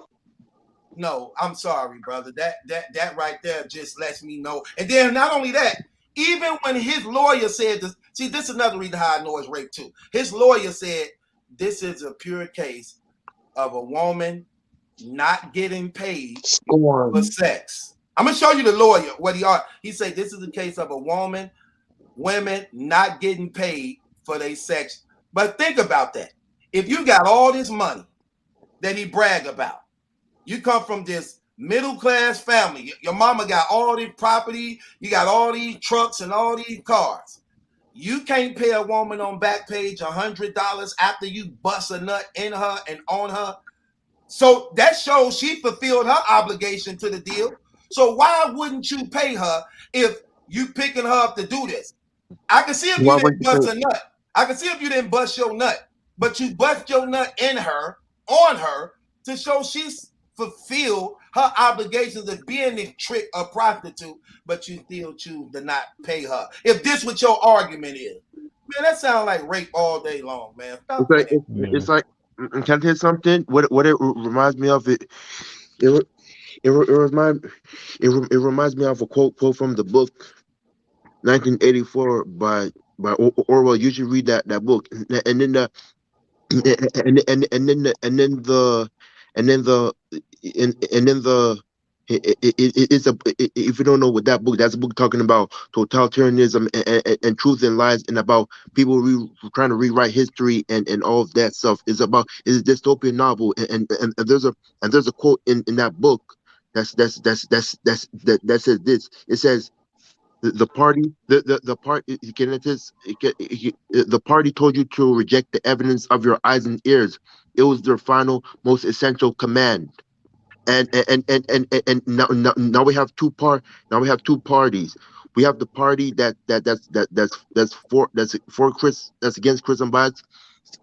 No, I'm sorry, brother. That right there just lets me know. And then not only that, even when his lawyer said this, see, this is another reason how I know it's rape too. His lawyer said this is a pure case of a woman not getting paid for Scorn. sex. I'm gonna show you the lawyer what he are. He said this is a case of a women not getting paid for their sex. But think about that. If you got all this money that he brag about, you come from this middle class family. Your mama got all this property, you got all these trucks and all these cars. You can't pay a woman on Backpage $100 after you bust a nut in her and on her. So that shows she fulfilled her obligation to the deal. So why wouldn't you pay her if you picking her up to do this? I can see if you Why didn't would you bust say? a nut. I can see if you didn't bust your nut, but you bust your nut in her, on her, to show she's fulfilled her obligations of being a trick, a prostitute, but you still choose to not pay her. If this what your argument is, man, that sounds like rape all day long, man. It's Stop like playing. yeah. it's like. Can I tell you something? What it reminds me of it it, it reminds it reminds me of a quote from the book 1984 by Orwell. You should read that book, and then the and then the and then the and then the it's if you don't know what that book, that's a book talking about totalitarianism and truth and lies, and about people trying to rewrite history and all of that stuff. It's a dystopian novel, and there's a quote in that book that says this. It says the party the part you can it is it, the party told you to reject the evidence of your eyes and ears. It was their final most essential command. And now we have now we have two parties. We have the party that's for Chris, that's against Chris and bias,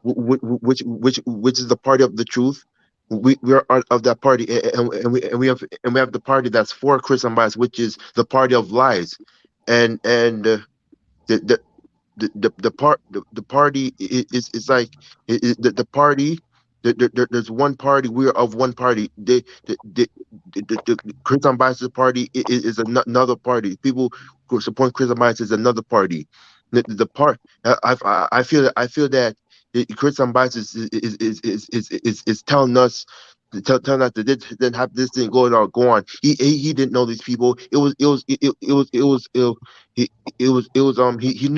which is the party of the truth. We are of that party, and we have the party that's for Chris Unbiased, which is the party of lies, and the the party is like the party. There's one party. We're of one party. The Chris Unbiased party is another party. People who support Chris Unbiased is another party. The part I feel that Chris Unbiased is telling us. Telling us that this didn't have this thing go on. He didn't know these people. He knew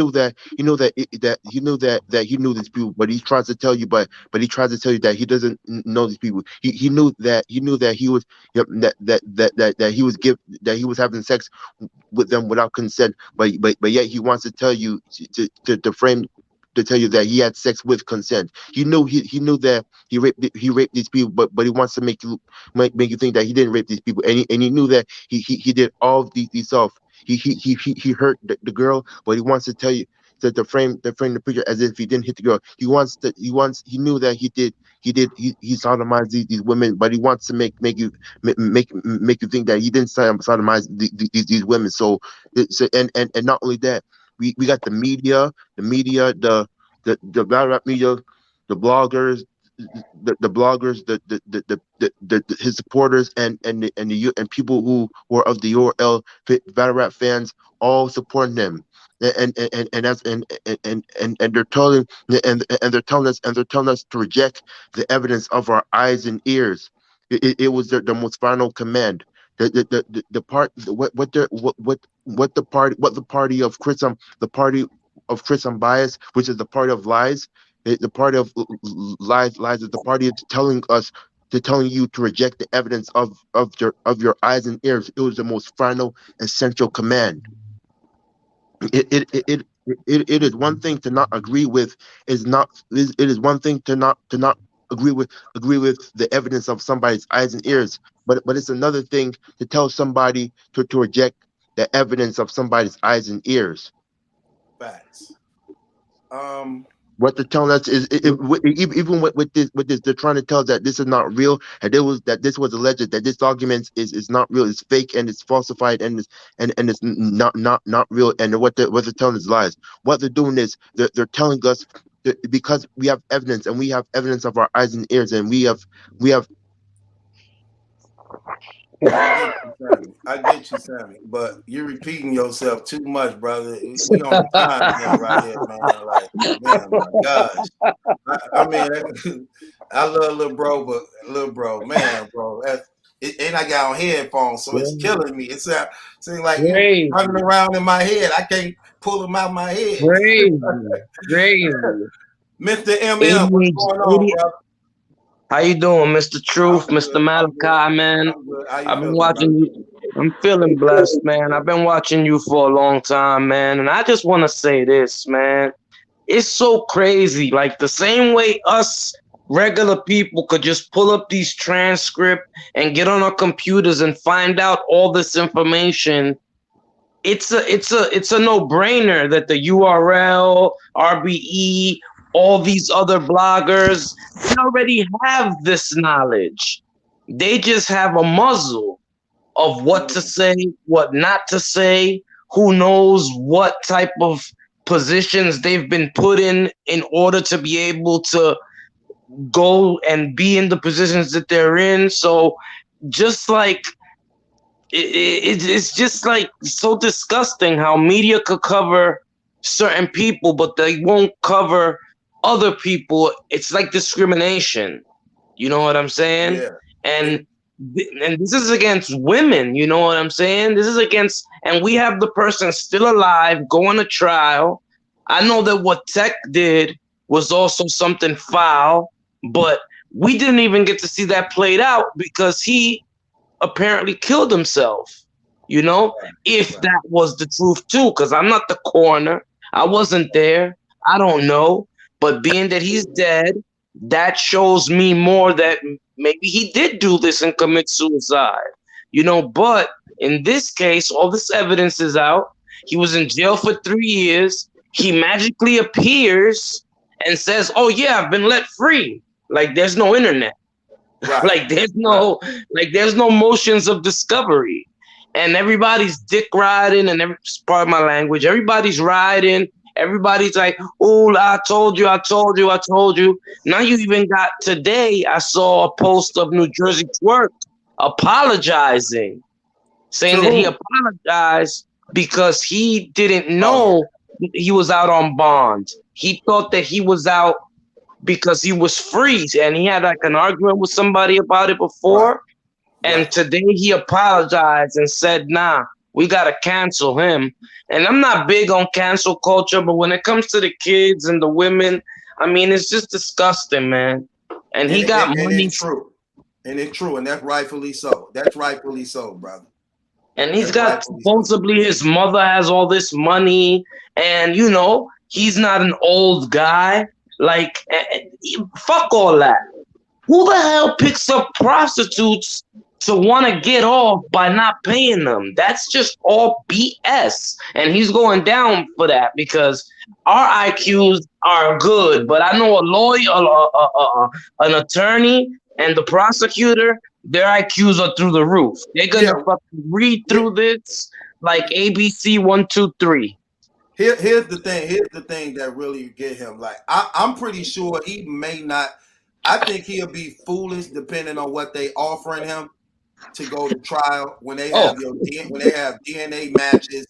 that he knew these people, but he tries to tell you, but he tries to tell you that he doesn't know these people. He knew that he was, yep, that he was having sex with them without consent, but yet he wants to tell you to frame to tell you that he had sex with consent. He knew that he raped these people, but he wants to make you think that he didn't rape these people, and he knew that he did all of these stuff. He hurt the girl, but he wants to tell you that to frame the picture as if he didn't hit the girl. He knew that he sodomized these women, but he wants to make you think that he didn't sodomize these women. So and not only that, we got the media, the battle rap media, the bloggers, his supporters, and people who were of the URL battle rap fans, all supporting him, and they're telling us to reject the evidence of our eyes and ears. It was the most final command. The party of Chris Unbiased, which is the party of lies. The party of lies is the party of telling you to reject the evidence of your eyes and ears. It was the most final essential command. It is one thing to not agree with. It is one thing to not agree with the evidence of somebody's eyes and ears, but it's another thing to tell somebody to reject the evidence of somebody's eyes and ears. Facts. What they're telling us is, even with this, they're trying to tell us that this is not real, and this was alleged, that this document is not real, it's fake, and it's falsified, and it's not real, and what they're telling us lies. What they're doing is they're telling us that because we have evidence, and we have evidence of our eyes and ears, and we have. I get you, Sammy, but you're repeating yourself too much, brother. We on time right here, man. Like, man, my gosh. I mean, I love little bro, man, bro. And I got on headphones, so it's killing me. It seems like you're running around in my head. I can't pull them out of my head. Crazy. Mr. MM, what's going on, brother? How you doing, Mr. Truth, Mr. Maliki, man? I've been watching you. I'm feeling blessed, man. I've been watching you for a long time, man. And I just want to say this, man. It's so crazy. Like the same way us regular people could just pull up these transcripts and get on our computers and find out all this information. It's a no-brainer that the URL, RBE, all these other bloggers, they already have this knowledge. They just have a muzzle of what to say, what not to say, who knows what type of positions they've been put in order to be able to go and be in the positions that they're in. So just like, it's just like so disgusting how media could cover certain people, but they won't cover other people. It's like discrimination. You know what I'm saying? Yeah. And this is against women. You know what I'm saying? This is against, and we have the person still alive, going to trial. I know that what Tech did was also something foul, but we didn't even get to see that played out because he apparently killed himself. You know, if that was the truth too, because I'm not the coroner. I wasn't there. I don't know. But being that he's dead, that shows me more that maybe he did do this and commit suicide. You know, but in this case, all this evidence is out. He was in jail for 3 years. He magically appears and says, "Oh yeah, I've been let free." Like there's no internet. Right. Like there's no motions of discovery, and everybody's dick riding, and part of my language. Everybody's riding. Everybody's like, "Oh, I told you, I told you, I told you." Now you even got today. I saw a post of New Jersey Twerk apologizing, saying that he apologized because he didn't know he was out on bond. He thought that he was out because he was free, and he had like an argument with somebody about it before. And today he apologized and said, "Nah, we gotta cancel him." And I'm not big on cancel culture, but when it comes to the kids and the women, I mean, it's just disgusting, man. And he got money. And it's true. And it's true, and that's rightfully so. That's rightfully so, brother. And he's got supposedly his mother has all this money, and you know, he's not an old guy. Like, fuck all that. Who the hell picks up prostitutes to want to get off by not paying them? That's just all BS. And he's going down for that because our IQs are good. But I know a lawyer, an attorney, and the prosecutor, their IQs are through the roof. They're going to fucking read through this like ABC 1, 2, 3. Here's the thing. Here's the thing that really get him. Like, I'm pretty sure he may not. I think he'll be foolish depending on what they offering him to go to trial. When they have when they have DNA matches,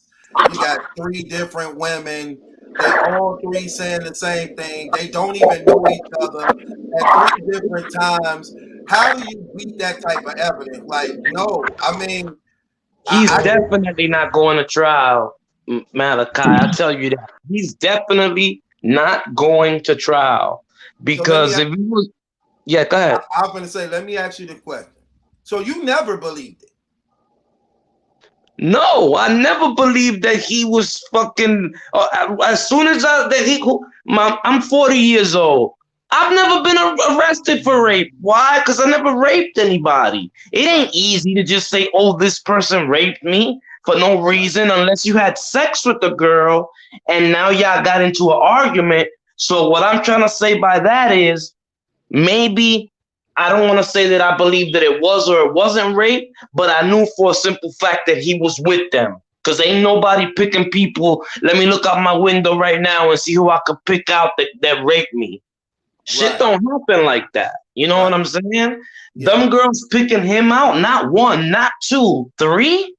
you got 3 different women. They all 3 saying the same thing. They don't even know each other at 3 different times. How do you beat that type of evidence? Like, no, I mean, he's definitely not going to trial, Malachi. I tell you that he's definitely not going to trial because if he was, go ahead. I'm going to say, let me ask you the question. So you never believed it? No, I never believed that he was fucking. As soon as I'm 40 years old. I've never been arrested for rape. Why? Because I never raped anybody. It ain't easy to just say, "Oh, this person raped me," for no reason, unless you had sex with the girl and now y'all got into an argument. So what I'm trying to say by that is maybe I don't want to say that I believe that it was or it wasn't rape, but I knew for a simple fact that he was with them. Because ain't nobody picking people. Let me look out my window right now and see who I could pick out that raped me. Shit don't happen like that. You know what I'm saying? Them girls picking him out, not 1, not 2, 3.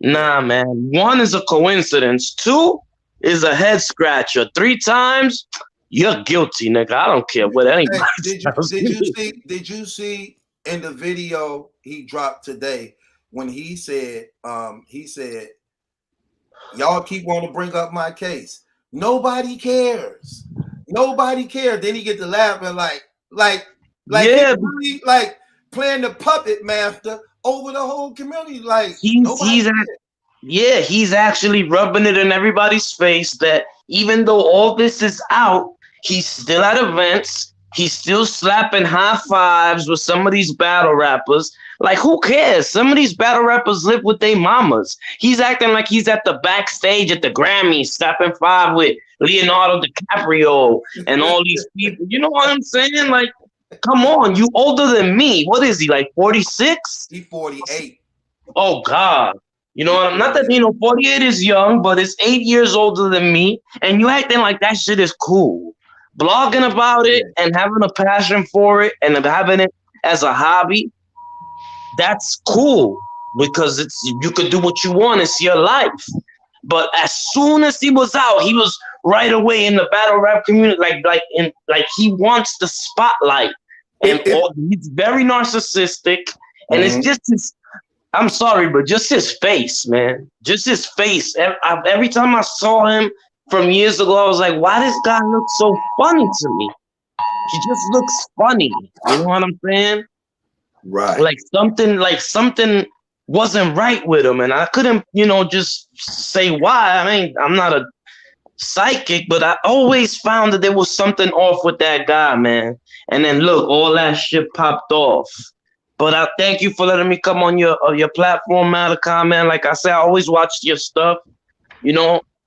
Nah, man. 1 is a coincidence. 2 is a head scratcher. 3 times, you're guilty, nigga. I don't care what anybody says. Did you see in the video he dropped today when he said, y'all keep wanting to bring up my case. Nobody cares. Nobody cares. Then he get to laughing like really, like playing the puppet master over the whole community. Like he's actually rubbing it in everybody's face that even though all this is out, he's still at events. He's still slapping high fives with some of these battle rappers. Like, who cares? Some of these battle rappers live with their mamas. He's acting like he's at the backstage at the Grammys, slapping 5 with Leonardo DiCaprio and all these people. You know what I'm saying? Like, come on, you older than me. What is he, like 46? He's 48. Oh, God. You know what? Not that, 48 is young, but it's 8 years older than me. And you acting like that shit is cool. Blogging about it and having a passion for it and having it as a hobby, that's cool because you could do what you want. It's your life. But as soon as he was out, he was right away in the battle rap community, like he wants the spotlight. And he's very narcissistic, and it's just his. I'm sorry, but just his face, man. Just his face. Every time I saw him from years ago, I was like, why does this guy look so funny to me? He just looks funny. You know what I'm saying? Right. Like something wasn't right with him. And I couldn't, just say why. I mean, I'm not a psychic, but I always found that there was something off with that guy, man. And then look, all that shit popped off. But I thank you for letting me come on your platform, Malachi, man. Like I said, I always watched your stuff,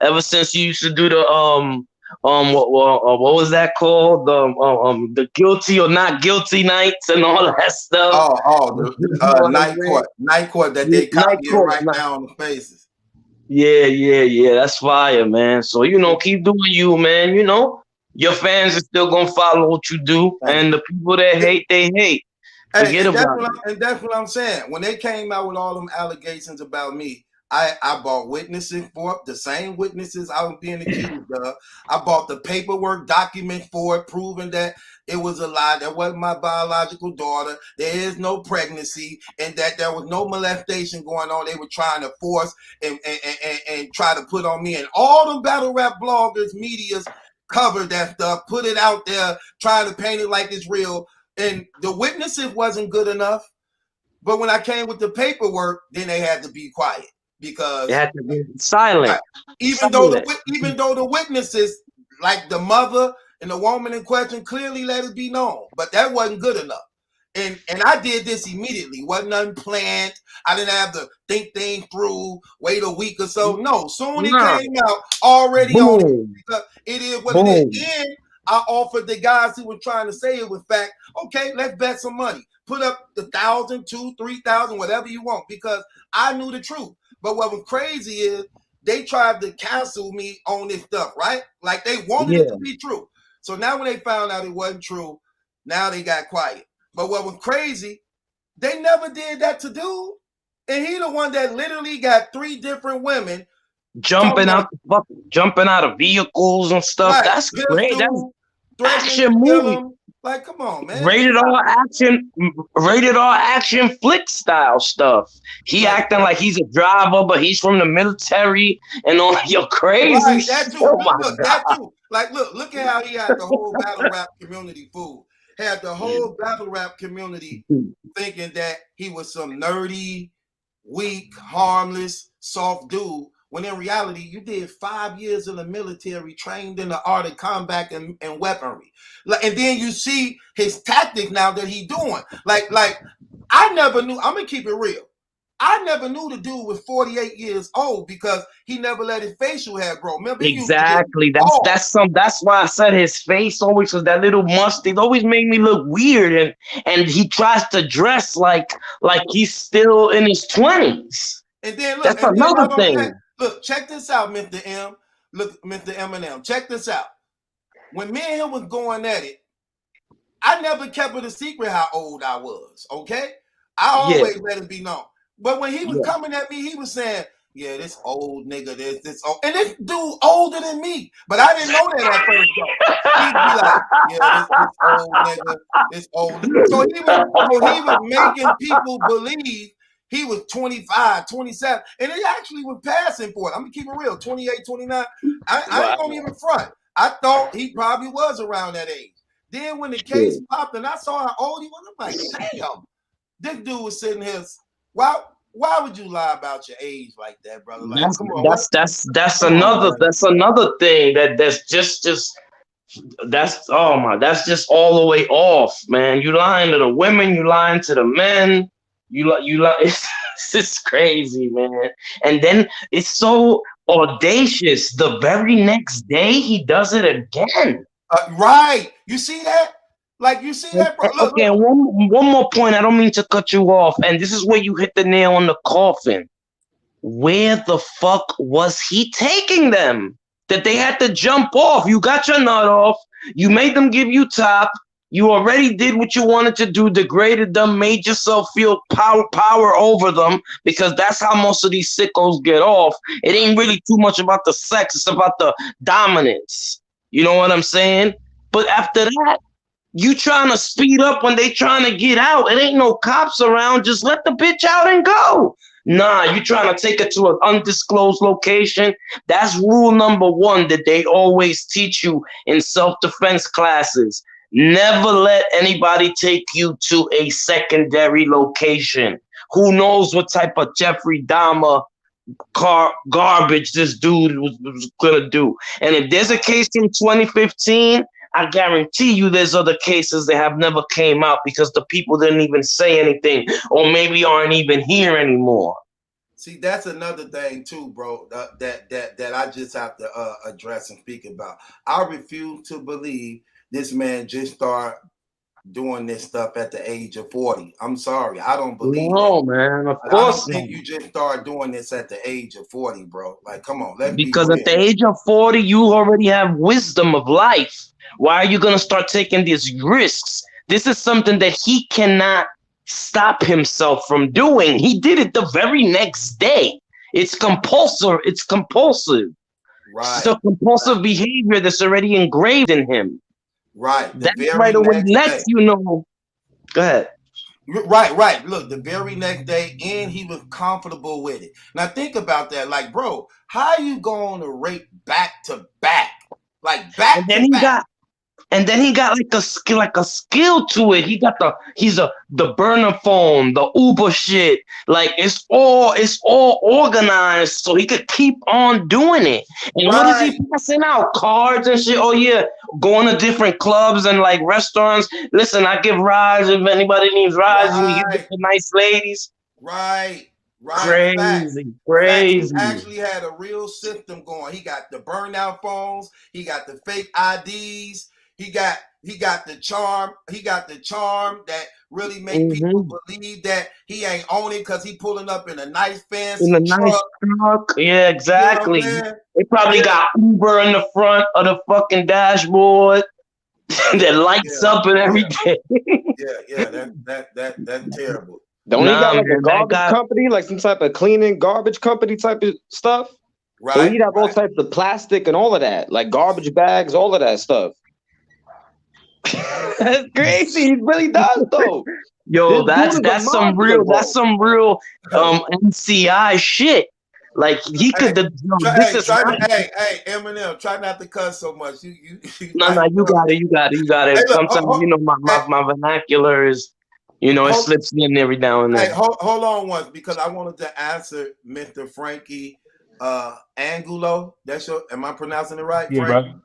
ever since you used to do the what was that called? The guilty or not guilty nights and all that stuff. The night court that they Night copying court. right now on the faces. Yeah. That's fire, man. So keep doing you, man. Your fans are still gonna follow what you do, and the people that hate, they hate. Forget about it. And that's what I'm saying. When they came out with all them allegations about me, I bought witnesses for it, the same witnesses I was being accused of. I bought the paperwork document for it, proving that it was a lie. That wasn't my biological daughter. There is no pregnancy, and that there was no molestation going on. They were trying to force and try to put on me. And all them battle rap bloggers, medias covered that stuff, put it out there, trying to paint it like it's real. And the witnesses wasn't good enough. But when I came with the paperwork, then they had to be quiet. Because they had to be silent. Even though the witnesses, like the mother and the woman in question, clearly let it be known, but that wasn't good enough. And I did this immediately. Wasn't unplanned. I didn't have to think things through, wait a week or so. No, soon it came out already on it. Because it is what it is. And I offered the guys who were trying to say it was fact, okay, let's bet some money. Put up the 1,000, 2,000, 3,000, whatever you want, because I knew the truth. But what was crazy is they tried to cancel me on this stuff, right? Like they wanted it to be true. So now when they found out it wasn't true, now they got quiet. But what was crazy, they never did that to dude. And he the one that literally got 3 different women jumping out of vehicles and stuff. Right. That's great. That's action movie. Like, come on, man. Rated R action flick style stuff. He acting like he's a driver, but he's from the military and all. You're crazy. Right, that too. That too. Like, look at how he had the whole battle rap community fooled. Had the whole battle rap community thinking that he was some nerdy, weak, harmless, soft dude. When in reality, you did 5 years in the military, trained in the art of combat and weaponry. And then you see his tactics now that he's doing. Like I never knew, I'm going to keep it real. I never knew the dude was 48 years old because he never let his facial hair grow. Remember, exactly. That's why I said his face always was that little mustache. It always made me look weird. And he tries to dress like he's still in his 20s. And then look, that's another thing. Look, check this out, Mr. M. Look, Mr. Eminem, check this out. When me and him was going at it, I never kept it a secret how old I was, okay? I always let it be known. But when he was coming at me, he was saying, yeah, this old nigga, this old. And this dude older than me. But I didn't know that at first, though. He'd be like, yeah, this old nigga, this old nigga. So he was making people believe he was 25, 27, and he actually was passing for it. I'm going to keep it real, 28, 29. I ain't going to even front. I thought he probably was around that age. Then when the case popped and I saw how old he was, I'm like, damn, this dude was sitting here. Why would you lie about your age like that, brother? Like, that's another thing that's just that's all the way off, man. You lying to the women, you lying to the men. You lie. It's just crazy, man. And then it's so audacious. The very next day, he does it again. Right. You see that? Like, you see that, bro? Look, okay, look. One more point. I don't mean to cut you off. And this is where you hit the nail on the coffin. Where the fuck was he taking them? That they had to jump off. You got your nut off. You made them give you top. You already did what you wanted to do, degraded them, made yourself feel power over them, because that's how most of these sickos get off. It ain't really too much about the sex. It's about the dominance. You know what I'm saying? But after that, you trying to speed up when they trying to get out. It ain't no cops around. Just let the bitch out and go. Nah, you trying to take it to an undisclosed location. That's rule number 1 that they always teach you in self-defense classes. Never let anybody take you to a secondary location. Who knows what type of Jeffrey Dahmer garbage this dude was gonna do. And if there's a case from 2015, I guarantee you there's other cases that have never came out because the people didn't even say anything or maybe aren't even here anymore. See, that's another thing too, bro. That I just have to address and speak about. I refuse to believe this man just started doing this stuff at the age of 40. I'm sorry, I don't believe No, that. man, of I course don't not. think you just start doing this at the age of 40, bro. Like, come on, let's be Because real. at the age of 40, you already have wisdom of life. Why are you going to start taking these risks? This is something that he cannot stop himself from doing. He did it the very next day. It's compulsory. It's compulsive. Right. It's a compulsive behavior that's already engraved in him. Right. That right away lets you know. Go ahead. Right. Look, the very next day, and he was comfortable with it. Now think about that. Like, bro, how you going to rape back to back? Like back to back. And then he got like a skill to it. The burner phone, the Uber shit. Like it's all organized so he could keep on doing it. And what is he passing out? Cards and shit. Oh yeah, going to different clubs and like restaurants. Listen, I give rides if anybody needs rides. You can give it to nice ladies. Right. Crazy. He actually had a real system going. He got the burnout phones. He got the fake IDs. He got the charm. He got the charm that really make people believe that he ain't on it because he pulling up in a nice fancy truck. Yeah, exactly. You know they probably got Uber in the front of the fucking dashboard that lights up and everything. That's terrible. Don't he got like a garbage company, like some type of cleaning garbage company type of stuff? Right. So he'd have all types of plastic and all of that, like garbage bags, all of that stuff. That's crazy. He really does though. Yo, that's some real NCI shit. Like he could. Hey, Eminem, try not to cuss so much. You got it. Hey, look, sometimes my vernacular is, it slips in every now and then. Hey, hold on once because I wanted to answer Mr. Frankie Angulo. Am I pronouncing it right? Yeah, Frank? bro.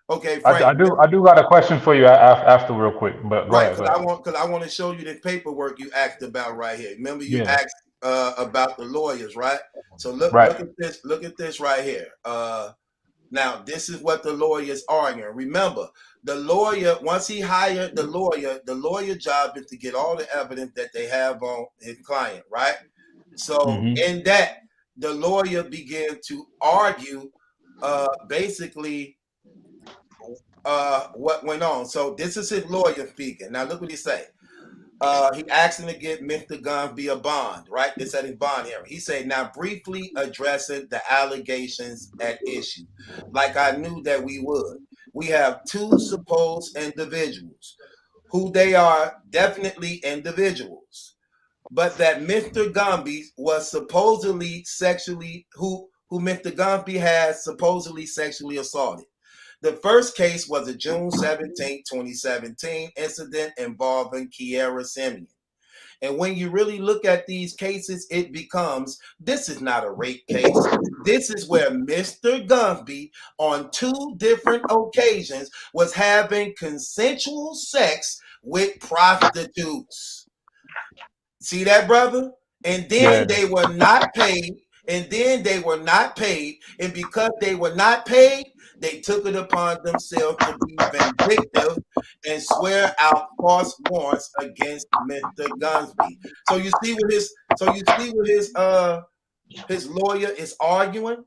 Okay, Frank. I do got a question for you after real quick, but because I want to show you the paperwork you asked about right here. Remember you asked about the lawyers, right? So look at this. Look at this right here. Now this is what the lawyer is arguing. Remember, the lawyer once he hired the lawyer job is to get all the evidence that they have on his client, right? So in that, the lawyer began to argue, basically. What went on. So this is his lawyer speaking. Now look what he say. He asked him to get Mr. Gunsby a bond, right? This at his bond hearing. He said, now briefly addressing the allegations at issue, like I knew that we would. We have two supposed individuals who they are definitely individuals, but that Mr. Gunsby was supposedly who Mr. Gunsby has supposedly sexually assaulted. The first case was a June 17, 2017 incident involving Kiera Simeon. And when you really look at these cases, it becomes, this is not a rape case. This is where Mr. Gunsby on 2 different occasions was having consensual sex with prostitutes. See that, brother? And then they were not paid. And because they were not paid, they took it upon themselves to be vindictive and swear out false warrants against Mr. Gunsby. So you see what his lawyer is arguing?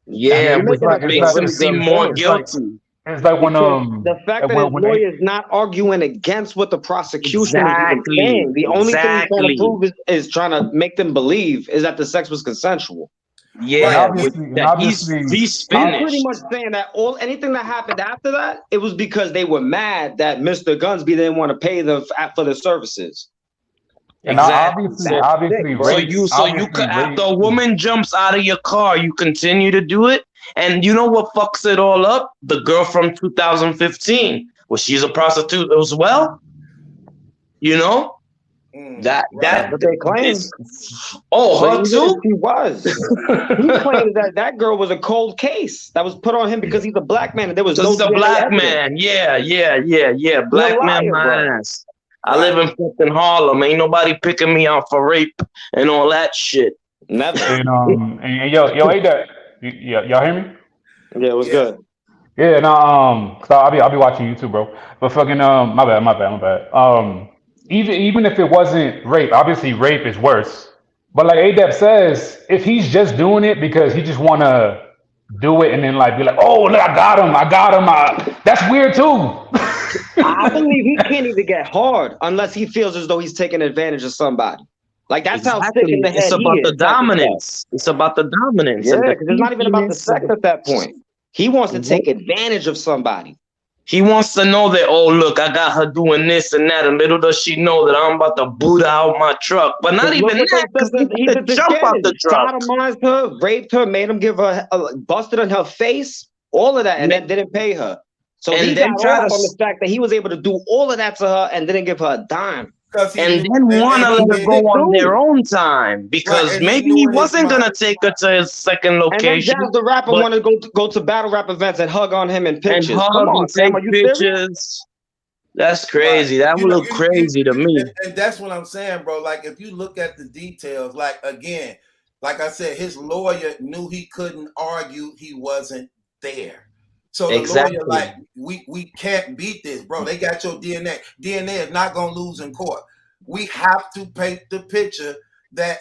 Yeah, which makes him seem more guilty. It's like when the fact that his lawyer is not arguing against what the prosecution is even saying. The only thing he's trying to prove is trying to make them believe is that the sex was consensual. Yeah, he's finished. I'm pretty much saying that anything that happened after that, it was because they were mad that Mr. Gunsby didn't want to pay them for the services. Exactly. After a woman jumps out of your car, you continue to do it. And you know what fucks it all up? The girl from 2015. Well, she's a prostitute as well. You know? That they claim. Her too? He was. He claims that girl was a cold case that was put on him because he's a black man and there was no black man. Yeah. Black man, my ass. I live in fucking Harlem. Ain't nobody picking me out for rape and all that shit. Never. And yo, hey, that y'all hear me? Yeah, it was Yeah. good. Yeah, no, cause I'll be watching you too, bro. But fucking, my bad. Even if it wasn't rape, obviously rape is worse. But like Adep says, if he's just doing it because he just wanna do it and then like be like, oh look, I got him, that's weird too. I believe he can't even get hard unless he feels as though he's taking advantage of somebody. Like that's how sick in the head It's about he the is. Type of stuff. dominance. It's about the dominance. Yeah, and because it's not even about the creepiness sex of at that point. He wants to take advantage of somebody. He wants to know that, oh, look, I got her doing this and that. And little does she know that I'm about to boot out my truck. But not even that, because he did the jump out the truck. Sodomized her, raped her, made him give her, busted on her face, all of that, and then didn't pay her. So he got off on the fact that he was able to do all of that to her and didn't give her a dime. And then want to let her go on their own time because maybe he wasn't going to take her to his second location. And then Jazz the rapper wanted to go to battle rap events and hug on him in pictures. And hug and take pictures. That's crazy. That would look crazy to me. And that's what I'm saying, bro. Like, if you look at the details, like, again, like I said, his lawyer knew he couldn't argue he wasn't there. So the lawyer, like, we can't beat this, bro. They got your DNA. DNA is not gonna lose in court. We have to paint the picture that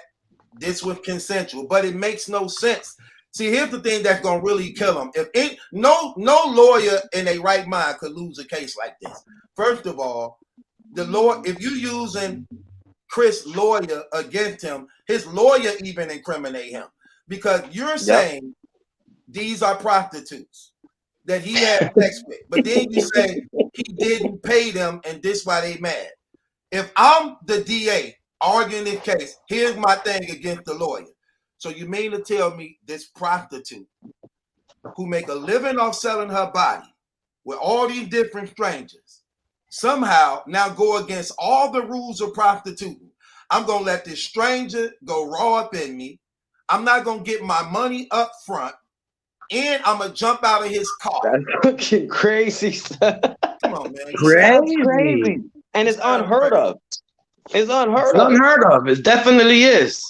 this was consensual, but it makes no sense. See, here's the thing that's gonna really kill him. If no lawyer in a right mind could lose a case like this. First of all, the law, if you using Chris' lawyer against him, his lawyer even incriminate him because you're saying these are prostitutes that he had sex with, but then you say he didn't pay them and this why they mad. If I'm the DA arguing this case, here's my thing against the lawyer. So you mean to tell me this prostitute who make a living off selling her body with all these different strangers somehow now go against all the rules of prostituting? I'm gonna let this stranger go raw up in me. I'm not gonna get my money up front. And I'm gonna jump out of his car. That's fucking crazy stuff. Come on, man. Crazy. And it's unheard of. It's unheard of. It definitely is.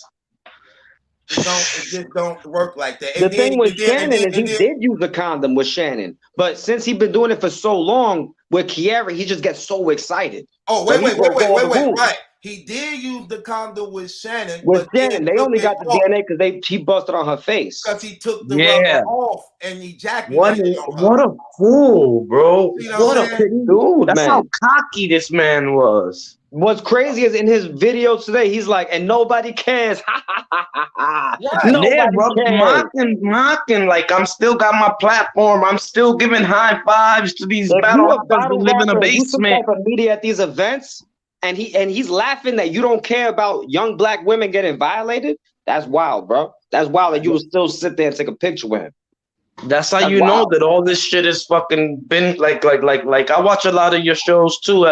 It just don't work like that. The thing with Shannon is he did use a condom with Shannon, but since he's been doing it for so long with Kiara, he just gets so excited. Oh, wait. Right. He did use the condom with Shannon. They only got the DNA because he busted on her face. Because he took the rubber off and ejaculated on her. What a fool, bro. You know what a dude. That's how cocky this man was. What's crazy is in his videos today, he's like, and nobody cares. Nobody cares. Mocking, like I'm still got my platform. I'm still giving high fives to these battle rappers who live in a basement. You media at these events, and he's laughing that you don't care about young black women getting violated. That's wild, bro. That's wild that you will still sit there and take a picture with him. That's how you know that all this shit is fucking been like I watch a lot of your shows too,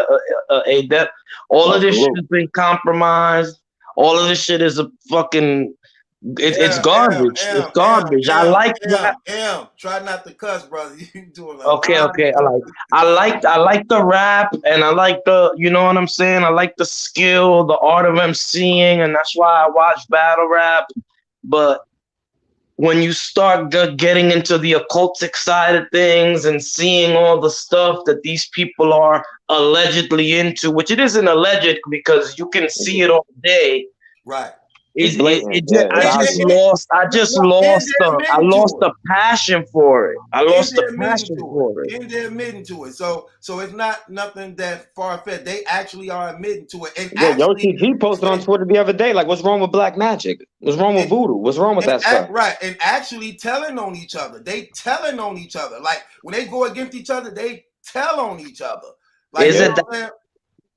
Adep. All of this shit has been compromised. All of this shit is a fucking it's garbage. It's garbage. I like that. Try not to cuss, brother. You doing okay. I like the rap and I like the, you know what I'm saying? I like the skill, the art of emceeing, and that's why I watch battle rap. But when you start getting into the occultic side of things and seeing all the stuff that these people are allegedly into, which it isn't alleged because you can see it all day. Right. I lost the passion for it. I lost the passion for it. And they're admitting to it. So it's not nothing that far-fetched. They actually are admitting to it. And he posted on Twitter the other day, like, what's wrong with black magic? What's wrong with voodoo? What's wrong with that stuff? Right. And actually telling on each other. They telling on each other. Like when they go against each other, they tell on each other. Like, is it that?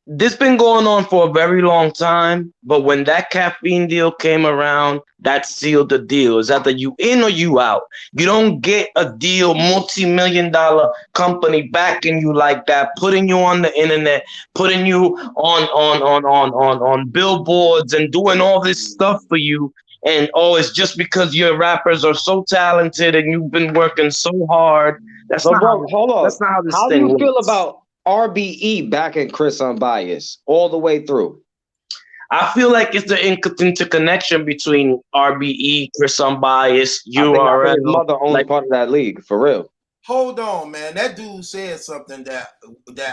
This been going on for a very long time, but when that caffeine deal came around, that sealed the deal. Is either you in or you out. You don't get a deal, multi-million-dollar company backing you like that, putting you on the internet, putting you on billboards and doing all this stuff for you. And it's just because your rappers are so talented and you've been working so hard. That's not how this how thing do you feel works. about RBE backing Chris Unbias all the way through? I feel like it's the interconnection between RBE, Chris Unbias, URL. I think his mother owns part of that league, for real. Hold on, man. That dude said something that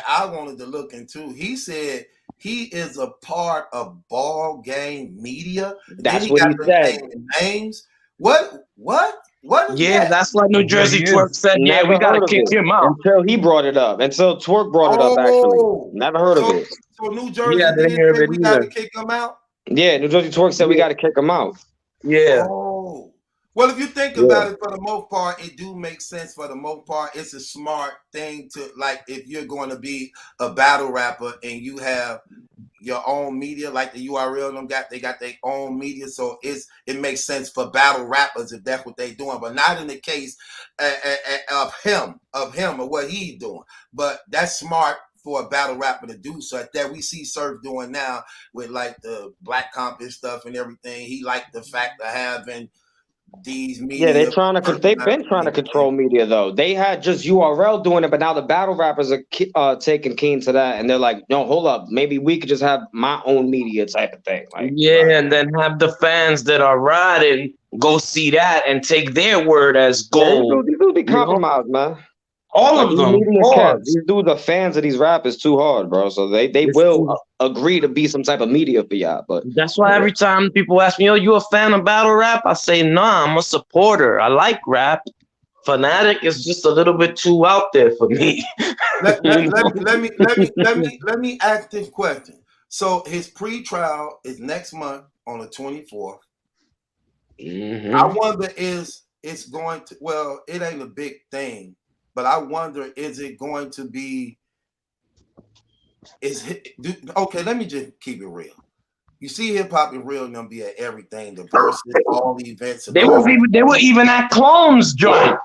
I wanted to look into. He said he is a part of Ball Game Media. That's what he said. Names. What? Yeah, that's what New Jersey Twerk said. Yeah, we gotta kick him out until he brought it up. Until Twerk brought it up. Actually, never heard of it. So New Jersey didn't hear of it. We got to kick him out. Yeah, New Jersey Twerk said we got to kick him out. Yeah. Oh. Well, if you think about it, for the most part, it do make sense. For the most part, it's a smart thing to, like, if you're going to be a battle rapper and you have your own media, like the URL, they got their own media, so it makes sense for battle rappers if that's what they're doing, but not in the case of him or what he's doing. But that's smart for a battle rapper to do. So that we see Surf doing now with like the Black Compass stuff and everything. He liked the fact of having these media. Yeah, they've been trying to control media though. They had just URL doing it, but now the battle rappers are taking keen to that, and they're like, no, hold up, maybe we could just have my own media type of thing. Like, and then have the fans that are riding go see that and take their word as gold. These dudes be compromised, man. All of them. These dudes are fans of these rappers too hard, bro. So they will agree to be some type of media for y'all. But that's why every time people ask me, "Oh, you a fan of battle rap?" I say, "Nah, I'm a supporter. I like rap. Fanatic is just a little bit too out there for me." let me ask this question. So his pre-trial is next month on the 24th. Mm-hmm. I wonder it's going to, well, it ain't a big thing. But I wonder, is it going to be? Okay? Let me just keep it real. You see, hip hop and real gonna be at everything. The verses, all the events. They were even at Clone's joint.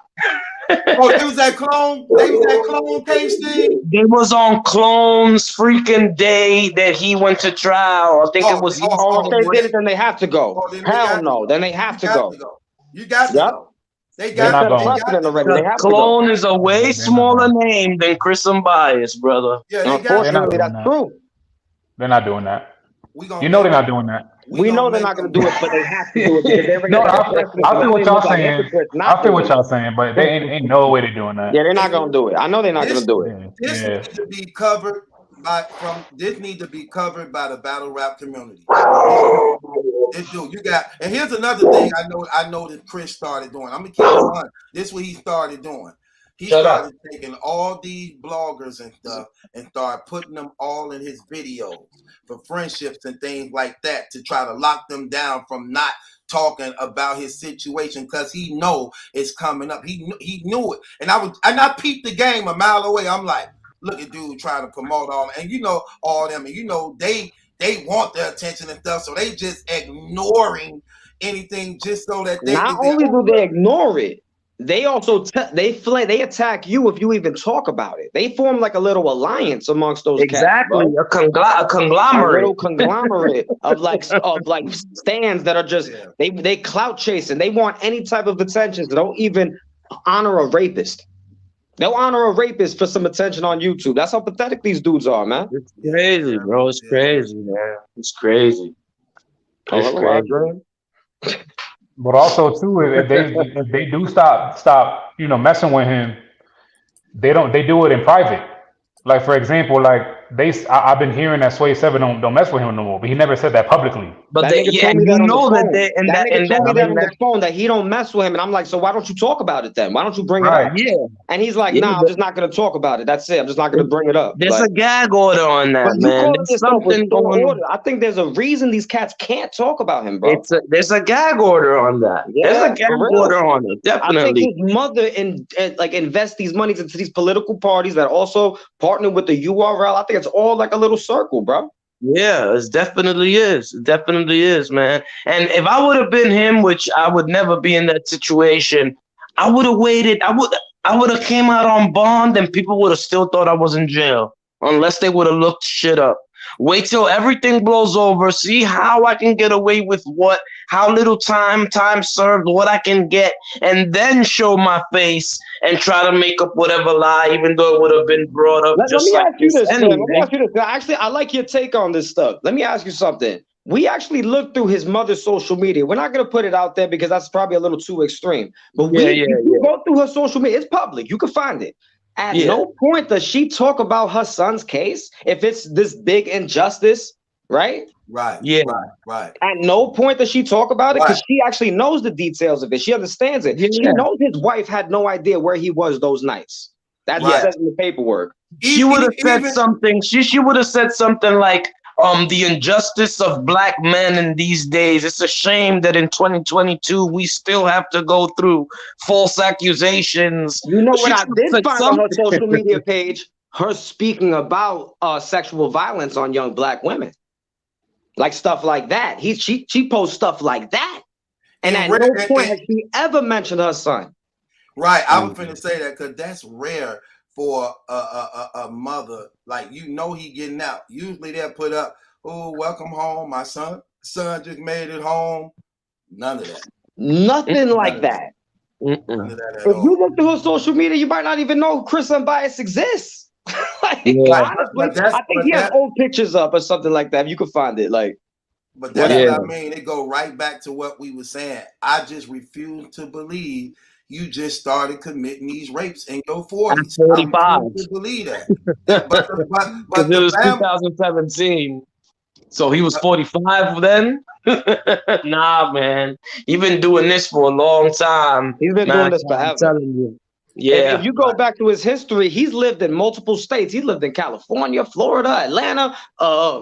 Oh, it was at Clone. They was at Clone case thing. They was on Clone's freaking day that he went to trial. I think it was. If they did it, then they have to go. Hell no, then they have to go. You got to go. They got precedent already. They have Clone is a way smaller name than Chris Unbias, brother. Yeah, unfortunately, that's true. They're not doing that. You know they're not doing that. We know they're not going to do it, but they have to do it. No, I feel what y'all saying. I feel what y'all saying, but they ain't no way they're doing that. Yeah, they're not going to do it. I know they're not going to do it. This needs to be covered by the battle rap community. You got, and here's another thing I know that Chris started doing. I'm gonna keep it on. This is what he started doing. He started taking all these bloggers and stuff and started putting them all in his videos for friendships and things like that to try to lock them down from not talking about his situation because he know it's coming up. He knew it, and I peeped the game a mile away. I'm like, look at dude trying to promote all, and all them, and they want their attention and stuff, so they just ignoring anything just so that they not only do they ignore it, they also they attack you if you even talk about it. They form like a little alliance amongst those cats, a conglomerate, a little conglomerate of like stands that are just they clout chasing. They want any type of attention. They don't even honor a rapist. They'll honor a rapist for some attention on YouTube. That's how pathetic these dudes are, man. It's crazy, bro. It's crazy, man. It's crazy. It's crazy. But also too, if they do stop, messing with him, they do it in private. Like for example, like I've been hearing that Sway 7 don't mess with him no more, but he never said that publicly. But that nigga told me on the phone that he don't mess with him, and I'm like, so why don't you talk about it then? Why don't you bring it up? Yeah. And he's like, nah, I'm just not gonna talk about it. That's it. I'm just not gonna bring it up. There's a gag order on that, man. There's something going on. I think there's a reason these cats can't talk about him, bro. There's a gag order on that. Yeah, there's a gag order on it. Definitely. I think his mother invests these monies into these political parties that also partner with the URL. I think it's all like a little circle, bro. Yeah, it definitely is. It definitely is, man. And if I would have been him, which I would never be in that situation, I would have waited. I would have came out on bond, and people would have still thought I was in jail, unless they would have looked shit up. Wait till everything blows over, see how I can get away with how little time served, what I can get, and then show my face and try to make up whatever lie, even though it would have been brought up. Let me ask you this. Actually, I like your take on this stuff. Let me ask you something. We actually looked through his mother's social media. We're not gonna put it out there because that's probably a little too extreme. But you go through her social media, it's public. You can find it. At no point does she talk about her son's case. If it's this big injustice, right? Right. At no point does she talk about it because she actually knows the details of it. She understands it. She knows his wife had no idea where he was those nights. That's what it says in the paperwork. She would have said something. She would have said something like, the injustice of black men in these days. It's a shame that in 2022 we still have to go through false accusations. You know what I did find on her social media page? Her speaking about sexual violence on young black women. Like stuff like that. She posts stuff like that. And at no point has she ever mentioned her son. Right. I was finna say that because that's rare for a mother. Like, you know, he getting out. Usually they'll put up, oh, welcome home, my son just made it home. None of that. Nothing like that. None of that at if all. You look through her social media, you might not even know Chris Unbias exists. Honestly, I think he has old pictures up or something like that. If you can find it, like. But that's what I mean. It go right back to what we were saying. I just refuse to believe you just started committing these rapes in your 40s. 45. I refuse to believe that. but it was 2017. So he was 45 then? Nah, man. He's been doing this for a long time. He's been doing this forever. I'm telling you. Yeah. If you go back to his history, he's lived in multiple states. He lived in California, Florida, Atlanta,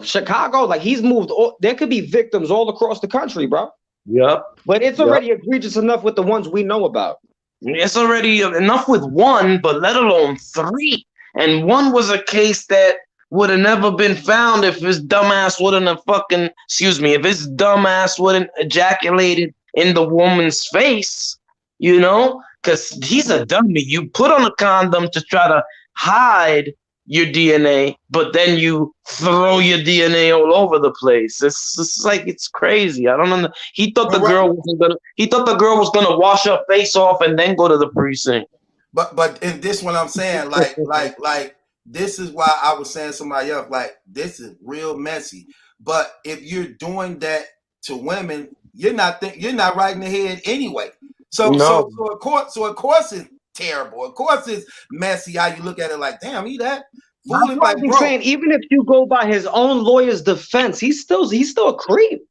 Chicago. Like, he's moved. There could be victims all across the country, bro. Yep. But it's already egregious enough with the ones we know about. It's already enough with one, but let alone three. And one was a case that would have never been found if his dumbass wouldn't have if his dumbass wouldn't ejaculated in the woman's face, you know, because he's a dummy. You put on a condom to try to hide your DNA, but then you throw your DNA all over the place. It's like, it's crazy. I don't know. He thought the girl was gonna wash her face off and then go to the precinct. But in this one, I'm saying, like this is why I was saying to somebody else, like, this is real messy. But if you're doing that to women, you're not right in the head anyway. So of course it's terrible. Of course it's messy how you look at it, like, damn, he that fooling. Like, bro. Saying, even if you go by his own lawyer's defense, he's still a creep.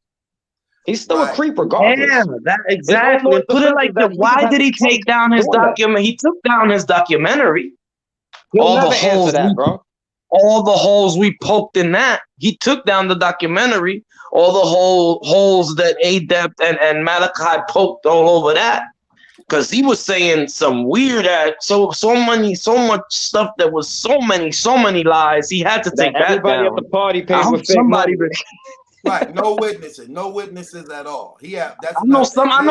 He's still a creep regardless. Yeah, that exactly. Put it like that. Why did he take down his document? He took down his documentary. All the holes we poked in that. He took down the documentary. All the holes that Adept and Malachi poked all over that. Because he was saying some weird so much stuff that was so many lies. He had to take that down. Everybody at the party paid with somebody. Right, no witnesses at all. I know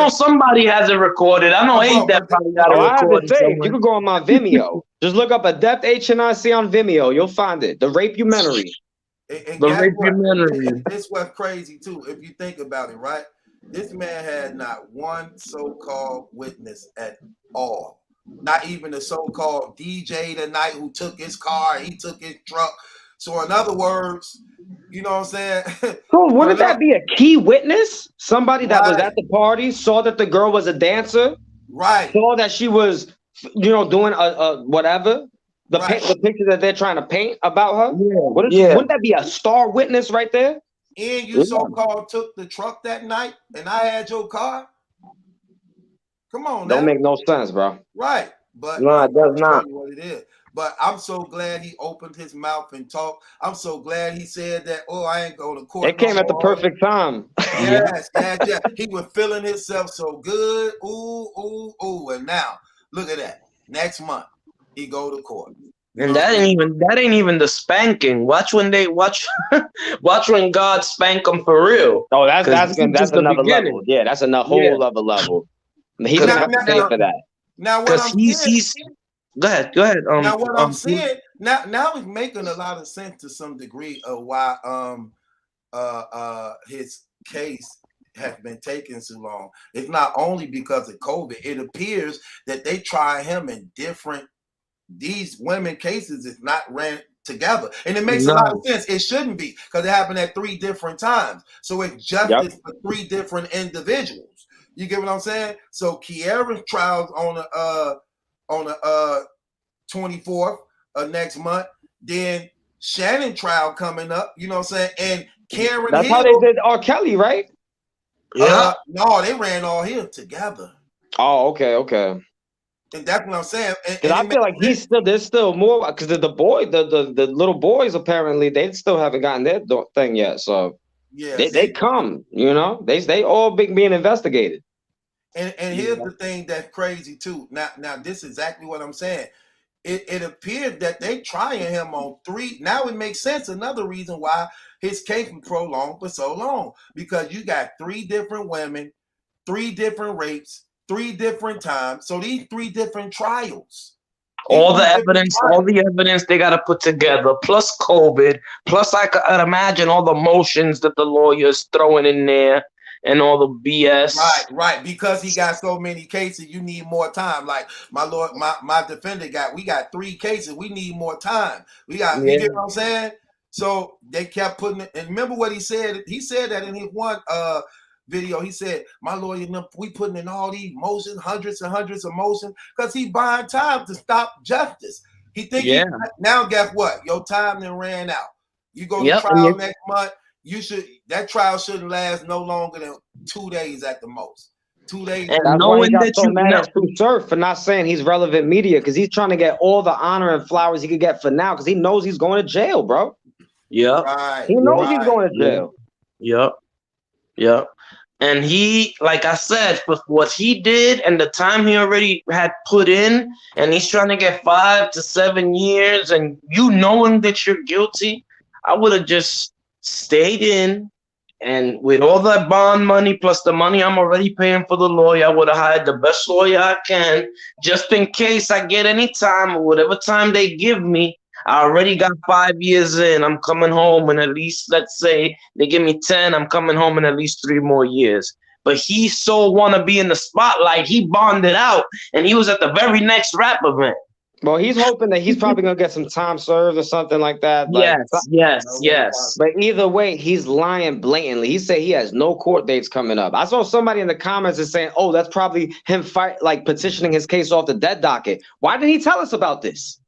somebody has it recorded. I know Adept probably got it recorded. You can go on my Vimeo. Just look up Adept HNIC on Vimeo. You'll find it. The Rape-umentary. The Rape-umentary. This was crazy too. If you think about it, right? This man had not one so-called witness at all. Not even the so-called DJ tonight who took his car, he took his truck. So in other words, you know what I'm saying? So wouldn't that be a key witness? Somebody that was at the party, saw that the girl was a dancer, right? Saw that she was, doing a whatever. The picture that they're trying to paint about her. Wouldn't that be a star witness right there? And you so-called took the truck that night, and I had your car. Come on, don't make no sense, bro. Right, but no, it does not. What it is. But I'm so glad he opened his mouth and talked. I'm so glad he said that. Oh, I ain't going to court. It came at the perfect time. Yes. He was feeling himself so good. Ooh, and now look at that. Next month he go to court. And that ain't even the spanking. Watch when God spank them for real. Oh, that's another level. Yeah, that's a whole other level. He's not pay for that. Now what I'm he's go ahead. Now what I'm saying now it's making a lot of sense to some degree of why his case has been taking so long. It's not only because of COVID. It appears that they try him in different. These women cases is not ran together. And it makes a lot of sense. It shouldn't be, because it happened at 3 different times. So it's justice for 3 different individuals. You get what I'm saying? So Kiara's trial's on the 24th of next month. Then Shannon trial coming up. You know what I'm saying? And Karen That's Hill, how they did R. Kelly, right? Yeah. No, they ran all here together. Oh, okay. And that's what I'm saying. Because I feel like there's still more, because the little boys apparently they still haven't gotten their thing yet. So yeah, they come, you know, they all being investigated. And here's the thing that's crazy too. Now this is exactly what I'm saying. It appeared that they trying him on 3. Now it makes sense. Another reason why his case was prolonged for so long, because you got 3 different women, 3 different rapes, 3 different times. So these 3 different trials. All the evidence they got to put together, plus COVID, plus I could imagine all the motions that the lawyer's throwing in there and all the BS. Right. Because he got so many cases, you need more time. Like my defender we got 3 cases. We need more time. You get what I'm saying? So they kept putting it. And remember what he said? He said that in his one video. He said, my lawyer, we putting in all these motions, hundreds and hundreds of motions, because he buying time to stop justice. He think now guess what? Your time then ran out. You go to trial next month. That trial shouldn't last no longer than 2 days at the most. 2 days. And that's why he got so mad at True Surf for not saying he's relevant media, because he's trying to get all the honor and flowers he could get for now, because he knows he's going to jail, bro. Yeah. Right. He knows he's going to jail. Yep. And he, like I said, for what he did and the time he already had put in, and he's trying to get 5 to 7 years, and you knowing that you're guilty, I would have just stayed in, and with all that bond money plus the money I'm already paying for the lawyer, I would have hired the best lawyer I can, just in case I get any time or whatever time they give me. I already got 5 years in. I'm coming home in at least, let's say they give me 10. I'm coming home in at least 3 more years. But he so want to be in the spotlight. He bonded out, and he was at the very next rap event. Well, he's hoping that he's probably going to get some time served or something like that. Yes. But either way, he's lying blatantly. He said he has no court dates coming up. I saw somebody in the comments is saying, oh, that's probably him petitioning his case off the dead docket. Why didn't he tell us about this?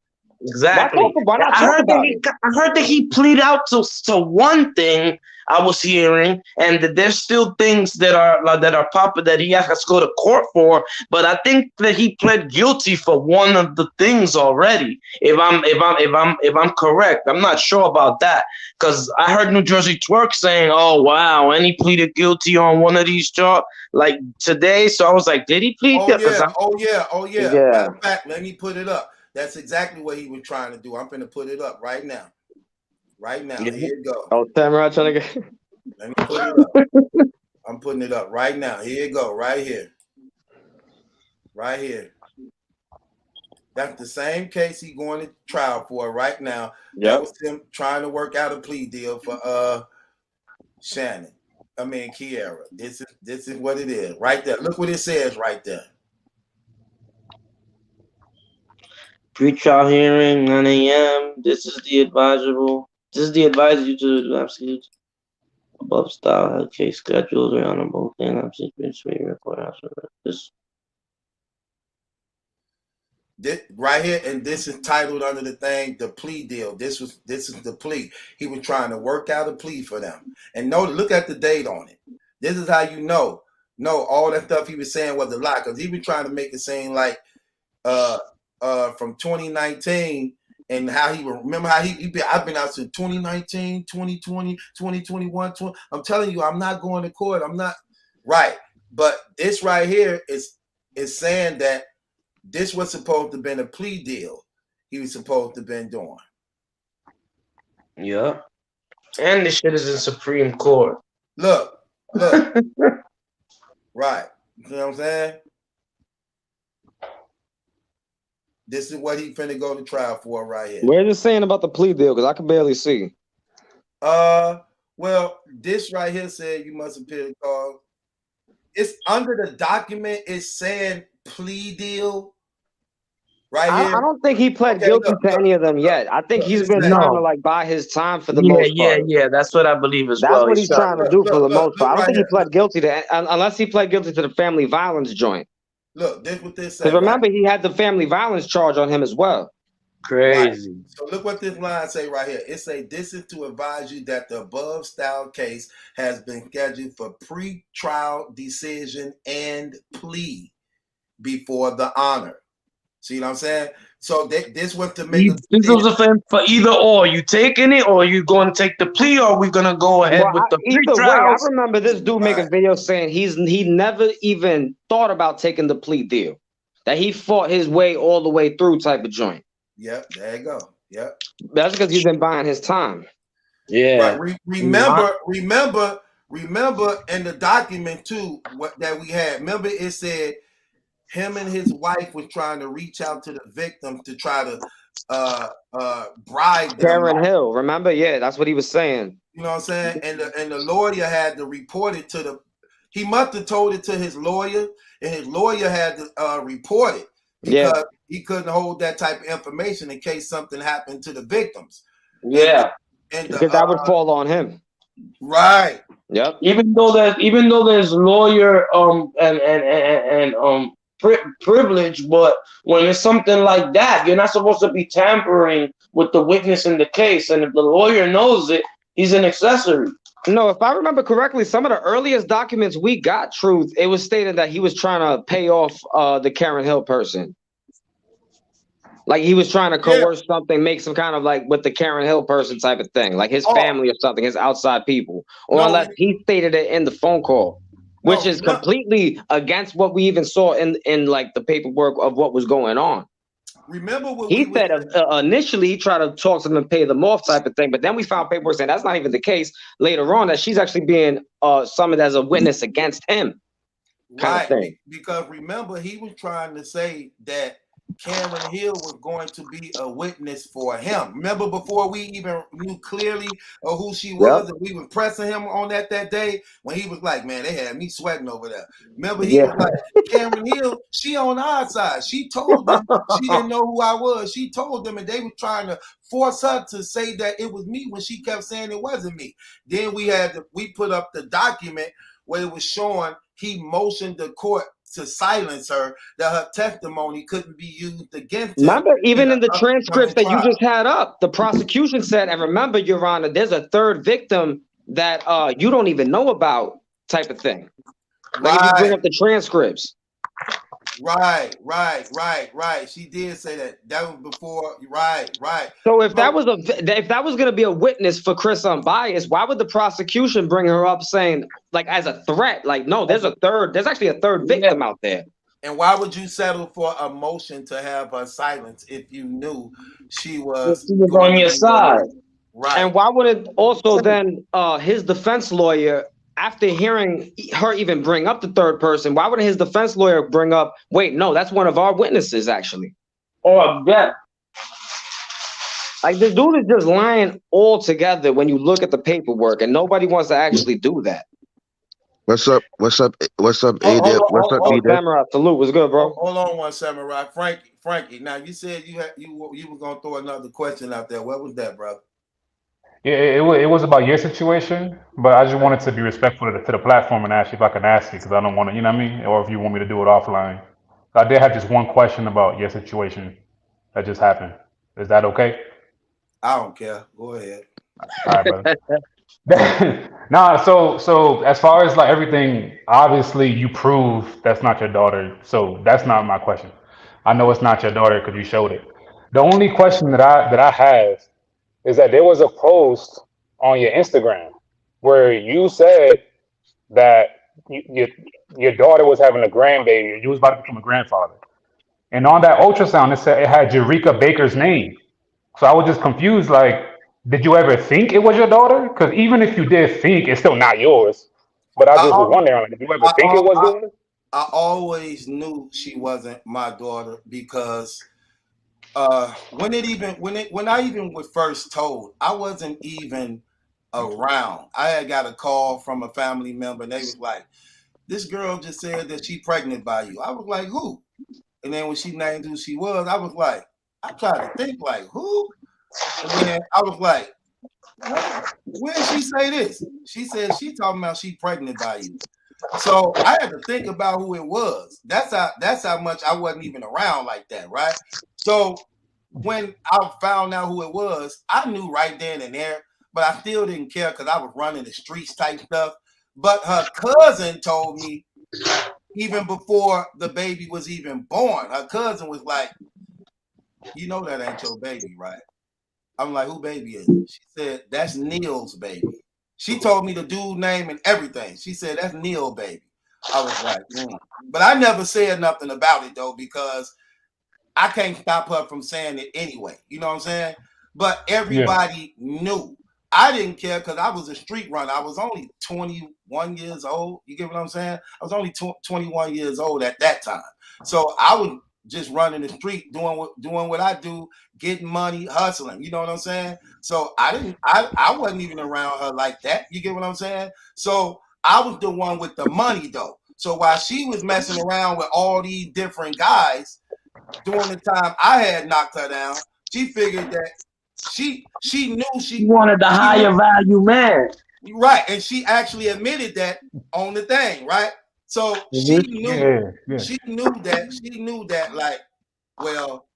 Exactly. I heard that he pleaded out to one thing I was hearing, and that there's still things that are popular that he has to go to court for. But I think that he pled guilty for one of the things already. If I'm correct, I'm not sure about that, because I heard New Jersey Twerk saying, "Oh wow," and he pleaded guilty on one of these charges like today. So I was like, did he plead? Oh yeah. Matter of fact, let me put it up. That's exactly what he was trying to do. I'm going to put it up right now. Here you go. Oh, Samurai trying to get. Let me put it up. I'm putting it up right now. Here you go. Right here. That's the same case he's going to trial for right now. That was him trying to work out a plea deal for Kiara. This is what it is right there. Look what it says right there. Pre-trial hearing, 9 a.m. This is the advisory to the absolute above style case schedules are on both and this right here, and this is titled under the thing, the plea deal. This is the plea. He was trying to work out a plea for them. And look at the date on it. This is how you know all that stuff he was saying was a lie, because he was trying to make it seem like from 2019, and how he would remember how I've been out since 2019, 2020, 2021. I'm telling you, I'm not going to court. I'm not right. But this right here is saying that this was supposed to have been a plea deal he was supposed to have been doing. Yeah. And this shit is in Supreme Court. Look. Right. You know what I'm saying? This is what he finna go to trial for right here. Where's it saying about the plea deal? Because I can barely see. Well, this right here said you must appear to call. It's under the document. It's saying plea deal, Right I here. don't think he pled Okay, guilty look, to look, any of them look, yet. I think look, he's it been say- trying to No. like buy his time for the Yeah, most yeah, part. yeah. That's what I believe as That's well. what he's trying to do for the most part. I don't right think he here. pled guilty to unless he pled guilty to the family violence joint. Look, this what this say. Because remember, right? he had the family violence charge on him as well. Crazy. Right. So look what this line say right here. It say, this is to advise you that the above style case has been scheduled for pre-trial decision and plea before the honor. See what I'm saying? So this was to make This was a fan for either or. You taking it, or you going to take the plea, or we gonna go ahead with the Either way, I pre-trials? remember this dude making videos saying he never even thought about taking the plea deal. That he fought his way all the way through type of joint. Yep, there you go. Yep. That's because he's been buying his time. Yeah. Right. Remember in the document too that we had. Remember it said him and his wife was trying to reach out to the victim to try to bribe them. Karen Hill, remember? Yeah, that's what he was saying. You know what I'm saying? And the lawyer had to report it to he must have told it to his lawyer, and his lawyer had to report it because he couldn't hold that type of information in case something happened to the victims. Yeah. And because that would fall on him. Right. Yep. Even though there's lawyer privilege, but when it's something like that, you're not supposed to be tampering with the witness in the case. And if the lawyer knows it, he's an accessory. No, if I remember correctly, some of the earliest documents we got, Truth, it was stated that he was trying to pay off the Karen Hill person. Like he was trying to coerce something, make some kind of like with the Karen Hill person type of thing, like his family or something, his outside people, or unless he stated it in the phone call, which is completely against what we even saw in like the paperwork of what was going on. Remember what he said initially he tried to talk to them and pay them off type of thing, but then we found paperwork saying that's not even the case later on, that she's actually being summoned as a witness against him. Right. Because remember, he was trying to say that Karen Hill was going to be a witness for him. Remember before we even knew clearly who she was, and we were pressing him on that day when he was like, man, they had me sweating over there. Remember, he was like, Karen Hill, she on our side. She told them she didn't know who I was. She told them, and they were trying to force her to say that it was me when she kept saying it wasn't me. Then we put up the document where it was showing he motioned the court to silence her, that her testimony couldn't be used against him. Remember, even in the transcripts that you just had up, the prosecution said, and remember, Your Honor, there's a third victim that you don't even know about type of thing. Like if you bring up the transcripts. Right. She did say that. That was before. Right. So if that was going to be a witness for Chris Unbias, why would the prosecution bring her up saying like as a threat? Like, no, there's actually a third victim out there. And why would you settle for a motion to have her silence if you knew she was on your side? Right. And why would it also then his defense lawyer, after hearing her even bring up the third person, why would his defense lawyer bring up, wait, no, that's one of our witnesses, actually? Oh, yeah. Like, this dude is just lying all together when you look at the paperwork, and nobody wants to actually do that. What's up, AD? What's up, B-Dep? Samurai, salute. What's good, bro? Hold on one, Samurai. Frankie, now you said you were going to throw another question out there. What was that, brother? Yeah, it was about your situation, but I just wanted to be respectful to the platform and ask you if I can ask you, because I don't want to, you know what I mean? Or if you want me to do it offline. I did have just one question about your situation that just happened. Is that okay? I don't care. Go ahead. All right, brother. Nah, so as far as like everything, obviously you prove that's not your daughter, so that's not my question. I know it's not your daughter because you showed it. The only question that I have is that there was a post on your Instagram where you said that your daughter was having a grandbaby. You was about to become a grandfather. And on that ultrasound, it said it had Jerika Baker's name. So I was just confused, like, did you ever think it was your daughter? Because even if you did think, it's still not yours. But I just was wondering, like, did you ever think it was yours? I always knew she wasn't my daughter because when I even was first told, I wasn't even around. I had got a call from a family member, and they was like, "This girl just said that she pregnant by you." I was like, "Who?" And then when she named who she was, I was like, I tried to think like who? And then I was like, what? Where did she say this? She said she talking about she pregnant by you. So I had to think about who it was. That's how much I wasn't even around like that, right? So when I found out who it was, I knew right then and there, but I still didn't care because I was running the streets type stuff. But her cousin told me even before the baby was even born, her cousin was like, you know that ain't your baby, right? I'm like, who baby is it? She said, that's Neil's baby. She told me the dude name and everything. She said, that's Neil baby. I was like, But I never said nothing about it though, because I can't stop her from saying it anyway. You know what I'm saying? But everybody knew. I didn't care because I was a street runner. I was only 21 years old. You get what I'm saying? I was only 21 years old at that time. So I was just running the street, doing what I do, getting money, hustling. You know what I'm saying? So I wasn't even around her like that. You get what I'm saying? So I was the one with the money though. So while she was messing around with all these different guys, during the time I had knocked her down, she figured that she knew she wanted the higher value man. Right. And she actually admitted that on the thing, right? So she knew she knew that like, well,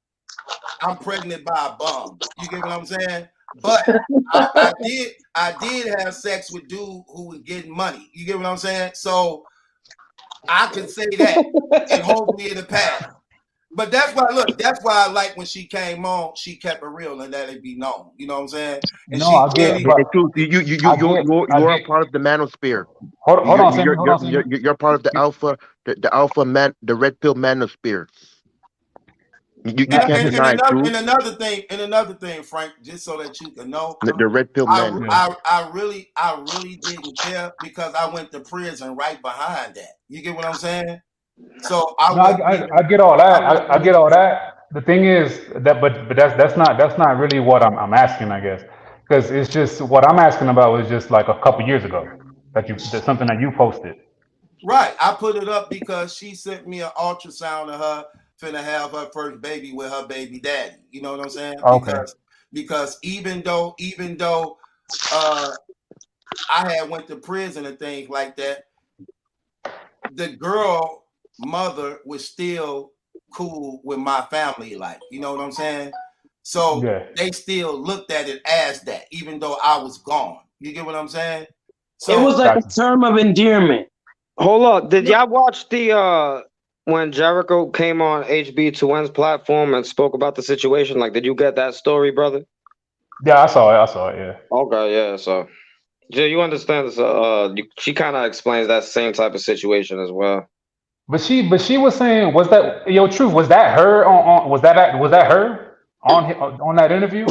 I'm pregnant by a bum. You get what I'm saying? But I did have sex with dude who was getting money. You get what I'm saying? So I could say that and hopefully it'll pass. But that's why I like when she came on, she kept it real and let it be known. You know what I'm saying? And no, I get it. You're a part of the manosphere. Hold on, Sammy. Hold on, Sammy. You're part of the alpha man, the red pill manosphere. You can't deny it, and another thing, Frank, just so that you can know, the red pill man. I really didn't care because I went to prison right behind that. You get what I'm saying? So I get all that. I get all that. The thing is that, but that's not really what I'm asking, I guess, because it's just what I'm asking about was just like a couple years ago that's something that you posted. Right, I put it up because she sent me an ultrasound of her finna have her first baby with her baby daddy. You know what I'm saying? Okay. Because even though I had went to prison and things like that, the girl mother was still cool with my family life. You know what I'm saying? So they still looked at it as that, even though I was gone. You get what I'm saying? So it was like a term of endearment. Hold on. Did y'all watch the when Jericho came on HB2N's platform and spoke about the situation? Like, did you get that story, brother? Yeah, I saw it, yeah. Okay, yeah, so Jay, you understand this? She kind of explains that same type of situation as well. But she was saying, was that Truth? Was that her was that her on that interview?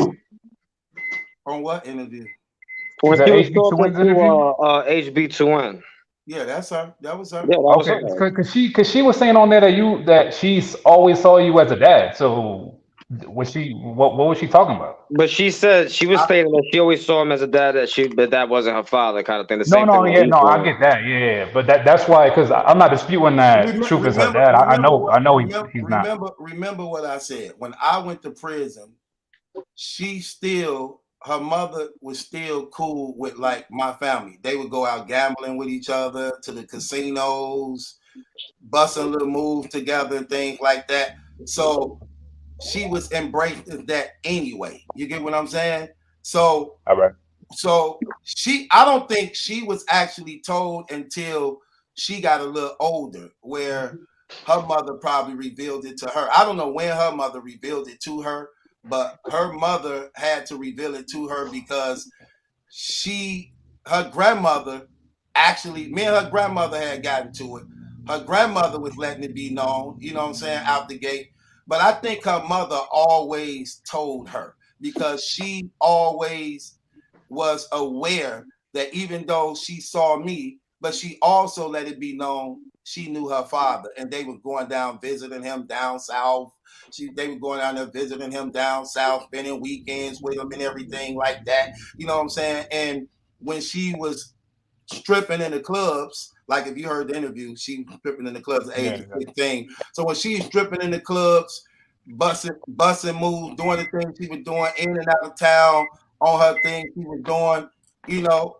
On what interview? When she was talking to HB2N. Yeah, that's her. That was her. Yeah, that was her. Because she was saying on there that she's always saw you as a dad. So was she what was she talking about? But she said she was stating that she always saw him as a dad, but that wasn't her father, kind of thing. I get that, yeah. But that's why, because I'm not disputing that Truth is her dad. I know he's not. Remember what I said. When I went to prison, her mother was still cool with like my family. They would go out gambling with each other to the casinos, busting a little moves together and things like that. So she was embracing that anyway. You get what I'm saying? So, all right. So I don't think she was actually told until she got a little older, where her mother probably revealed it to her. I don't know when her mother revealed it to her, but her mother had to reveal it to her because her grandmother, actually, me and her grandmother had gotten to it. Her grandmother was letting it be known, you know what I'm saying, out the gate. But I think her mother always told her because she always was aware that even though she saw me, but she also let it be known she knew her father, and they were going down visiting him down south. They were going down there visiting him down south, spending weekends with him and everything like that. You know what I'm saying? And when she was stripping in the clubs. Like if you heard the interview, she was stripping in the clubs at the age of 15. So when she's stripping in the clubs, busting moves, doing the things she was doing in and out of town on her thing she was doing, you know,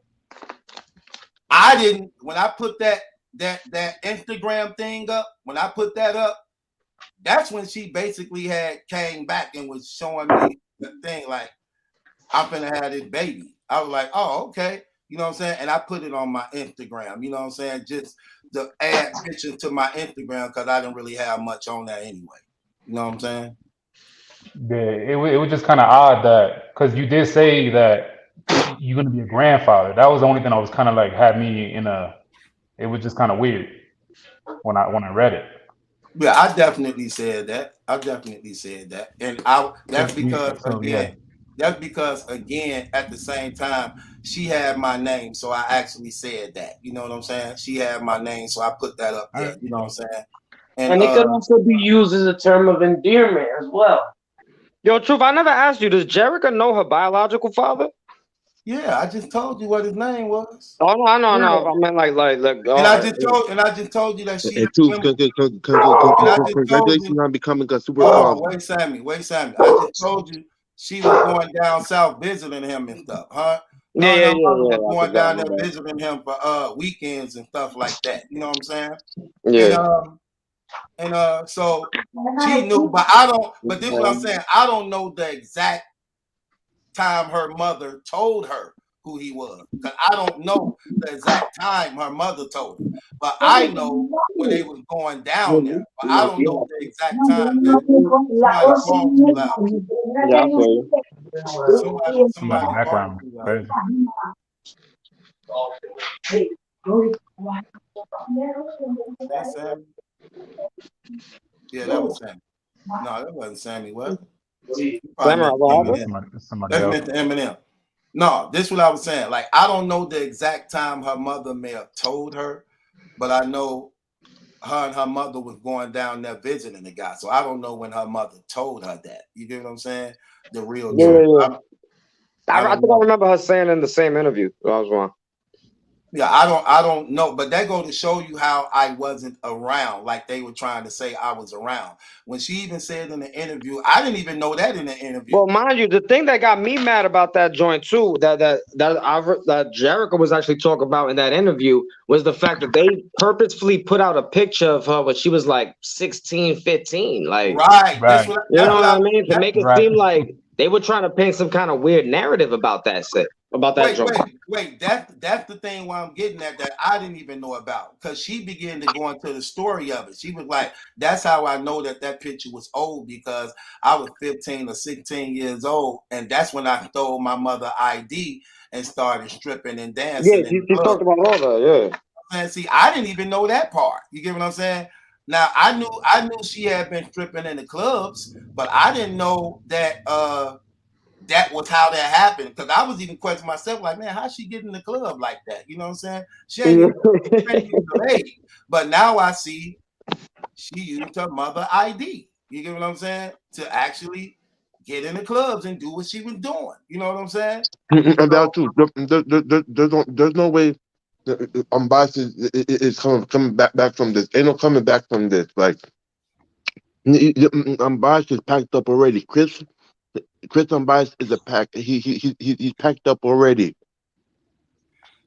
I didn't, when I put that Instagram thing up, when I put that up, that's when she basically came back and was showing me the thing like, I'm finna have this baby. I was like, oh, okay. You know what I'm saying? And I put it on my Instagram, you know what I'm saying? Just to add pictures to my Instagram because I didn't really have much on that anyway. You know what I'm saying? Yeah, it was just kind of odd that, because you did say that you're going to be a grandfather. That was the only thing I was kind of like, had me in it was just kind of weird when I read it. Yeah, I definitely said that. And that's because again, at the same time, she had my name, so I actually said that. You know what I'm saying? She had my name, so I put that up there. You know what I'm saying? And it could also be used as a term of endearment as well. Yo, Truth, I never asked you, does Jerica know her biological father? Yeah, I just told you what his name was. Oh no, I meant like. And I just told you that she. Congratulations on becoming a super. Wait, Sammy. I just told you she was going down south visiting him and stuff, huh? Yeah. Going down there visiting him for weekends and stuff like that. You know what I'm saying? Yeah. And so she knew, but I don't. But this is what I'm saying. I don't know the exact time her mother told her who he was, because I don't know the exact time her mother told her. But I know when they was going down there. But I don't know the exact time. Somebody called too loud. Yeah, Somebody background. Crazy. Yeah, that was Sammy. No, that wasn't Sammy. What? Somebody else. Eminem. No, this is what I was saying. Like, I don't know the exact time her mother may have told her, but I know her and her mother was going down there visiting the guy. So I don't know when her mother told her that. You get what I'm saying? The real truth. Yeah. I think I remember her saying in the same interview. I was wrong. Yeah, I don't know, but that go to show you how I wasn't around, like they were trying to say I was around. When she even said in the interview, I didn't even know that in the interview. Well, mind you, the thing that got me mad about that joint too, that Jerica was actually talking about in that interview, was the fact that they purposefully put out a picture of her when she was like 16, 15. Like, right. You know what I mean? To make it seem like they were trying to paint some kind of weird narrative about that shit. Wait, that's the thing where I'm getting at that I didn't even know about, because she began to go into the story of it. She was like, that's how I know that picture was old, because I was 15 or 16 years old, and that's when I stole my mother ID and started stripping and dancing. Yeah, you talked about all that, yeah. And see, I didn't even know that part. You get what I'm saying? Now I knew she had been stripping in the clubs, but I didn't know that that was how that happened, because I was even questioning myself, like, man, how's she getting in the club like that? You know what I'm saying? She ain't even late. But now I see she used her mother ID. You get what I'm saying? To actually get in the clubs and do what she was doing. You know what I'm saying? And that's true. There's no way Unbias is coming back from this. Ain't no coming back from this. Like, Unbias is packed up already. Chris Unbias is a pack. He's packed up already.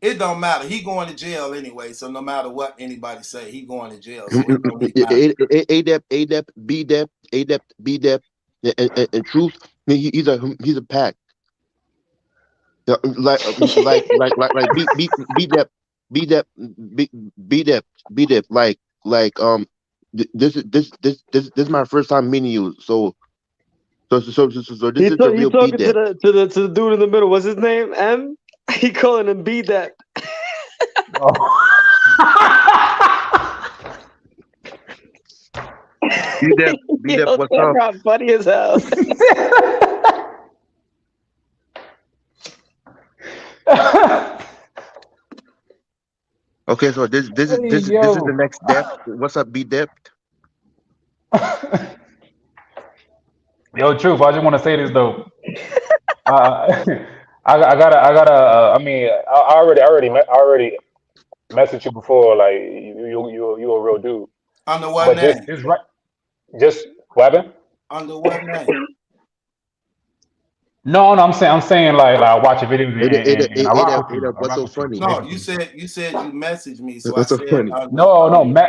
It don't matter. He going to jail anyway. So no matter what anybody say, he going to jail. So ADEP, BDEP, and Truth. He's a pack. Like BDEP. Like this is my first time meeting you. So this is the real talking BDEP. to the dude in the middle. What's his name? M. He calling him BDEP. BDEP, what's up? Funny as hell. Okay, so this is the next step. What's up, BDEP? Yo, Truth, I just want to say this though. I gotta. I mean, I already messaged you before. Like you a real dude. Under what But name? just right, just what happened? Under what name? No, I'm saying like I watch your videos and I rock with you. I What's rock so with you, funny? No, basically. you said you messaged me, so I What's so said funny? under. No,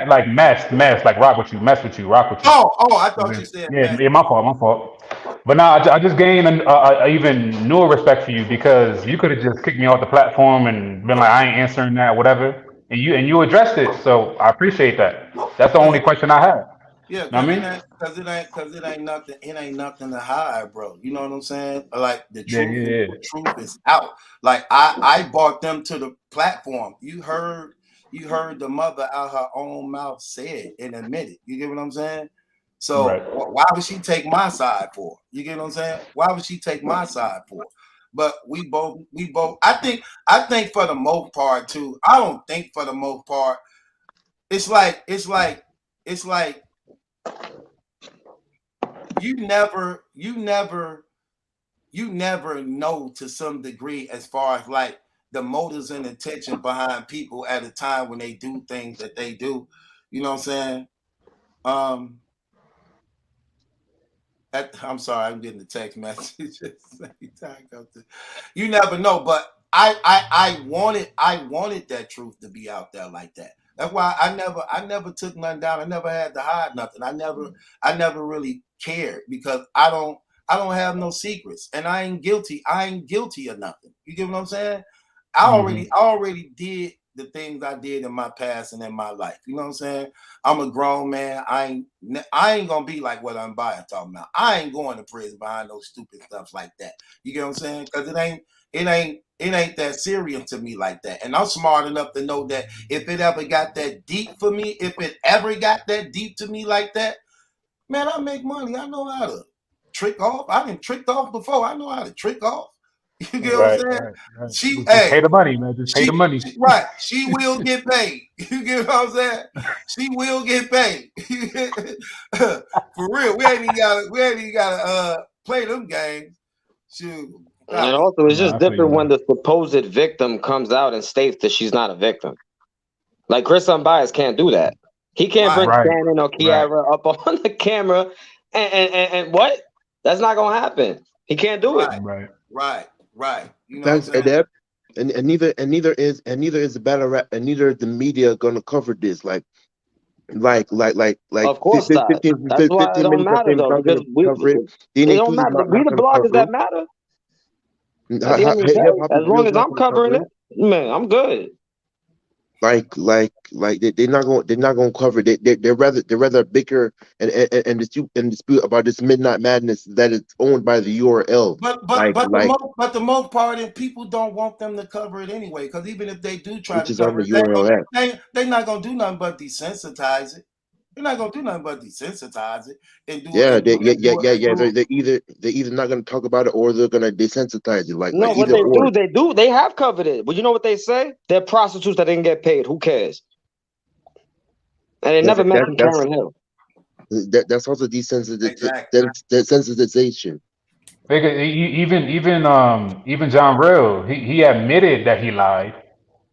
like mess, like rock with you, mess with you, rock with you. Oh, I And thought you then- said Yeah, message. yeah, my fault. But now I just gained a even newer respect for you because you could have just kicked me off the platform and been like, I ain't answering that, whatever. And you addressed it, so I appreciate that. That's the only question I had. Yeah, Know what I mean? cause it ain't nothing. It ain't nothing to hide, bro. You know what I'm saying? Like the Yeah, truth, yeah, the truth is out. Like I brought them to the platform. You heard the mother out her own mouth say it and admit it. You get what I'm saying? yeah. So Right. why would she take my side for? You get what I'm saying? Why would she take my side for? But we both. I think for the most part too. I don't think for the most part. It's like you never know to some degree as far as like the motives and intention behind people at a time when they do things that they do. You know what I'm saying? I'm sorry, I'm getting the text message. You never know, but I wanted that truth to be out there like that. That's why I never took nothing down. I never had to hide nothing. I never really cared because I don't have no secrets and I ain't guilty. I ain't guilty of nothing. You get what I'm saying? I already did the things I did in my past and in my life. You know what I'm saying? I'm a grown man. I ain't gonna be like what Unbias talking about. I ain't going to prison behind those stupid stuff like that. You get what I'm saying? Because it ain't that serious to me like that. And I'm smart enough to know that if it ever got that deep for me, if it ever got that deep to me like that, man, I make money. I know how to trick off. I been tricked off before. I know how to trick off. You get what I'm Right, saying? right, right. She, Just pay hey, the money, man. Just pay the money. right. She will get paid. You get what I'm saying? She will get paid. For real. We ain't even gotta play them games. Shoot. And also, it's Nah, just I feel you, different when man. the supposed victim comes out and states that she's not a victim. Like Chris Unbias can't do that. He can't Right. bring Right, Shannon or right, Kiara up on the camera and what? That's not gonna happen. He can't do it. right. Right. You know what I'm Thanks, saying? Adep. And neither is the battle rap, and neither is the media gonna cover this. Like Of course not. That's why it 15 don't minutes of matter them though, not because gonna cover it. it DNA don't Tools is matter. We not the gonna bloggers cover that it. matter. At the end of the Hip day, hop as is long real as not I'm gonna covering cover it, it. man, I'm good. They're not gonna cover it. They're rather bicker and dispute about this Midnight Madness that is owned by the URL. But the most part is people don't want them to cover it anyway. Because even if they do try Which to is on cover the it, URL app. they not gonna do nothing but desensitize it. They're not gonna do nothing but desensitize it and do Yeah, it and they're either not gonna talk about it or they're gonna desensitize it. Like No, what either they or. do, they have covered it. But you know what they say? They're prostitutes that didn't get paid. Who cares? And they never mentioned Karen Hill. That's also desensitization. Because even John Real, he admitted that he lied,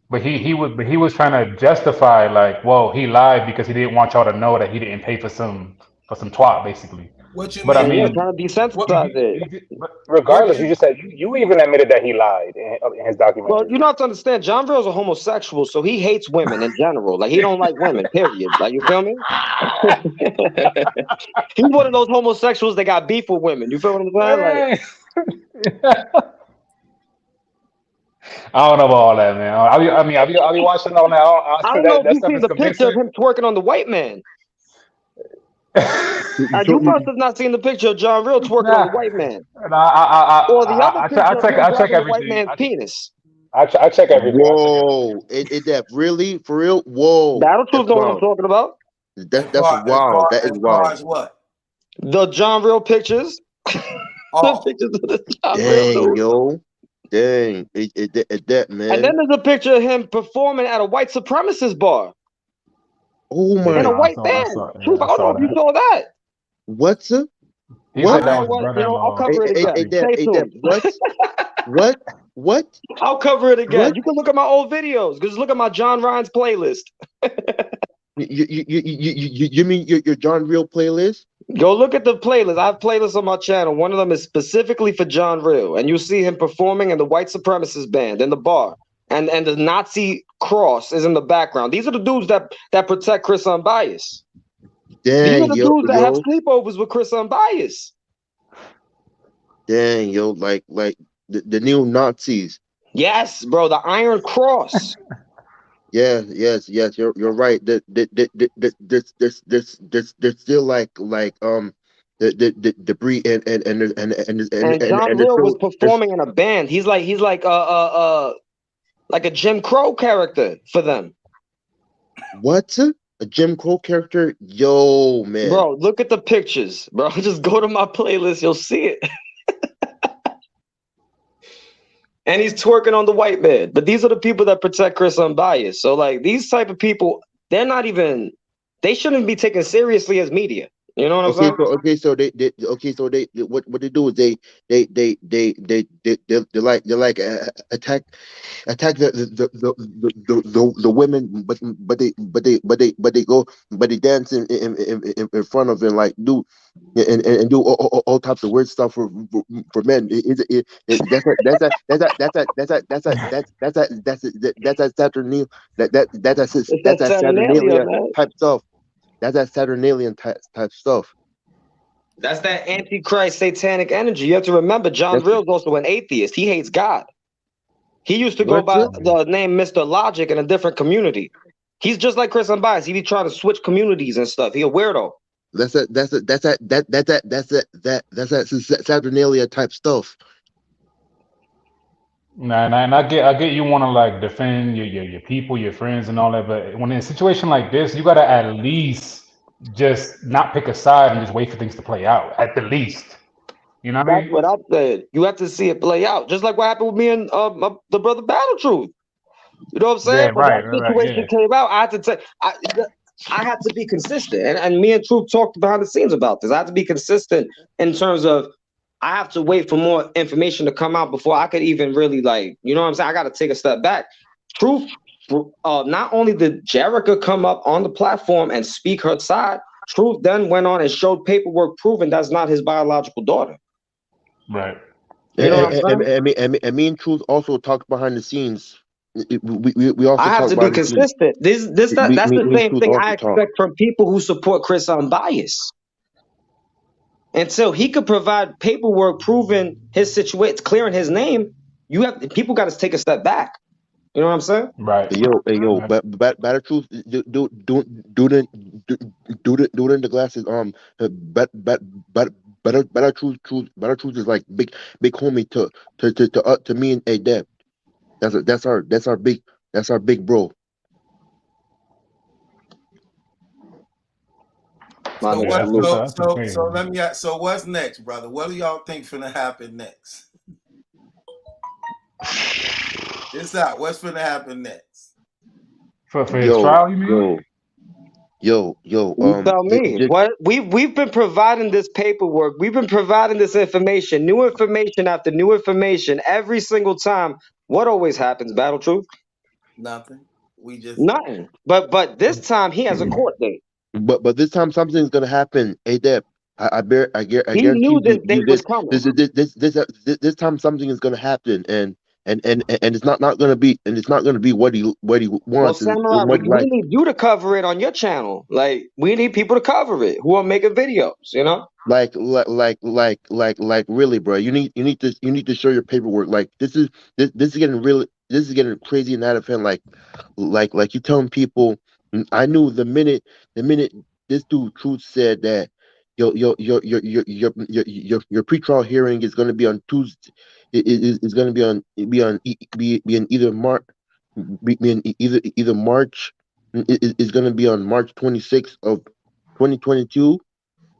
but he was trying to justify like, well, he lied because he didn't want y'all to know that he didn't pay for some twat basically. what you But I Yeah, mean? mean, trying to What desensitize it. but what regardless, you you just said you even admitted that he lied in his Well, documentary. you know have to understand, John Real's a homosexual, so he hates women in general. Like he don't like women, period. Like you feel me? He's one of those homosexuals that got beef with women. You feel what I'm saying? Like Hey. I don't know about all that, man. I'll be watching all that. I don't know if That you've stuff seen is the picture of convincing. him twerking on the white man. You You told me must have not seen the picture of John Real twerking on the Nah, white man. nah, Or the other picture of him I check grabbing the white everything. man's penis. I check everything. I check everything. whoa. It that really for real? Whoa. Battle That's Truth know what I'm wild. talking about. That's wild. That is as far wild. as what? The John Real pictures. The Oh, pictures of the John Real Dang, dude. yo. Dang. That And then man. there's a picture of him performing at a white supremacist bar Oh Yeah, in my a no, white I band. saw. Truth, Yeah, I I don't know saw if you that. saw that. what's up? He What? said that All was right, his well, I'll brother-in-law. cover it again. Stay tuned. What? I'll cover it again. What? You can look at my old videos. Just look at my John Ryan's playlist. You mean your John Real playlist? Go look at the playlist. I have playlists on my channel. One of them is specifically for John Real, and you see him performing in the white supremacist band in the bar, and the Nazi cross is in the background. These are the dudes that protect Chris Unbias. These are the dudes that have sleepovers with Chris Unbias. Dang, yo, like the neo Nazis. Yes, bro, the Iron Cross. Yes, you're right. There's still like the debris and John Real was performing in a band. He's like a Jim Crow character for them. What? A Jim Crow character? Yo, man. Bro, look at the pictures, bro. Just go to my playlist, you'll see it. And he's twerking on the white man. But these are the people that protect Chris Unbiased. So like these type of people, they shouldn't be taken seriously as media. You know what I'm saying? So they what they do is they like attack the women, but they dance in front of him, like do and do all types of weird stuff for men. That's that Saturnalia type stuff. That's that Saturnalian type stuff. That's that Antichrist satanic energy. You have to remember, John Real is also an atheist. He hates God. He used to go by the name Mr. Logic in a different community. He's just like Chris Unbiased. He be trying to switch communities and stuff. He a weirdo. That's that Saturnalia type stuff. Nah, and I get you want to like defend your people, your friends, and all that, but when in a situation like this, you gotta at least just not pick a side and just wait for things to play out. At the least, you know what I mean? That's what I said. You have to see it play out, just like what happened with me and the brother Battle Truth. You know what I'm saying? Yeah, when that situation came out, I had to tell. I had to be consistent, and me and Truth talked behind the scenes about this. I had to be consistent in terms of I have to wait for more information to come out before I could even really like, you know what I'm saying? I got to take a step back. Truth, not only did Jerica come up on the platform and speak her side, Truth then went on and showed paperwork proving that's not his biological daughter. Right. You know what I'm saying? And me and Truth also talked behind the scenes. We also I have to be consistent. That's the same thing I expect from people who support Chris Unbiased. Until he could provide paperwork proving his situation, clearing his name, people got to take a step back. You know what I'm saying? Right. Yo, but Better Truth do it in the glasses. Better Truth is like big homie to me and A-Deb. That's our big bro. So let me ask. So what's next, brother? What do y'all think finna happen next? It's out. What's finna happen next? For his trial, you mean? Yo. You tell me. What we've been providing this paperwork. We've been providing this information, new information after new information every single time. What always happens, Battle Truth? Nothing. We just nothing. But this time he has a court date. But this time something's gonna happen. A-Deb, I guarantee knew this date was coming. This time something is gonna happen, and it's not gonna be what he wants. Well, Samurai, we need you to cover it on your channel. Like we need people to cover it who are making videos. You know, like really, bro. You need to show your paperwork. Like this is getting crazy and out of hand. Like you telling people. I knew the minute this dude Truth said that your pretrial hearing is going to be on Tuesday. Is going to be on either March. Either March is going to be on March 26th of 2022.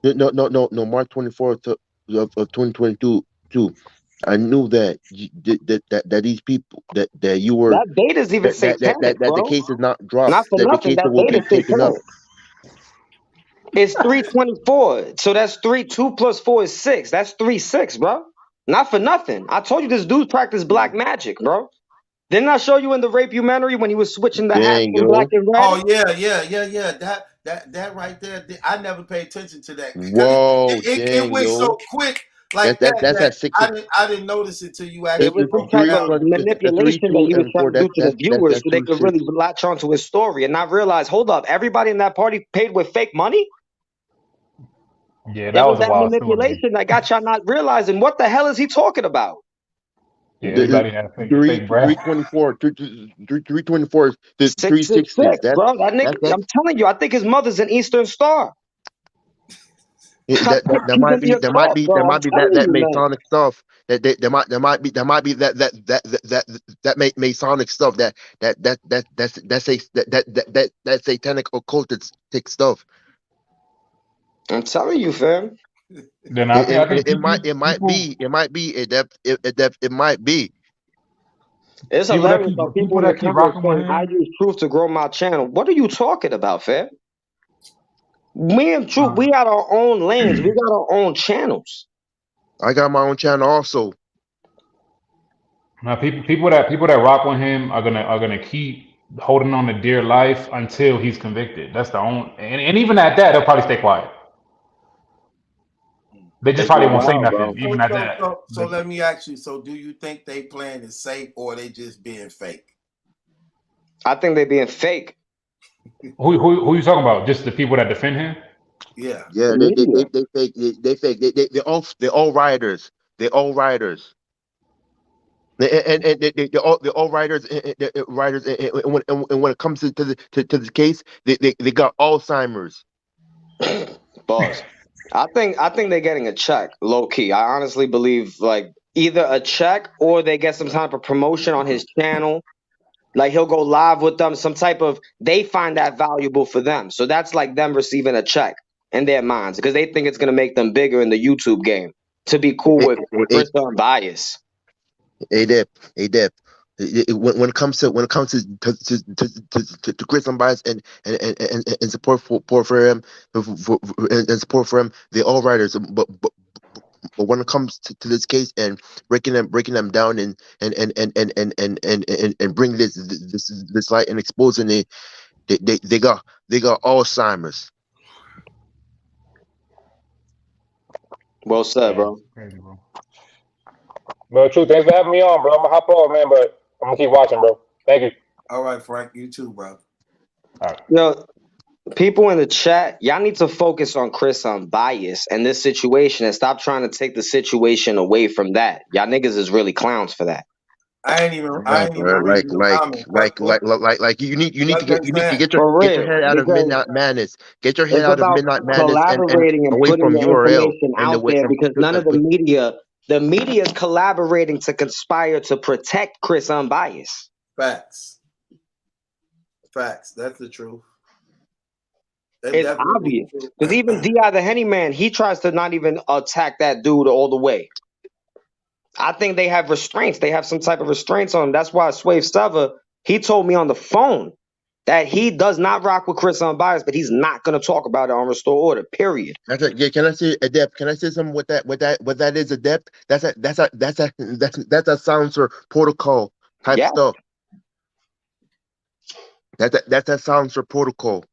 No, March 24th of 2022. I knew that these people that you were that date is even satanic, that the case is not dropped. Not for that nothing, the case will be taken up. It's 324. So that's 2 plus 4 is 6. That's 3-6, bro. Not for nothing. I told you this dude practiced black magic, bro. Didn't I show you in the rape-umentary when he was switching the hats Dang, from black yo. and red? Oh yeah. That right there. I never paid attention to that because Whoa, it dang, went yo. so quick like That's that at 6. I didn't notice it till you It actually was It's some broke it type 3 of down. plus the 3, manipulation that 2, he was and trying 4. to do to the viewers That's so they 2, could 6. really latch onto his story and not realize, hold up, everybody in that party paid with fake money? Yeah, It that was was a that wild story. manipulation that got y'all not realizing what the hell is he talking about? Yeah, everybody had fake breath. 324. 324 is the 666, 366. bro. That nigga, That I'm telling you, I think his mother's an Eastern Star. that might be that Masonic stuff. There might be that Masonic stuff that satanic occultic stuff. I'm telling you, fam. Then I think It might people be it might be. It's people that hilarious keep how people people in the that keep comments rocking with saying I him. use truth to grow my channel. What are you talking about, fam? Me and Truth, we got our own lanes. We got our own channels. I got my own channel also. Now, people that rock with him are gonna keep holding on to dear life until he's convicted. That's the only, and even at that, they'll probably stay quiet. They just It's probably won't say wild, nothing, bro. even at that. So let me ask you. So do you think they playing it safe or they just being fake? I think they being fake. Who you talking about? Just the people that defend him? Yeah. Yeah, they fake. They fake. They're all riders. They're all riders. And they're all writers. Writers. And when it comes to the case, they got Alzheimer's. Boss. I think they're getting a check, low key. I honestly believe like either a check or they get some type of promotion on his channel. Like he'll go live with them, some type of they find that valuable for them. So that's like them receiving a check in their minds because they think it's gonna make them bigger in the YouTube game to be cool with Chris Unbias. Dep. When it comes to Chris Unbias and support for him and support for him, they're all writers. But when it comes to this case and breaking them down and bring this light and exposing it, they got Alzheimer's. Well said, bro. Crazy, bro. Bro, Truth, thanks for having me on, bro. I'm gonna hop off, man, but I'm gonna keep watching, bro. Thank you. All right, Frank. You too, bro. All right. Yo, people in the chat, y'all need to focus on Chris Unbias and this situation and stop trying to take the situation away from that. Y'all niggas is really clowns for that. I ain't even reading the comments. You need to What get they you need to saying? get your head out of Because Midnight Madness. Get your head it's out of about Midnight Madness and collaborating and away putting from your URL information and out there because none of the media is collaborating to conspire to protect Chris Unbias. Facts. That's the truth. It's obvious because even Di the Henny Man, he tries to not even attack that dude all the way. I think they have restraints. They have some type of restraints on him. That's why Swave Sever, he told me on the phone that he does not rock with Chris Unbiased, but he's not going to talk about it on Restore Order, period. Yeah, can I say Adept? Can I say something with that? What that is, Adept? That's a silencer protocol type stuff. That's a silencer protocol.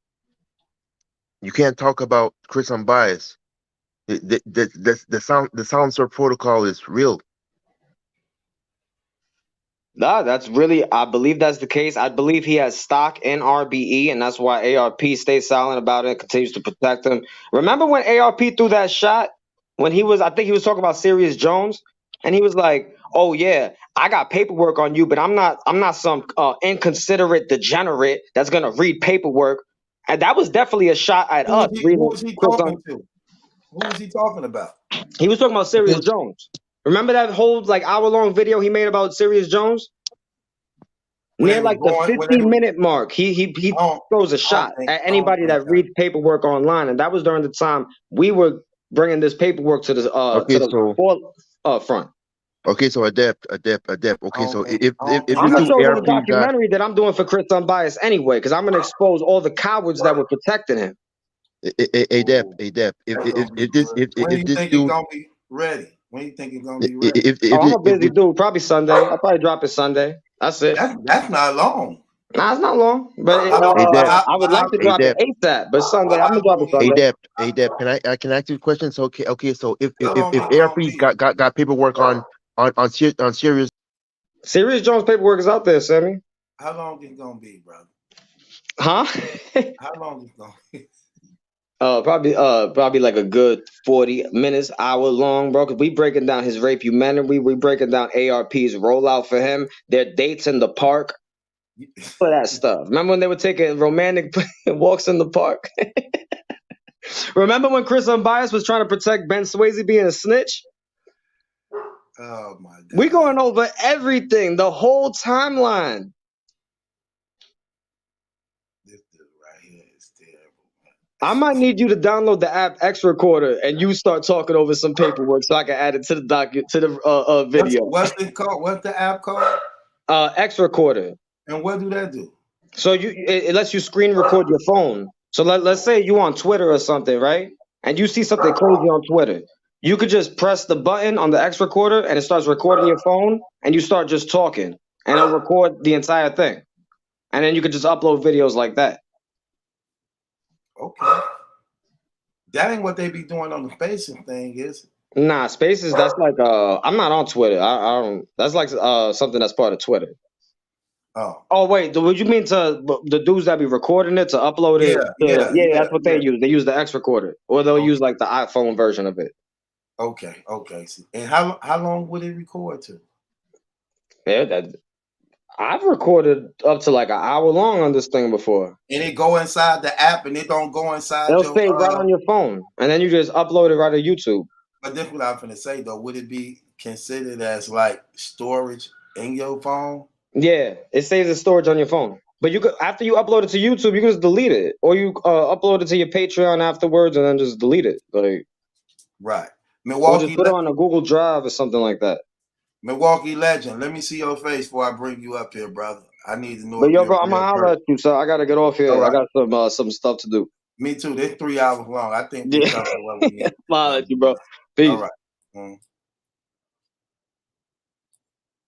You can't talk about Chris Unbiased. The silencer protocol is real. Nah, that's really, I believe that's the case. I believe he has stock in RBE, and that's why ARP stays silent about it and continues to protect him. Remember when ARP threw that shot when I think he was talking about Sirius Jones, and he was like, "Oh yeah, I got paperwork on you, but I'm not some inconsiderate degenerate that's gonna read paperwork." And that was definitely a shot at us. Who was he talking to? Who was he talking about? He was talking about Sirius Jones. Remember that whole like hour-long video he made about Sirius Jones? Near like the 50-minute mark, he throws a shot at anybody that reads paperwork online, and that was during the time we were bringing this paperwork to the forefront. Okay, so Adept. Okay, so if I'm gonna show you the documentary that I'm doing for Chris Unbiased anyway, because I'm gonna expose all the cowards that were protecting him. Dep. When do you This think it's dude, gonna be ready? When do you think it's gonna be ready? Oh, I'm a busy dude. Probably Sunday. I'll probably drop it Sunday. That's it. That's not long. Nah, it's not long, but I would like to drop it ASAP. But Sunday, I'm gonna drop it Sunday. Dep, can I ask you a question? So okay, so if How long it ARP's gonna be? got paperwork on Sirius. Serious Jones paperwork is out there, Sammy. How long is it gonna be, brother? Huh? How long is it gonna be? Probably like a good 40 minutes, hour long, bro. Cause we breaking down his rape humanity. We breaking down ARP's rollout for him, their dates in the park, all that stuff. Remember when they were taking romantic walks in the park? Remember when Chris Unbias was trying to protect Ben Swayze being a snitch? Oh my God. We going over everything, the whole timeline. This dude right here is terrible, man. I might need you to download the app X Recorder and you start talking over some paperwork so I can add it to the video. What's it called? What's the app called? X Recorder. And what do that do? So it lets you screen record your phone. So let's say you on Twitter or something, right? And you see something crazy on Twitter. You could just press the button on the X Recorder and it starts recording your phone and you start just talking and it'll record the entire thing. And then you could just upload videos like that. Okay. That ain't what they be doing on the Spaces thing, is it? Nah, Spaces, that's like I'm not on Twitter. I don't, that's like something that's part of Twitter. Oh wait, would you mean to the dudes that be recording it to upload it? Yeah, that's what they use. They use the X Recorder, or they'll use like the iPhone version of it. Okay. And how long would it record to? Yeah, I've recorded up to like an hour long on this thing before. And it go inside the app, and it don't go inside. It'll stay right on your phone, and then you just upload it right to YouTube. But that's what I'm finna say though. Would it be considered as like storage in your phone? Yeah, it saves as storage on your phone. But you could, after you upload it to YouTube, you can just delete it, or you upload it to your Patreon afterwards, and then just delete it. Like, right. Or just put it on a Google Drive or something like that. Milwaukee legend, let me see your face before I bring you up here, brother. I need to know. But yo, bro, I'm gonna holler at you, so I gotta get off here. Right. I got some stuff to do. Me too. This 3 hours long. I think we covered what we need. Holler at you, bro. Peace. All right.